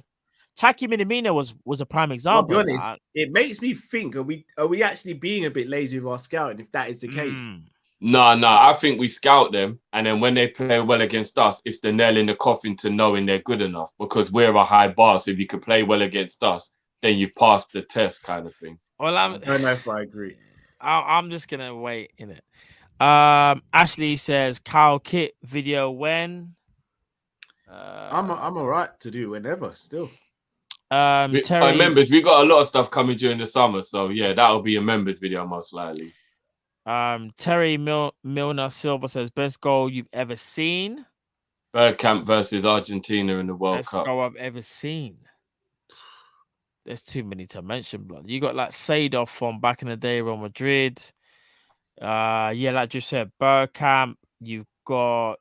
Taki Minamino was a prime I'll example. be of honest. that. It makes me think: Are we actually being a bit lazy with our scouting? If that is the case, No. I think we scout them, and then when they play well against us, it's the nail in the coffin to knowing they're good enough because we're a high bar. So if you can play well against us, then you pass the test, kind of thing. Well, I don't know if I agree. I'm just gonna wait in it. Ashley says Kyle Kit video when. I'm all right to do whenever. Still, Terry members, we got a lot of stuff coming during the summer, so yeah, that'll be a members video most likely. Terry Milner Silva says best goal you've ever seen. Bergkamp versus Argentina in the World Cup. Best goal I've ever seen. There's too many to mention, blood. You got like Seedorf from back in the day, Real Madrid. Yeah, like you said, Bergkamp. You've got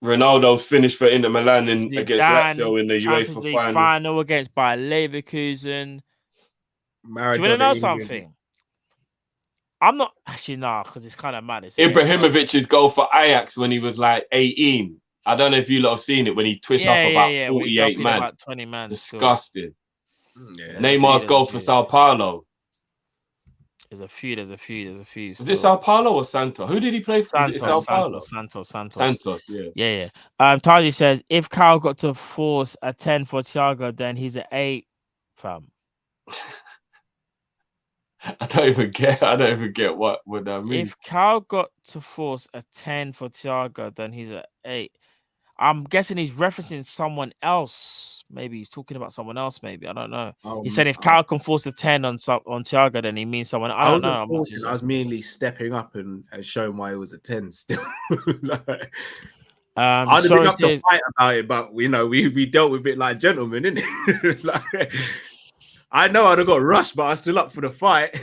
Ronaldo's finished for Inter Milan against Lazio in the Champions UEFA League final against Bayer Leverkusen. Do you want to know something? I'm not actually because it's kind of mad. Ibrahimovic's goal for Ajax when he was like 18. I don't know if you lot have seen it when he twists up about 48 man. About 20 man. Disgusting. Yeah, Neymar's goal for Sao Paulo. There's a few. Is it Sao Paulo or Santos? Who did he play for? Is it Sao Paulo? Santos, yeah. Yeah. Taji says if Kyle got to force a 10 for Thiago, then he's an 8, fam. I don't even get what that means. If Kyle got to force a 10 for Thiago, then he's an 8. I'm guessing he's referencing someone else. Maybe he's talking about someone else. Maybe I don't know. He said if Kyle can force a 10 on Thiago, then he means someone. I don't know. I was merely stepping up and showing why it was a 10 still. I'd have been up to fight about it, but we dealt with it like gentlemen, innit? Like, I know I'd have got rushed, but I was still up for the fight.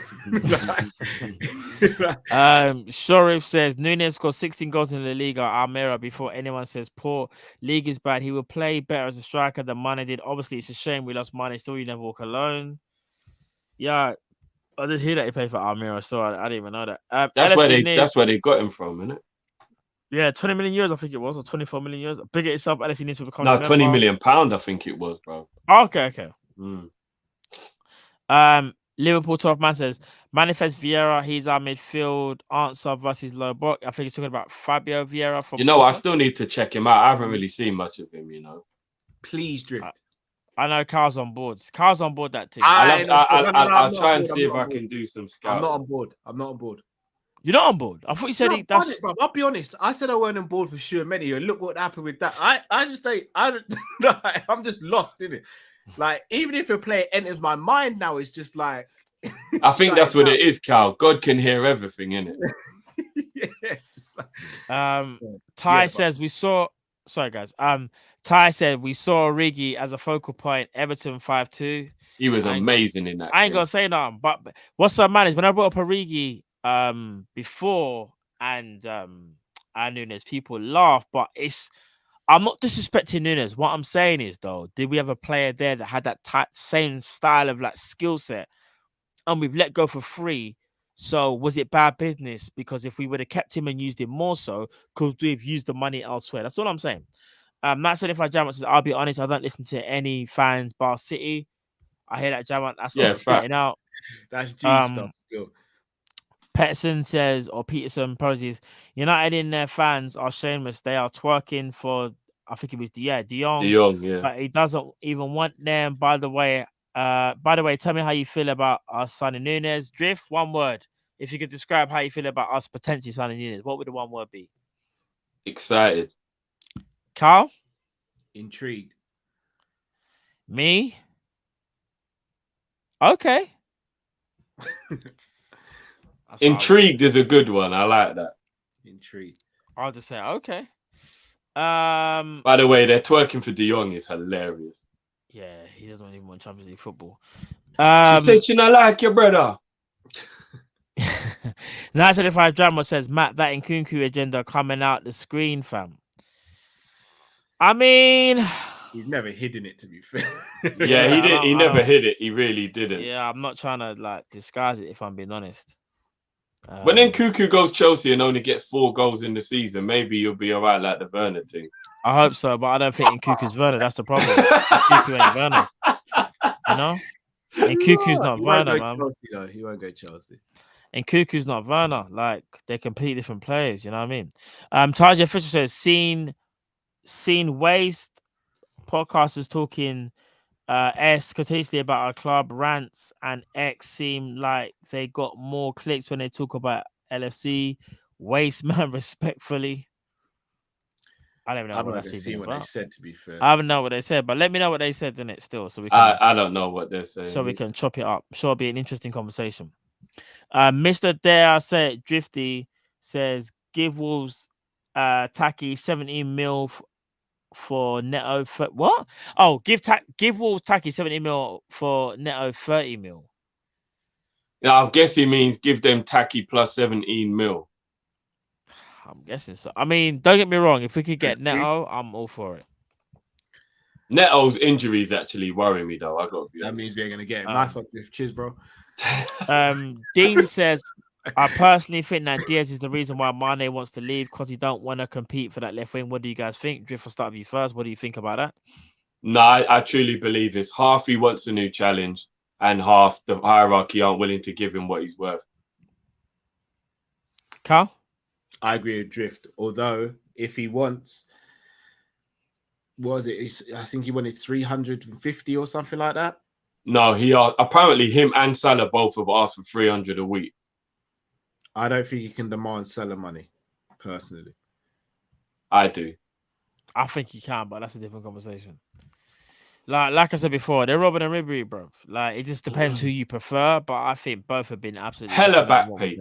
Sharif says Nunez scored 16 goals in the Liga Almeria before anyone says poor. League is bad. He will play better as a striker than Mane did. Obviously, it's a shame we lost Mane. Still, you never walk alone. Yeah, I did hear that he played for Almeria. So I didn't even know that. That's where they got him from, isn't it? Yeah, 20 million euros, I think it was, or 24 million euros. Big it itself, LSE needs to become. No, 20 million pound, I think it was, bro. Oh, okay. Liverpool 12 man says Manifest Vieira, he's our midfield answer versus low block. I think he's talking about Fabio Vieira from I still need to check him out. I haven't really seen much of him, Please drift. I know Carl's on board. Carl's on board that team. I'll try and see if I can do some scouting. I'm not on board. You're not on board? I thought you said I'll be honest. I said I weren't on board for sure many. And look what happened with that. I'm just lost in it. Like, even if a player enters my mind now, it's just like I think that's what it is, Cal. God can hear everything, innit? Ty says we saw. Sorry, guys. Ty said we saw Origi as a focal point. Everton 5-2. He was amazing in that. I ain't gonna say nothing. But what's so mad is when I brought up Origi before and Nunez, people laugh, but I'm not disrespecting Nunez. What I'm saying is, though, did we have a player there that had that same style of like skill set, and we've let go for free? So was it bad business? Because if we would have kept him and used him more, so could we have used the money elsewhere? That's all I'm saying. Matt 75 Jammer says, "I'll be honest, I don't listen to any fans bar City." I hear that, Jammer. That's what I'm getting out. That's G stuff still. Peterson says, or Peterson, apologies. United in their fans are shameless. They are twerking for, I think it was De Jong. De Jong, yeah. But he doesn't even want them. By the way, tell me how you feel about us signing Nunez. Drift, one word. If you could describe how you feel about us potentially signing Nunez, what would the one word be? Excited. Carl? Intrigued. Me? Okay. Intrigued is a good one. I like that. Intrigued. I'll just say okay. By the way, they're twerking for De Jong is hilarious. Yeah, he doesn't even want Champions League football. She said she not like your brother. 975 Drama says, Matt, that Nkunku agenda coming out the screen, fam. I mean, he's never hidden it, to be fair. Yeah, he did. He never hid it. He really didn't. Yeah, I'm not trying to like disguise it, if I'm being honest. When then Cuckoo goes Chelsea and only gets 4 goals in the season, maybe you'll be all right like the Werner thing. I hope so, but I don't think in Cuckoo's Werner. That's the problem. Cuckoo ain't Werner. You know? And Cuckoo's not Werner, man. Chelsea, though. He won't go Chelsea. And Cuckoo's not Werner. Like, they're completely different players. You know what I mean? Taja Fisher says, seen waste podcasters talking continuously about our club. Rants and X seem like they got more clicks when they talk about LFC. Waste, man, respectfully. I don't even know what that's even what about. they said, to be fair. I haven't know what they said, but let me know what they said in it still, so we can. I don't know what they're saying. So we can chop it up. Sure, it'll be an interesting conversation. Mr. Dare said Drifty says give Wolves Taki 17 mil for Neto. What? Oh, give Wolves Taki 70 mil for Neto 30 mil. Yeah, I guess he means give them Taki plus 17 mil. I'm guessing so. I mean, don't get me wrong. If we could get Neto, I'm all for it. Neto's injuries actually worry me, though. I got to be honest. That means we're gonna get him. Nice one, cheers, bro. Dean says, I personally think that Diaz is the reason why Mane wants to leave because he don't want to compete for that left wing. What do you guys think? Drift, I'll start with you first. What do you think about that? No, I truly believe it's half he wants a new challenge and half the hierarchy aren't willing to give him what he's worth. Carl? I agree with Drift. Although, if he wants, I think he wanted 350 or something like that. No, apparently him and Salah both have asked for 300 a week. I don't think he can demand Salah money, personally. I do. I think he can, but that's a different conversation. Like I said before, they're Robin and Ribery, bro. Like, it just depends who you prefer, but I think both have been absolutely hella back page.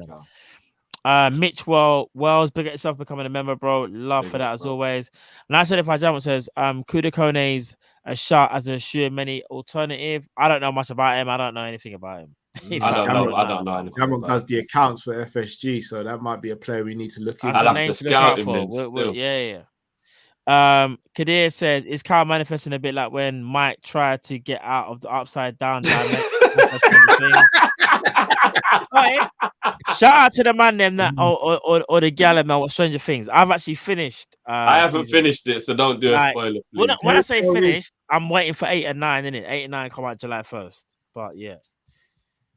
Mitch Wells, big at yourself becoming a member, bro. Love for that as always. And I said if I jump says Kuda Kone's a shot as a sure many alternative. I don't know much about him. I don't know anything about him. I don't know anything. Cameron does the accounts for FSG, so that might be a player we need to look into. I'll have to scout him. Yeah. Kadir says, is Kyle manifesting a bit like when Mike tried to get out of the upside down dimension? Shout out to the man them that or the gal them that watch Stranger Things. I've actually finished. I haven't finished it, so don't do a spoiler. Please. When I say finished, I'm waiting for 8 and 9, innit? 8 and 9 come out July 1st. But yeah.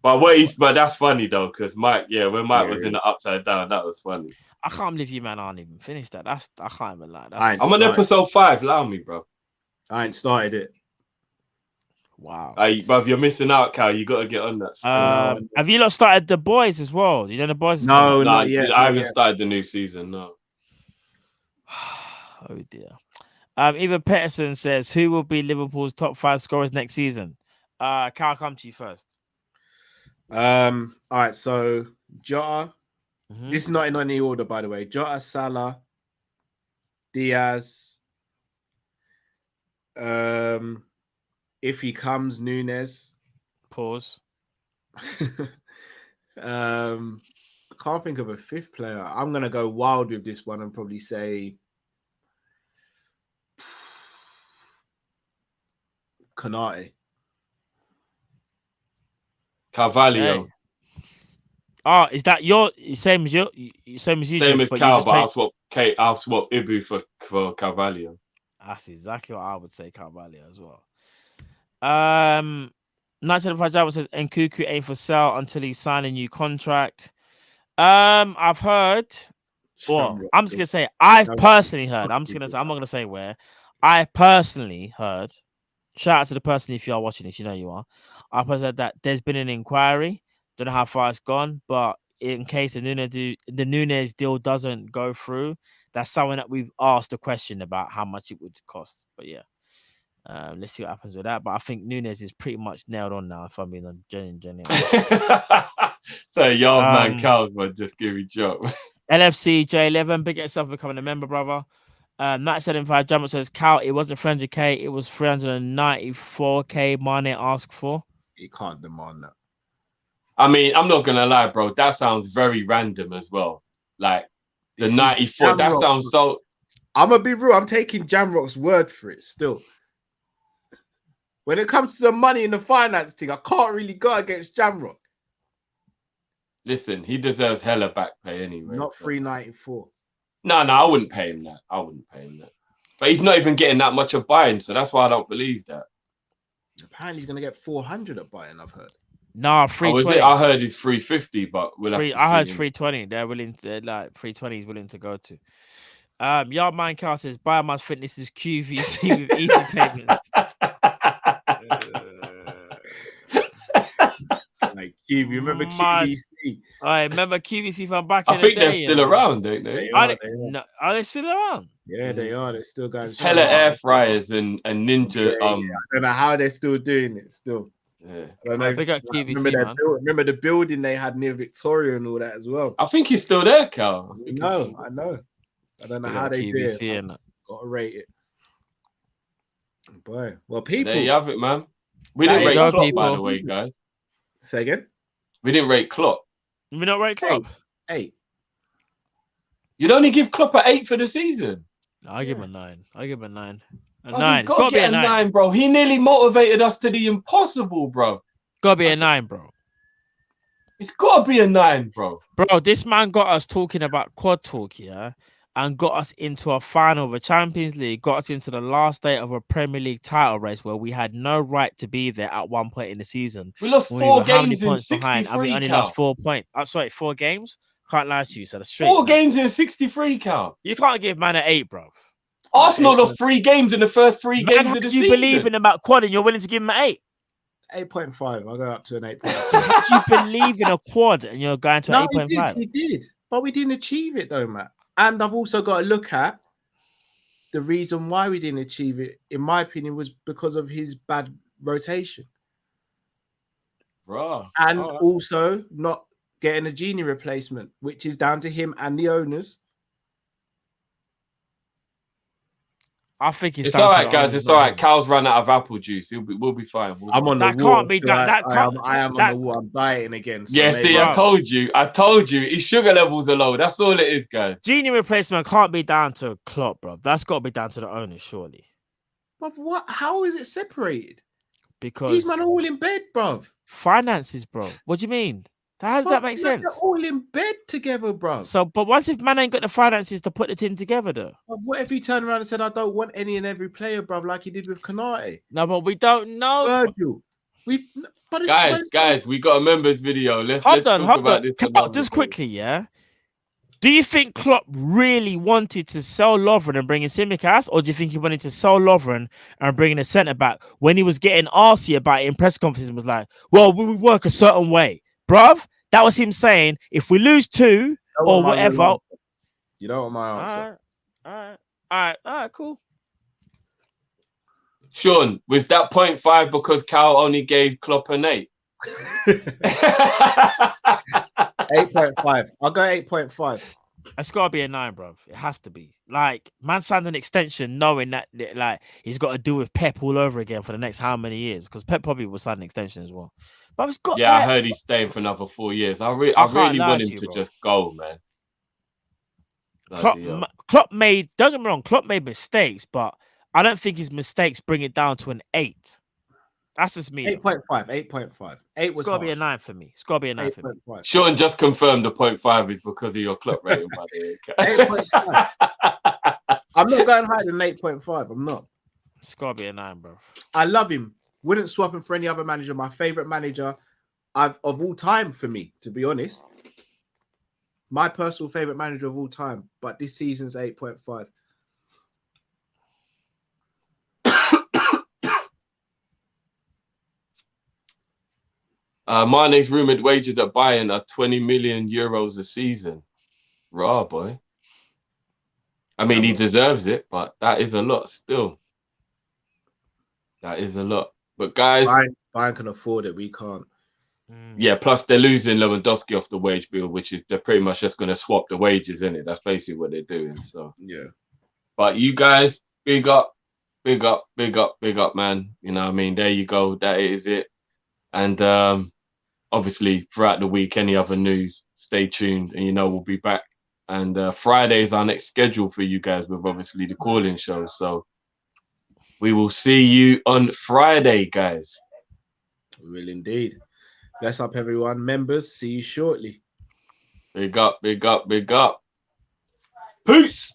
But that's funny though, because Mike, when Mike was in the upside down, that was funny. I can't believe you, man. I haven't even finished that. I can't even lie. I'm on episode 5. Allow me, bro. I ain't started it. Wow. Bruv, you're missing out, Cal. You got to get on that. Have you not started The Boys as well? You know The Boys? No, not yet. I haven't started the new season, no. Oh, dear. Even Peterson says, who will be Liverpool's top 5 scorers next season? Cal, I'll come to you first. All right, so Jota. This is not in any order, by the way. Jota, Salah, Diaz. If he comes, Nunez. Pause. I can't think of a 5th player. I'm gonna go wild with this one and probably say Konate. Carvalho. Okay. Oh, is that your same as you? Same as Cal, but I'll swap Ibu for Carvalho. That's exactly what I would say, Carvalho as well. 975 Java says Nkuku ain't for sale until he signed a new contract. I've heard. Well, I'm just gonna say I've personally heard. I'm not gonna say where. I personally heard. Shout out to the person if you are watching this. You know you are. I've heard that there's been an inquiry. Don't know how far it's gone, but in case the Nunez deal doesn't go through, that's someone that we've asked a question about how much it would cost. But yeah, let's see what happens with that. But I think Nunez is pretty much nailed on now. If I'm being genuine. So your man Cal's man just give me job. LFC J11, big yourself becoming a member, brother. 975 Jump says Cal, it wasn't 300k, it was 394k. Mane asked for. You can't demand that. I mean, I'm not gonna lie, bro. That sounds very random as well. Like the 94. That sounds so. I'm gonna be real. I'm taking Jamrock's word for it. Still, when it comes to the money and the finance thing, I can't really go against Jamrock. Listen, he deserves hella back pay anyway. Not so. 394. No, I wouldn't pay him that. I wouldn't pay him that. But he's not even getting that much of buying, so that's why I don't believe that. Apparently, he's gonna get 400 at Bayern. I've heard. Nah, Oh, is 320. it? I heard he's 350, but we'll have to I heard see. 320. They're willing to like 320 is willing to go to. Yard Man Cal says Biomass Fitness is QVC with easy payments. Like QV, remember QVC? I remember QVC from back I in think the day. they're still around, don't they? Are they still around? Yeah, they are. They're still going. Hella air fryers and ninja. I don't know how they're still doing it. Still, yeah. I don't know. Big up QVC, remember the building they had near Victoria and all that as well. I think he's still there, Cal. I know. I don't know how they do it. Gotta rate it. Boy, well, people. There you have it, man. We didn't rate Klopp, by the way, guys. Say again. We didn't rate Klopp. We not rate Klopp. 8. You'd only give Klopp an 8 for the season. No, I give him a 9. I give him a 9. A Oh, 9. He's got to get a 9, bro. He nearly motivated us to the impossible, bro. Gotta be a 9, bro. It's got to be a 9, bro. Bro, this man got us talking about quad talk, yeah, and got us into a final of a Champions League, got us into the last day of a Premier League title race where we had no right to be there at one point in the season. We lost 4 games in 63, and we only lost 4 points. 4 games? Can't lie to you, so that's straight. 4 games in 63, Cal. You can't give man an 8, bro. Arsenal lost 3 games in the first 3 games of the season. How do you believe in about quad and you're willing to give him an 8? 8.5. I'll go up to an 8.5. How do you believe in a quad and you're going to an 8.5? He did. But we didn't achieve it though, Matt. And I've also got to look at the reason why we didn't achieve it, in my opinion, was because of his bad rotation. Bro. And also not getting a genie replacement, which is down to him and the owners. I think it's all right, guys. It's all right. Cal's run out of apple juice. We'll be fine. I'm on the that wall. Can't be that. I am on the wall. I'm dieting again. So yeah, see, I told you. His sugar levels are low. That's all it is, guys. Genie replacement can't be down to Klopp, bro. That's got to be down to the owners, surely. But what? How is it separated? Because these men are all in bed, bruv. Finances, bro. What do you mean? How does that make sense? They're all in bed together, bro. So, but what if man ain't got the finances to put the team together, though? What if he turned around and said, "I don't want any and every player, bro," like he did with Konate? No, but we don't know. Virgil. Guys, we got a members video. Let's hold talk on. about this. Just quickly, yeah. Do you think Klopp really wanted to sell Lovren and bring in Tsimikas, or do you think he wanted to sell Lovren and bring in a centre back when he was getting arsy about it in press conferences and was like, "Well, we would work a certain way." Bruv, that was him saying, if we lose 2 or whatever. You don't want my answer. All right, cool. Sean, was that 0.5 because Cal only gave Klopp an 8? 8.5. I'll go 8.5. It's got to be a 9, bro. It has to be. Like, man signed an extension knowing that like he's got to deal with Pep all over again for the next how many years? Because Pep probably will sign an extension as well. But it's got I heard he's staying for another 4 years. I really want him to just go, man. Klopp made, don't get me wrong, Klopp made mistakes, but I don't think his mistakes bring it down to an 8. That's just me. 8.5. 8.5. 8 was It's got to be a 9 for me. It's got to be a 9 for me. Sean just confirmed the 0.5 is because of your Klopp rating, by the way. 8.5. I'm not going higher than 8.5. I'm not. It's got to be a 9, bro. I love him. Wouldn't swap him for any other manager. My favorite manager of all time, for me, to be honest. My personal favorite manager of all time. But this season's 8.5. Mane's rumoured wages at Bayern are 20 million euros a season. Raw, boy. I mean, he deserves it, but that is a lot still. That is a lot. But guys... Bayern can afford it. We can't. Yeah, plus they're losing Lewandowski off the wage bill, which is they're pretty much just going to swap the wages, isn't it? That's basically what they're doing. So yeah. But you guys, big up, man. You know what I mean? There you go. That is it. And obviously throughout the week, any other news, stay tuned, and we'll be back. And Friday is our next schedule for you guys with obviously the call-in show. So we will see you on Friday, guys. We will indeed. Bless up, everyone. Members, see you shortly. Big up, big up, big up. Peace.